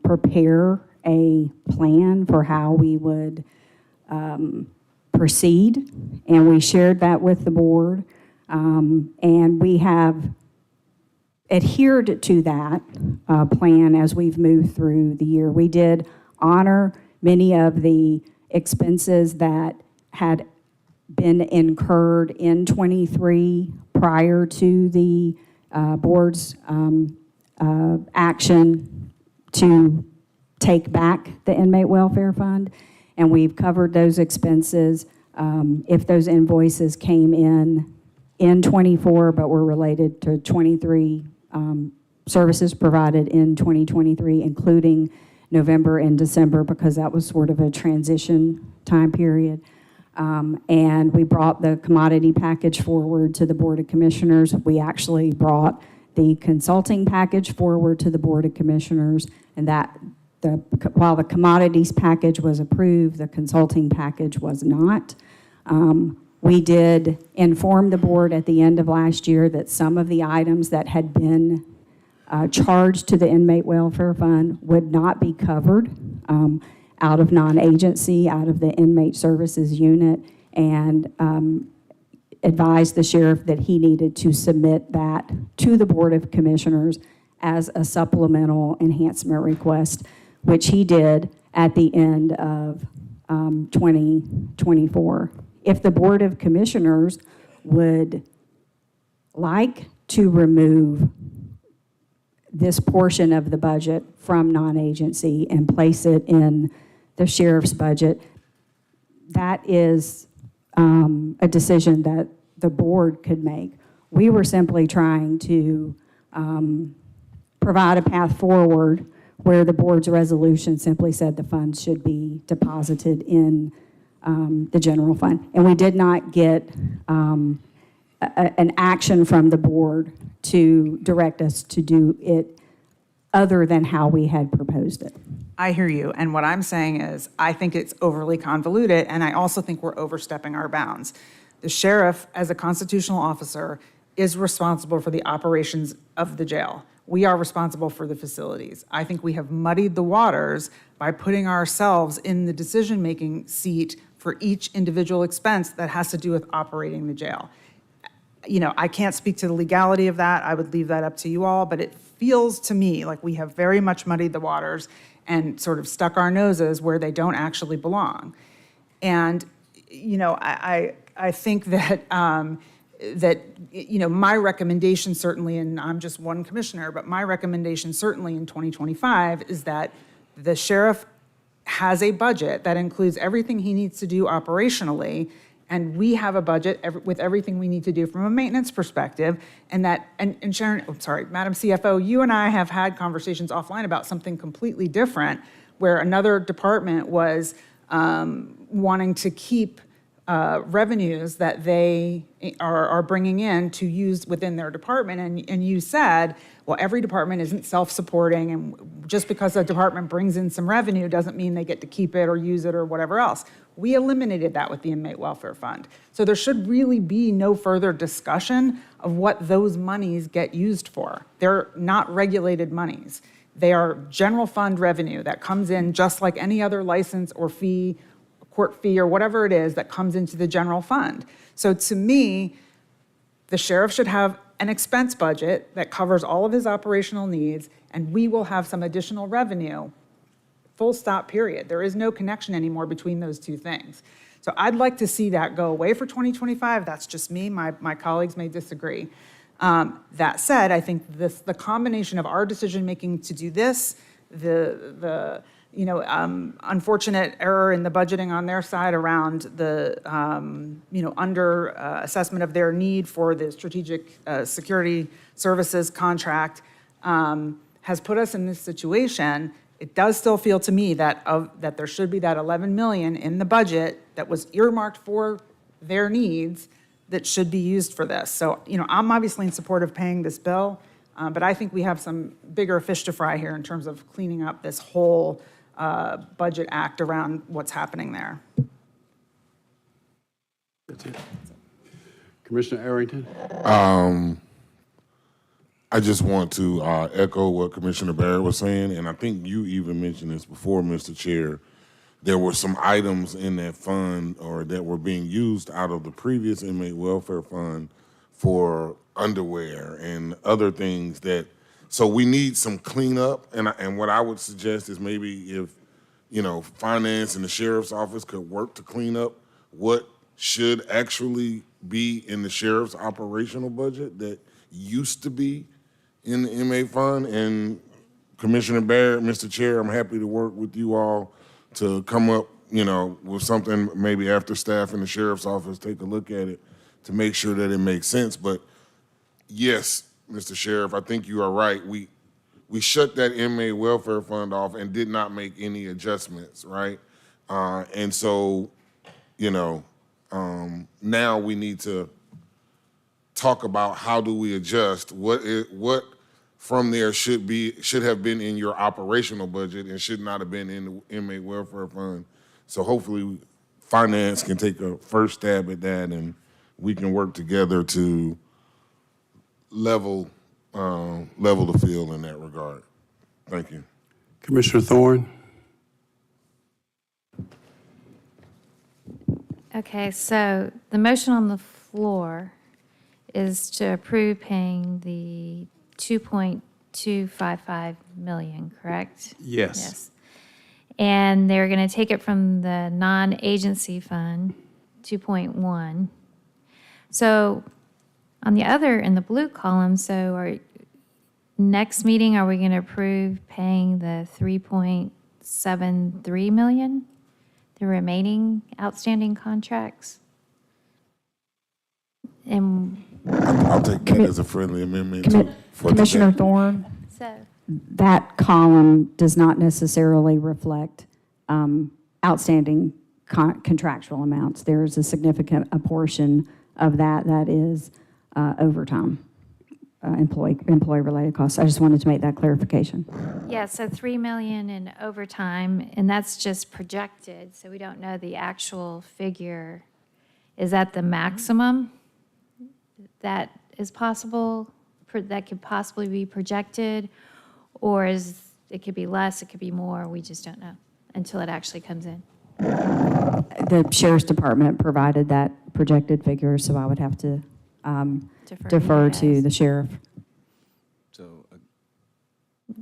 prepare a plan for how we would proceed, and we shared that with the board, and we have adhered to that plan as we've moved through the year. We did honor many of the expenses that had been incurred in '23 prior to the board's action to take back the inmate welfare fund, and we've covered those expenses. If those invoices came in '24 but were related to '23 services provided in 2023, including November and December, because that was sort of a transition time period. And we brought the commodity package forward to the Board of Commissioners. We actually brought the consulting package forward to the Board of Commissioners, and while the commodities package was approved, the consulting package was not. We did inform the board at the end of last year that some of the items that had been charged to the inmate welfare fund would not be covered out of non-agency, out of the inmate services unit, and advised the sheriff that he needed to submit that to the Board of Commissioners as a supplemental enhancement request, which he did at the end of 2024. If the Board of Commissioners would like to remove this portion of the budget from non-agency and place it in the sheriff's budget, that is a decision that the board could make. We were simply trying to provide a path forward where the board's resolution simply said the funds should be deposited in the general fund. And we did not get an action from the board to direct us to do it other than how we had proposed it. I hear you, and what I'm saying is I think it's overly convoluted, and I also think we're overstepping our bounds. The sheriff, as a constitutional officer, is responsible for the operations of the jail. We are responsible for the facilities. I think we have muddied the waters by putting ourselves in the decision-making seat for each individual expense that has to do with operating the jail. I can't speak to the legality of that. I would leave that up to you all, but it feels to me like we have very much muddied the waters and sort of stuck our noses where they don't actually belong. And, I think that, my recommendation certainly, and I'm just one commissioner, but my recommendation certainly in 2025 is that the sheriff has a budget that includes everything he needs to do operationally, and we have a budget with everything we need to do from a maintenance perspective, and Sharon, Madam CFO, you and I have had conversations offline about something completely different, where another department was wanting to keep revenues that they are bringing in to use within their department, and you said, well, every department isn't self-supporting, and just because a department brings in some revenue doesn't mean they get to keep it or use it or whatever else. We eliminated that with the Inmate Welfare Fund. So there should really be no further discussion of what those monies get used for. They're not regulated monies. They are general fund revenue that comes in just like any other license or fee, court fee, or whatever it is that comes into the general fund. So to me, the sheriff should have an expense budget that covers all of his operational needs, and we will have some additional revenue. Full stop, period. There is no connection anymore between those two things. So I'd like to see that go away for 2025. That's just me. My colleagues may disagree. That said, I think the combination of our decision-making to do this, the unfortunate error in the budgeting on their side around the, under assessment of their need for the strategic security services contract has put us in this situation. It does still feel to me that there should be that 11 million in the budget that was earmarked for their needs that should be used for this. So, I'm obviously in support of paying this bill, but I think we have some bigger fish to fry here in terms of cleaning up this whole budget act around what's happening there. That's it. Commissioner Arrington? I just want to echo what Commissioner Barrett was saying, and I think you even mentioned this before, Mr. Chair. There were some items in that fund or that were being used out of the previous inmate welfare fund for underwear and other things that, so we need some cleanup. And what I would suggest is maybe if, finance and the sheriff's office could work to clean up what should actually be in the sheriff's operational budget that used to be in the MA fund. And Commissioner Barrett, Mr. Chair, I'm happy to work with you all to come up, with something maybe after staff in the sheriff's office take a look at it to make sure that it makes sense. But yes, Mr. Sheriff, I think you are right. We shut that inmate welfare fund off and did not make any adjustments, right? And so, now we need to talk about how do we adjust what from there should have been in your operational budget and should not have been in the inmate welfare fund. So hopefully finance can take a first stab at that and we can work together to level the field in that regard. Thank you. Commissioner Thorne? Okay, so the motion on the floor is to approve paying the 2.255 million, correct? Yes. And they're going to take it from the non-agency fund, 2.1. So on the other, in the blue column, next meeting, are we going to approve paying the 3.73 million, the remaining outstanding contracts? And I'll take that as a friendly amendment. Commissioner Thorne, that column does not necessarily reflect outstanding contractual amounts. There is a significant portion of that is overtime, employee-related costs. I just wanted to make that clarification. yeah, so 3 million in overtime, and that's just projected, so we don't know the actual figure. Is that the maximum that is possible, that could possibly be projected? Or it could be less, it could be more, we just don't know until it actually comes in. The Sheriff's Department provided that projected figure, so I would have to defer to the sheriff.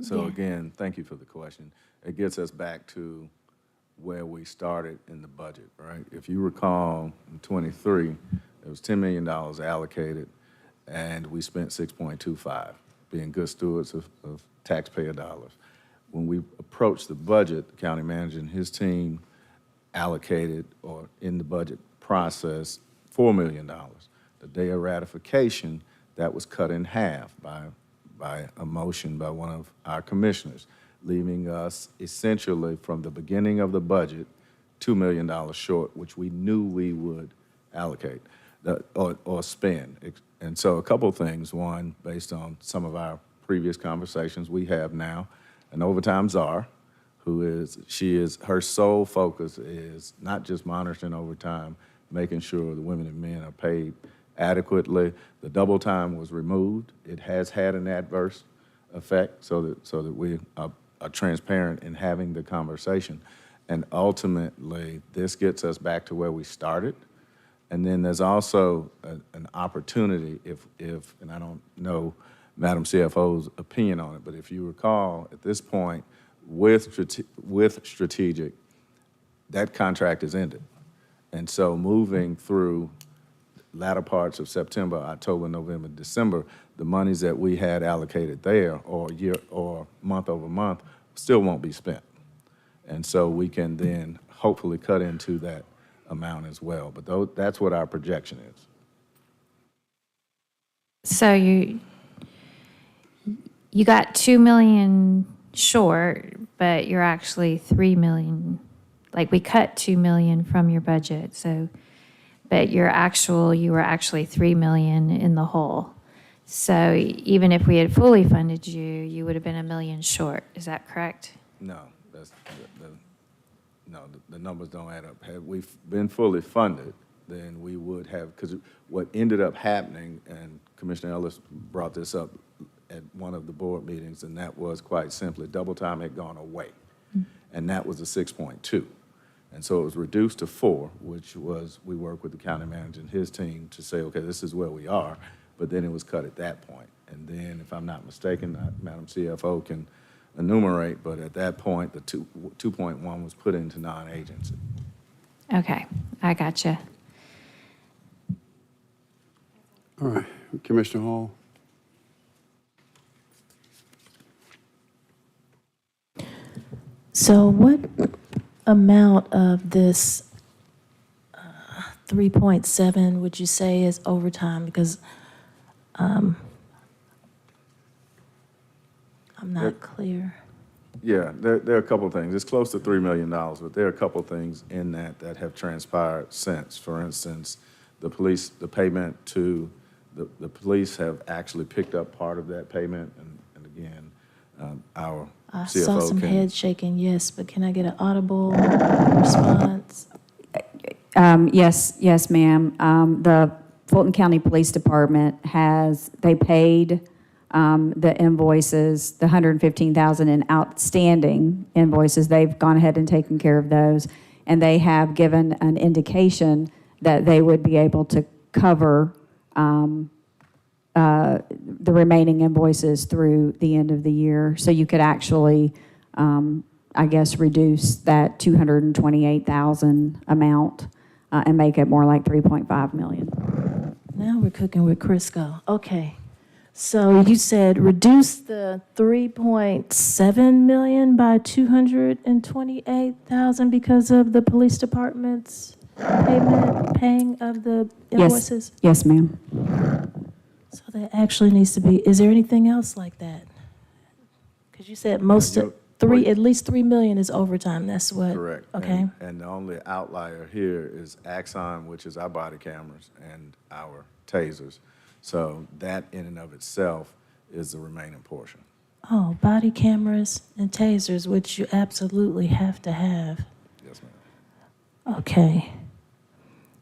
So Yeah. again, thank you for the question. It gets us back to where we started in the budget, right? If you recall, in '23, there was $10 million allocated, and we spent 6.25, being good stewards of taxpayer dollars. When we approached the budget, the county manager and his team allocated, or in the budget process, $4 million. The day of ratification, that was cut in half by a motion by one of our commissioners, leaving us essentially from the beginning of the budget $2 million short, which we knew we would allocate or spend. And so a couple of things. One, based on some of our previous conversations, we have now an overtime czar, her sole focus is not just monitoring overtime, making sure the women and men are paid adequately. The double time was removed. It has had an adverse effect, so that we are transparent in having the conversation. And ultimately, this gets us back to where we started. And then there's also an opportunity and I don't know Madam CFO's opinion on it, but if you recall, at this point, with strategic, that contract is ended. And so moving through latter parts of September, October, November, December, the monies that we had allocated there or month over month still won't be spent. And so we can then hopefully cut into that amount as well. But that's what our projection is. So you got 2 million short, but you're actually 3 million. Like we cut 2 million from your budget. So, but you were actually 3 million in the hole. So even if we had fully funded you, you would have been 1 million short. Is that correct? No, the numbers don't add up. Had we been fully funded, then we would have, because what ended up happening, and Commissioner Ellis brought this up at one of the board meetings, and that was quite simply, double time had gone away. And that was a 6.2. And so it was reduced to 4, which was, we worked with the county manager and his team to say, okay, this is where we are, but then it was cut at that point. And then, if I'm not mistaken, Madam CFO can enumerate, but at that point, the 2.1 was put into non-agency. Okay, I gotcha. All right, Commissioner Hall. So what amount of this 3.7 would you say is overtime? Because I'm not clear. Yeah, there are a couple of things. It's close to $3 million, but there are a couple of things in that have transpired since. For instance, the payment to the police have actually picked up part of that payment, and again, our I CFO saw some can. head shaking, yes, but can I get an audible response? Yes, ma'am. The Fulton County Police Department they paid the invoices, the $115,000 in outstanding invoices. They've gone ahead and taken care of those, and they have given an indication that they would be able to cover the remaining invoices through the end of the year. So you could actually, I guess, reduce that $228,000 amount and make it more like 3.5 million. Now we're cooking with Crisco. Okay. So you said reduce the 3.7 million by 228,000 because of the police department's paying of the invoices? Yes, ma'am. So that actually needs to be, is there anything else like that? Because you said at least 3 million is overtime, that's what? Correct. Okay. And the only outlier here is Axon, which is our body cameras and our tasers. So that in and of itself is the remaining portion. Oh, body cameras and tasers, which you absolutely have to have. Yes, ma'am. Okay.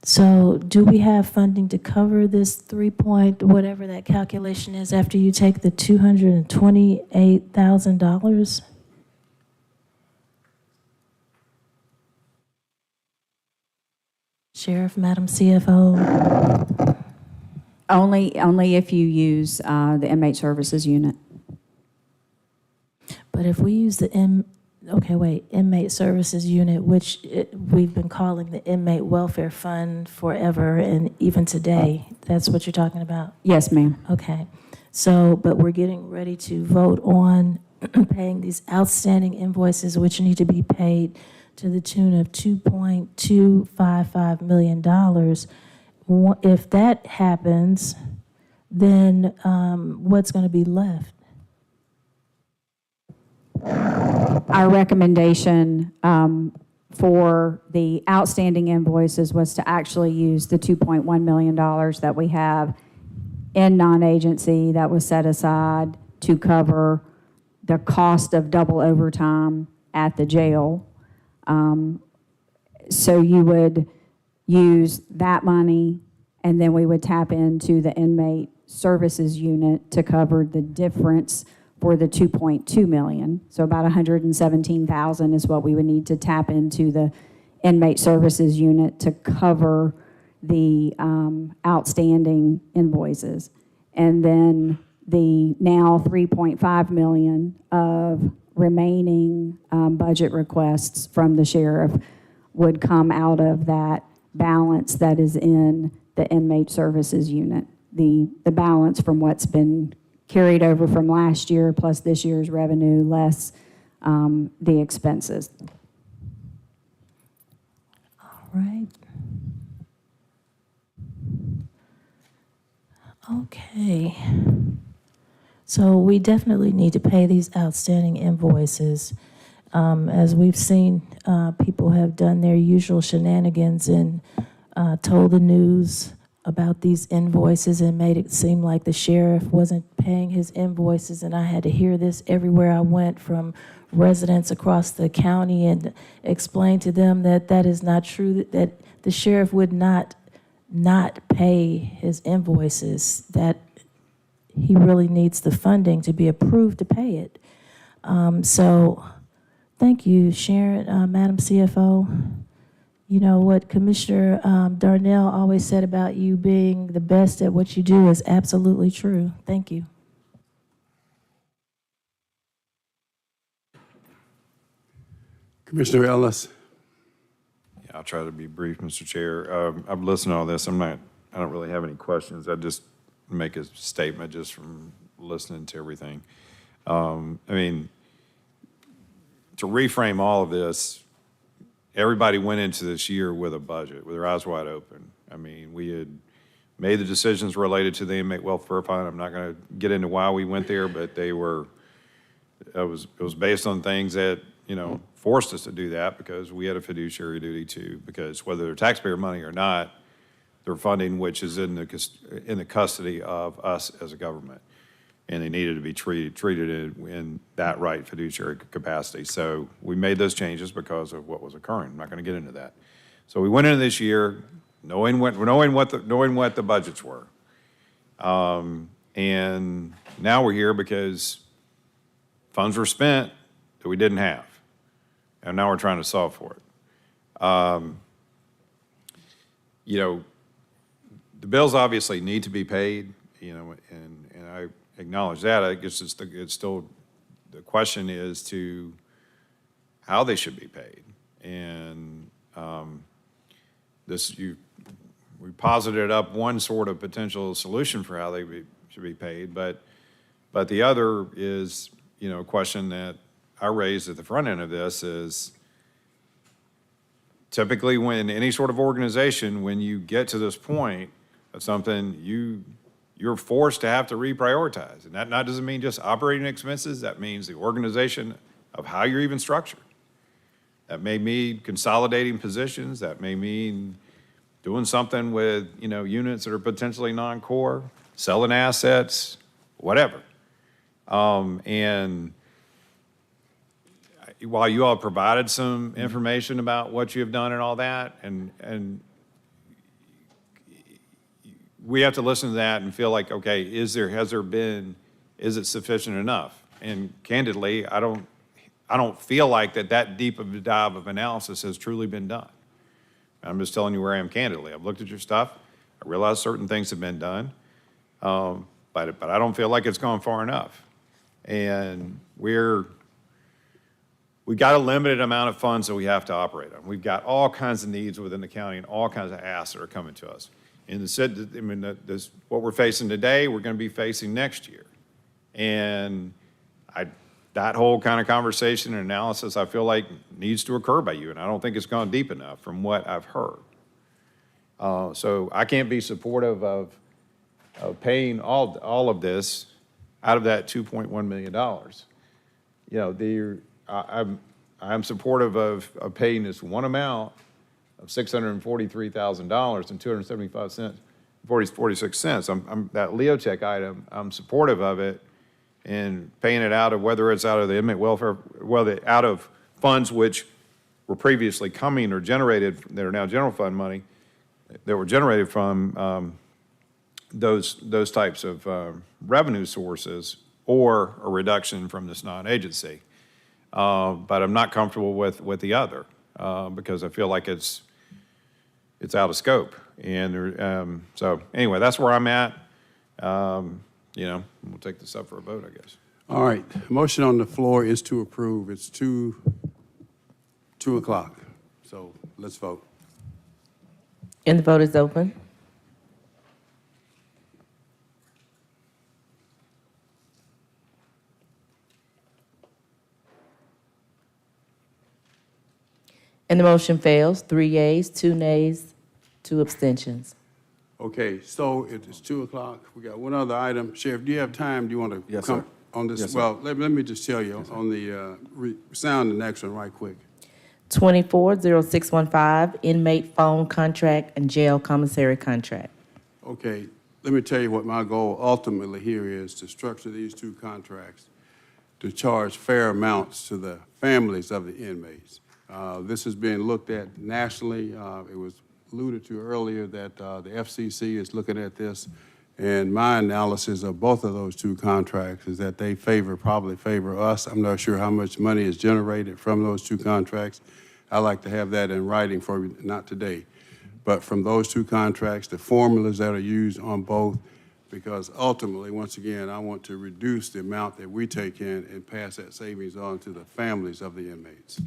So do we have funding to cover this 3 point, whatever that calculation is, after you take the $228,000? Sheriff, Madam CFO? Only if you use the inmate services unit. But if we use the inmate services unit, which we've been calling the inmate welfare fund forever and even today, that's what you're talking about? Yes, ma'am. Okay. So, but we're getting ready to vote on paying these outstanding invoices, which need to be paid to the tune of $2.255 million. If that happens, then what's going to be left? Our recommendation for the outstanding invoices was to actually use the $2.1 million that we have in non-agency that was set aside to cover the cost of double overtime at the jail. So you would use that money, and then we would tap into the inmate services unit to cover the difference for the 2.2 million. So about 117,000 is what we would need to tap into the inmate services unit to cover the outstanding invoices. And then the now 3.5 million of remaining budget requests from the sheriff would come out of that balance that is in the inmate services unit. The balance from what's been carried over from last year plus this year's revenue less the expenses. All right. Okay. So we definitely need to pay these outstanding invoices. As we've seen, people have done their usual shenanigans and told the news about these invoices and made it seem like the sheriff wasn't paying his invoices. And I had to hear this everywhere I went from residents across the county and explain to them that that is not true, that the sheriff would not pay his invoices, that he really needs the funding to be approved to pay it. So thank you, Sharon, Madam CFO. You know, what Commissioner Darnell always said about you being the best at what you do is absolutely true. Thank you. Commissioner Ellis. Yeah, I'll try to be brief, Mr. Chair. I've listened to all this. I don't really have any questions. I just make a statement just from listening to everything. I mean, to reframe all of this, everybody went into this year with a budget, with their eyes wide open. I mean, we had made the decisions related to the inmate welfare fund. I'm not going to get into why we went there, but it was based on things that, you know, forced us to do that because we had a fiduciary duty to, because whether they're taxpayer money or not, they're funding which is in the custody of us as a government. And they needed to be treated in that right fiduciary capacity. So we made those changes because of what was occurring. I'm not going to get into that. So we went into this year knowing what the budgets were, and now we're here because funds were spent that we didn't have, and now we're trying to solve for it. You know, the bills obviously need to be paid. You know, and I acknowledge that. I guess it's still the question is to how they should be paid. And we posited up one sort of potential solution for how they should be paid, but the other is, you know, a question that I raised at the front end of this is typically when any sort of organization, when you get to this point of something, you're forced to have to reprioritize. And that doesn't mean just operating expenses. That means the organization of how you're even structured. That may mean consolidating positions. That may mean doing something with, you know, units that are potentially non-core, selling assets, whatever. And while you all provided some information about what you have done and all that, and we have to listen to that and feel like, okay, is it sufficient enough? And candidly, I don't feel like that deep of a dive of analysis has truly been done. I'm just telling you where I am candidly. I've looked at your stuff. I realize certain things have been done, but I don't feel like it's gone far enough. And we got a limited amount of funds that we have to operate on. We've got all kinds of needs within the county and all kinds of asks that are coming to us. And what we're facing today, we're going to be facing next year. And that whole kind of conversation and analysis, I feel like needs to occur by you. And I don't think it's gone deep enough from what I've heard. So I can't be supportive of paying all of this out of that $2.1 million. You know, I'm supportive of paying this one amount of $643,000 and 275 cents, 46 cents. That Leotech item, I'm supportive of it and paying it out of, whether it's out of the inmate welfare, out of funds which were previously coming or generated, that are now general fund money, that were generated from those types of revenue sources, or a reduction from this non-agency. But I'm not comfortable with the other because I feel like it's out of scope. And so anyway, that's where I'm at. We'll take this up for a vote, I guess. All right, motion on the floor is to approve. It's 2 o'clock, so let's vote. And the vote is open. And the motion fails. 3 yeas, 2 nays, 2 abstentions. Okay, so it's 2 o'clock. We got one other item. Sheriff, do you have time? Do you want to Yes, come sir. on this? Yes, sir. Well, let me just tell you on the, sound the next one right quick. 240615, inmate phone contract and jail commissary contract. Okay, let me tell you what my goal ultimately here is to structure these two contracts to charge fair amounts to the families of the inmates. This is being looked at nationally. It was alluded to earlier that the FCC is looking at this, and my analysis of both of those two contracts is that they probably favor us. I'm not sure how much money is generated from those two contracts. I like to have that in writing for you, not today. But from those two contracts, the formulas that are used on both, because ultimately, once again, I want to reduce the amount that we take in and pass that savings on to the families of the inmates.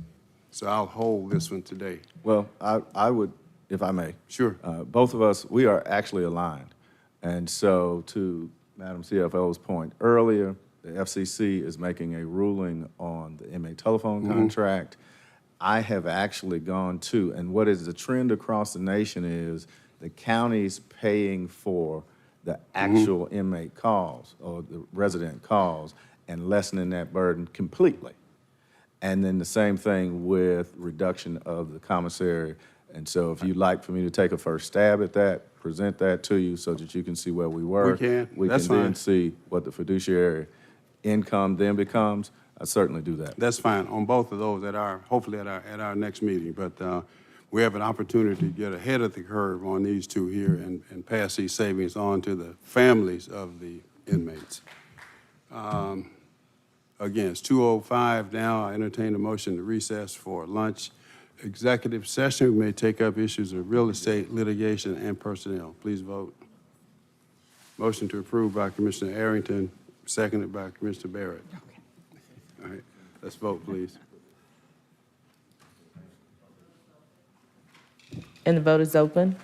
So I'll hold this one today. Well, I would, if I may. Sure. Both of us, we are actually aligned. And so to Madam CFO's point earlier, the FCC is making a ruling on the inmate telephone contract. I have actually gone to, and what is the trend across the nation is the counties paying for the actual inmate calls or the resident calls and lessening that burden completely. And then the same thing with reduction of the commissary. And so if you'd like for me to take a first stab at that, present that to you so that you can see where we were. We can. We That's can then fine. see what the fiduciary income then becomes. I certainly do that. That's fine on both of those hopefully at our next meeting. But we have an opportunity to get ahead of the curve on these two here and pass these savings on to the families of the inmates. Again, it's 2:05 now. I entertain a motion to recess for lunch. Executive session, we may take up issues of real estate, litigation, and personnel. Please vote. Motion to approve by Commissioner Arrington, seconded by Commissioner Barrett. All right, let's vote, please. And the vote is open.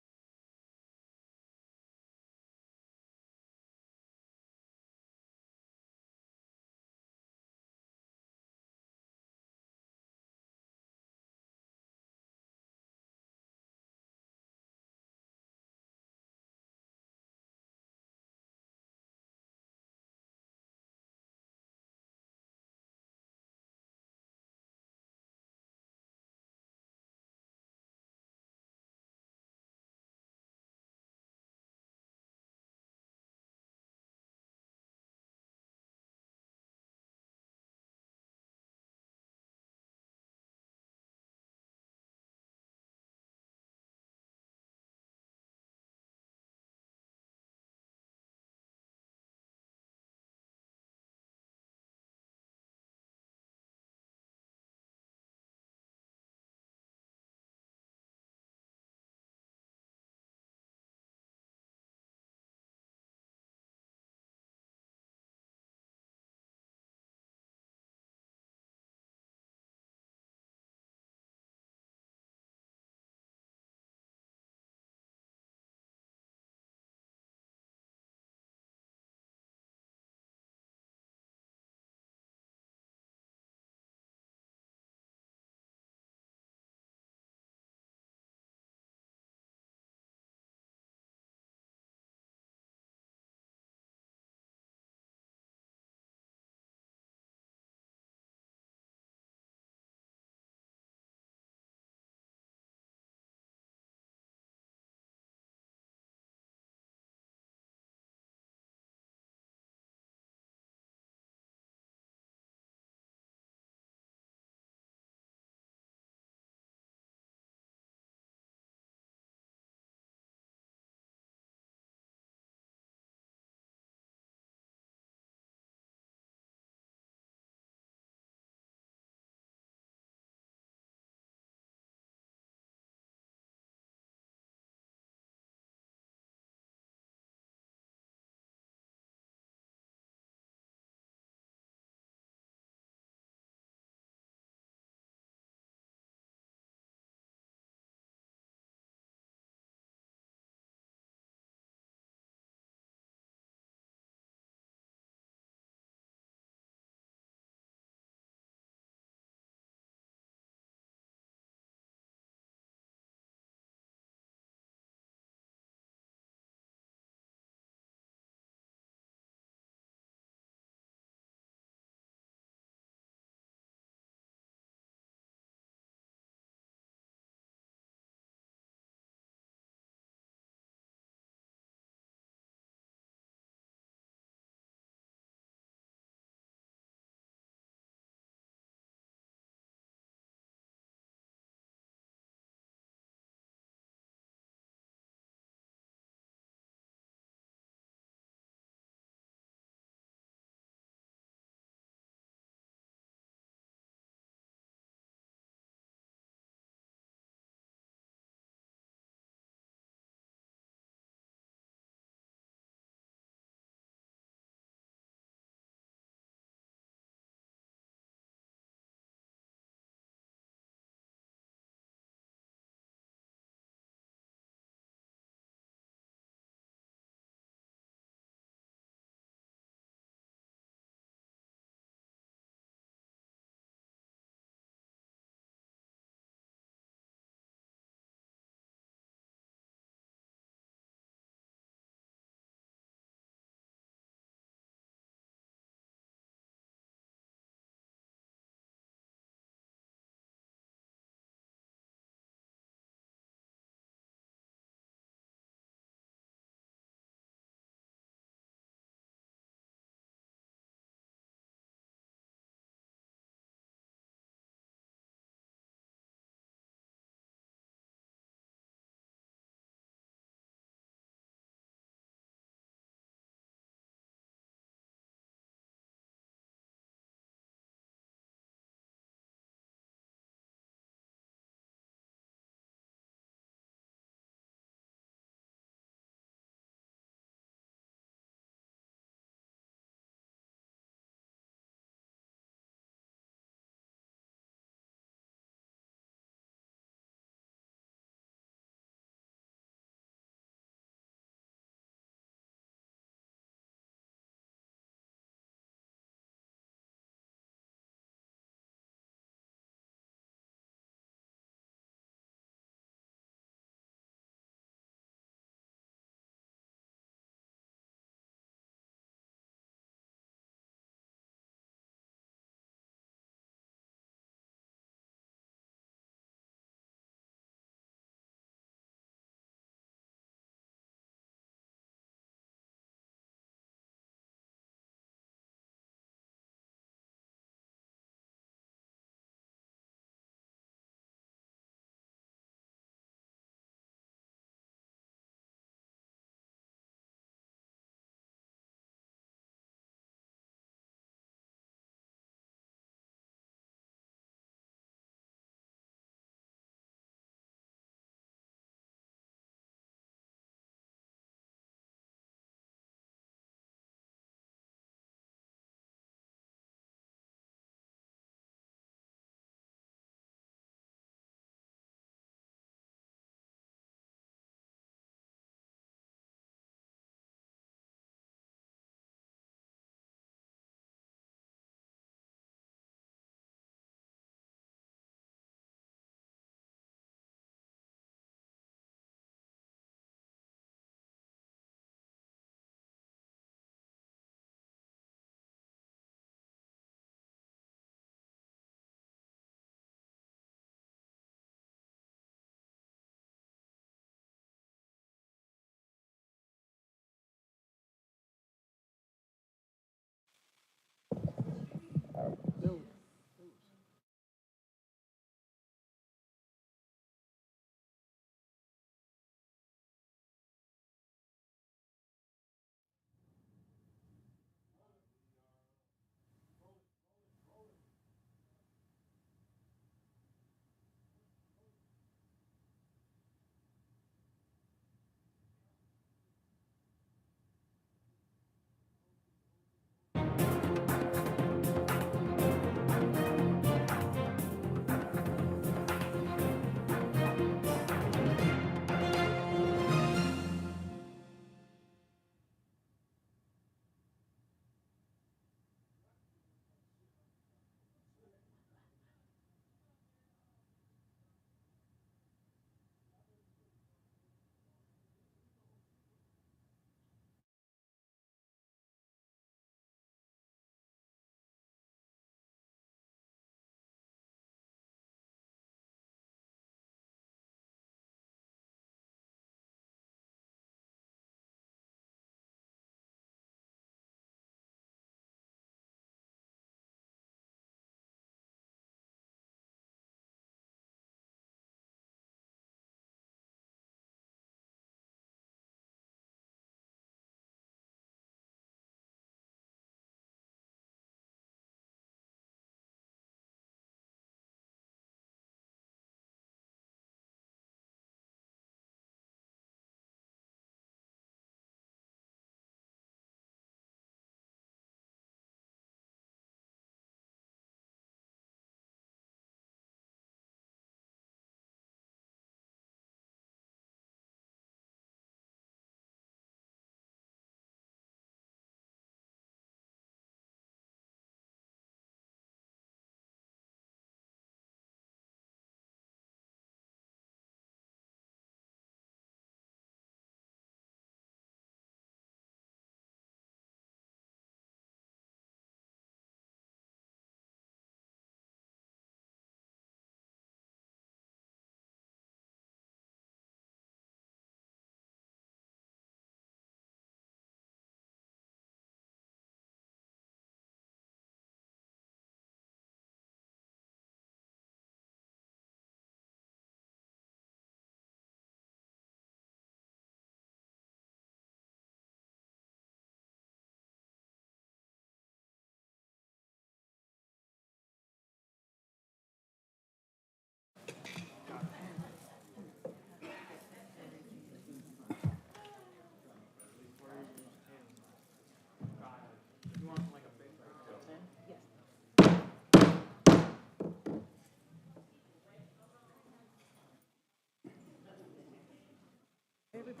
It's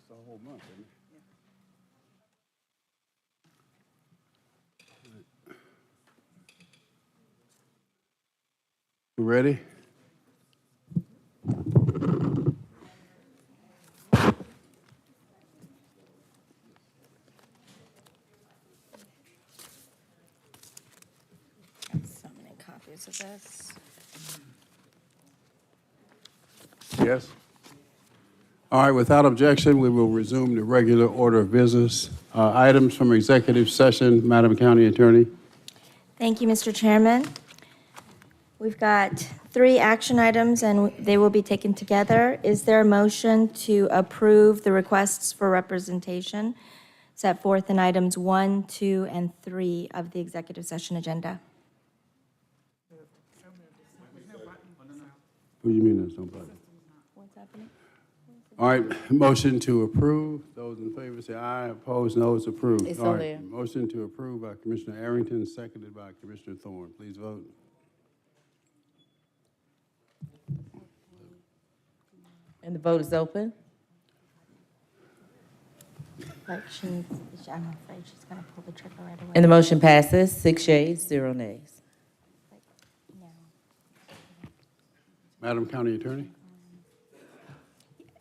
a whole month, isn't it? We ready? So many copies of this. Yes? All right, without objection, we will resume the regular order of business. Items from executive session, Madam County Attorney. Thank you, Mr. Chairman. We've got 3 action items, and they will be taken together. Is there a motion to approve the requests for representation set forth in items 1, 2, and 3 of the executive session agenda? What do you mean there's no button? What's happening? All right, motion to approve. Those in favor say aye. Opposed, no. It's approved. It's All on right, there. motion to approve by Commissioner Arrington, seconded by Commissioner Thorne. Please vote. And the vote is open. But I'm afraid she's going to pull the trigger right away. And the motion passes, 6 yeas, 0 nays. No. Madam County Attorney.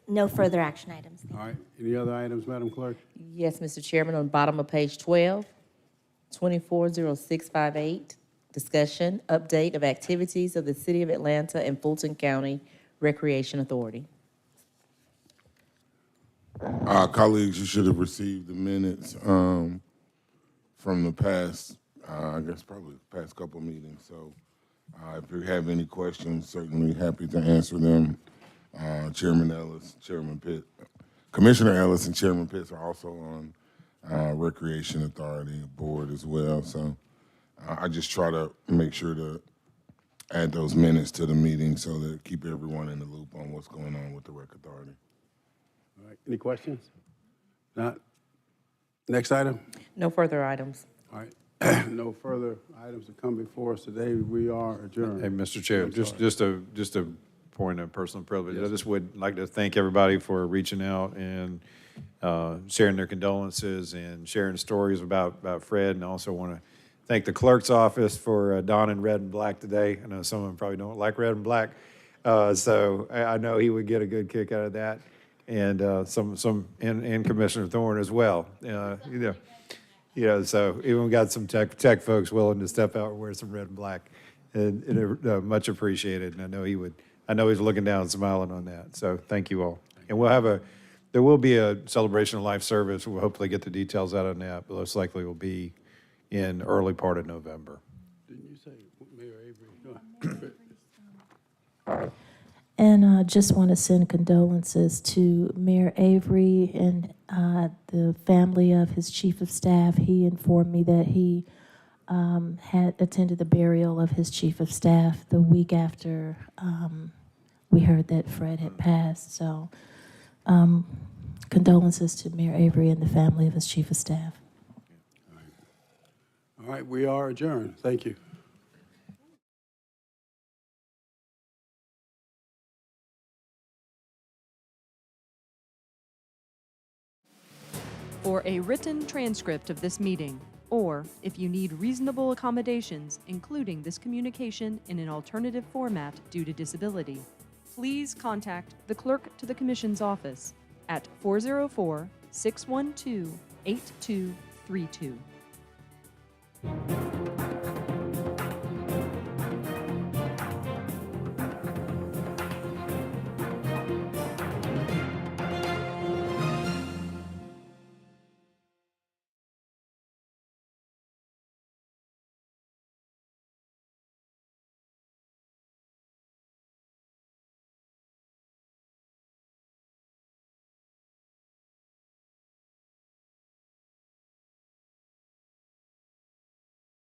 No further action items. All right, any other items, Madam Clerk? Yes, Mr. Chairman, on the bottom of page 12, 240658, discussion, update of activities of the City of Atlanta and Fulton County Recreation Authority. Colleagues, you should have received the minutes from the past, I guess probably the past couple meetings. So if you have any questions, certainly happy to answer them. Chairman Ellis, Chairman Pitt, Commissioner Ellis and Chairman Pitts are also on Recreation Authority Board as well. So I just try to make sure to add those minutes to the meeting so that keep everyone in the loop on what's going on with the Rec Authority. All right, any questions? Not? Next item? No further items. All right, no further items to come before us today. We are adjourned. Hey, Mr. Chair, I'm just a point of personal privilege. Yes, I just would like to thank everybody for reaching out and sharing their condolences and sharing stories about Fred. And I also want to thank the clerk's office for donning red and black today. I know some of them probably don't like red and black, so I know he would get a good kick out of that. And and Commissioner Thorne as well. So even got some tech folks willing to step out and wear some red and black, and much appreciated. And I know he's looking down and smiling on that. So thank you all. And there will be a celebration of life service. We'll hopefully get the details out on that, but most likely will be in early part of November. Didn't you say Mayor Avery? Go ahead. And I just want to send condolences to Mayor Avery and the family of his chief of staff. He informed me that he had attended the burial of his chief of staff the week after we heard that Fred had passed. So condolences to Mayor Avery and the family of his chief of staff. All right, we are adjourned. Thank you. For a written transcript of this meeting, or if you need reasonable accommodations, including this communication in an alternative format due to disability, please contact the Clerk to the Commission's office at 404-612-8232.